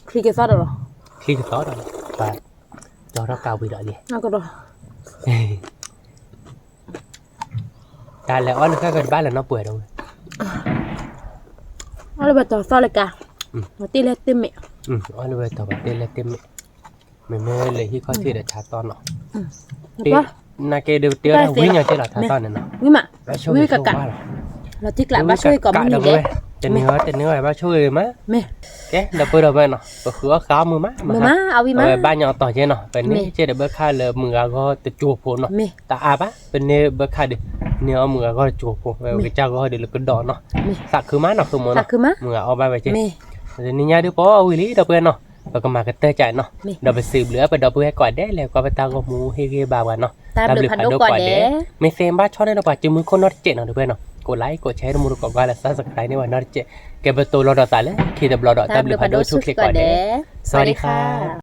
คลิกซอสหรอ คลิกต่อได้ไปจอเราเกาไปได้ดิ เอาก็ได้ การแล้วอ้อนก็เกิดบ้านแล้วเนาะเปื่อยตรง เอาเลยไปต่อซอสเลยกะมาตีเล็ดเต็มเมะ อ้อนเลยต่อไปเต้นเต็มไม่เลยที่เขาที่เดือดชาตอนเนาะ แล้วก็ นาเกเดือดเตี้ยเราวิ่งอย่างเช่นเราชาตอนเนี่ยเนาะ วิ่งมา ช่วย วิ่งกับกะเราที่กลับมาช่วยก่อนมึงนี่แหละ จะเนื้อมาช่วยมั้ย แม่ แกเดี๋ยวเปิดเอาไปเนาะก็คือข้าวมือมั้ย มือมาเอาวิ่งมา บ้านยังต่อเช่นเนาะเป็นนี่เช่นเดี๋ยวเบิกค่าเลยมือก็จะจูบผมเนาะ แม่ แต่อาปะเป็นเนี่ยเบิกค่าดิเนี่ยมือก็จูบผมไปเจ้าก็เดี๋ยวก็ดอนเนาะสักคือมั้ยเนาะคือมือ สั เนาะ กคือมา มือเอาไปไปเช่ แม่ แต่นี่ยาดูปอวิลี่เดี๋ยวเพื่อนเนาะเราก็มากันเตอร์ใจเนาะเดี๋ยวไปสืบเหลือไปเดี๋ยวเพื่อนก่อนได้แล้วก็ไปตามกับหมูเฮเกบาวันเนาะ ตามเดือดพันโดก่อนเด้ ไม่เซมบ้าชอบได้เราปะจุมือคนนอตเจเนาะเพื่อนเนาะกดไลค์กดแชร์มือก่อนก็แล้วซับสไครต์ในวันนอตเจเก็บตัวรอดอตาเลยคิดแต่รอดอตาเดือดพันโดชุกเล็กก่อนเด้สวัสดีค่ะ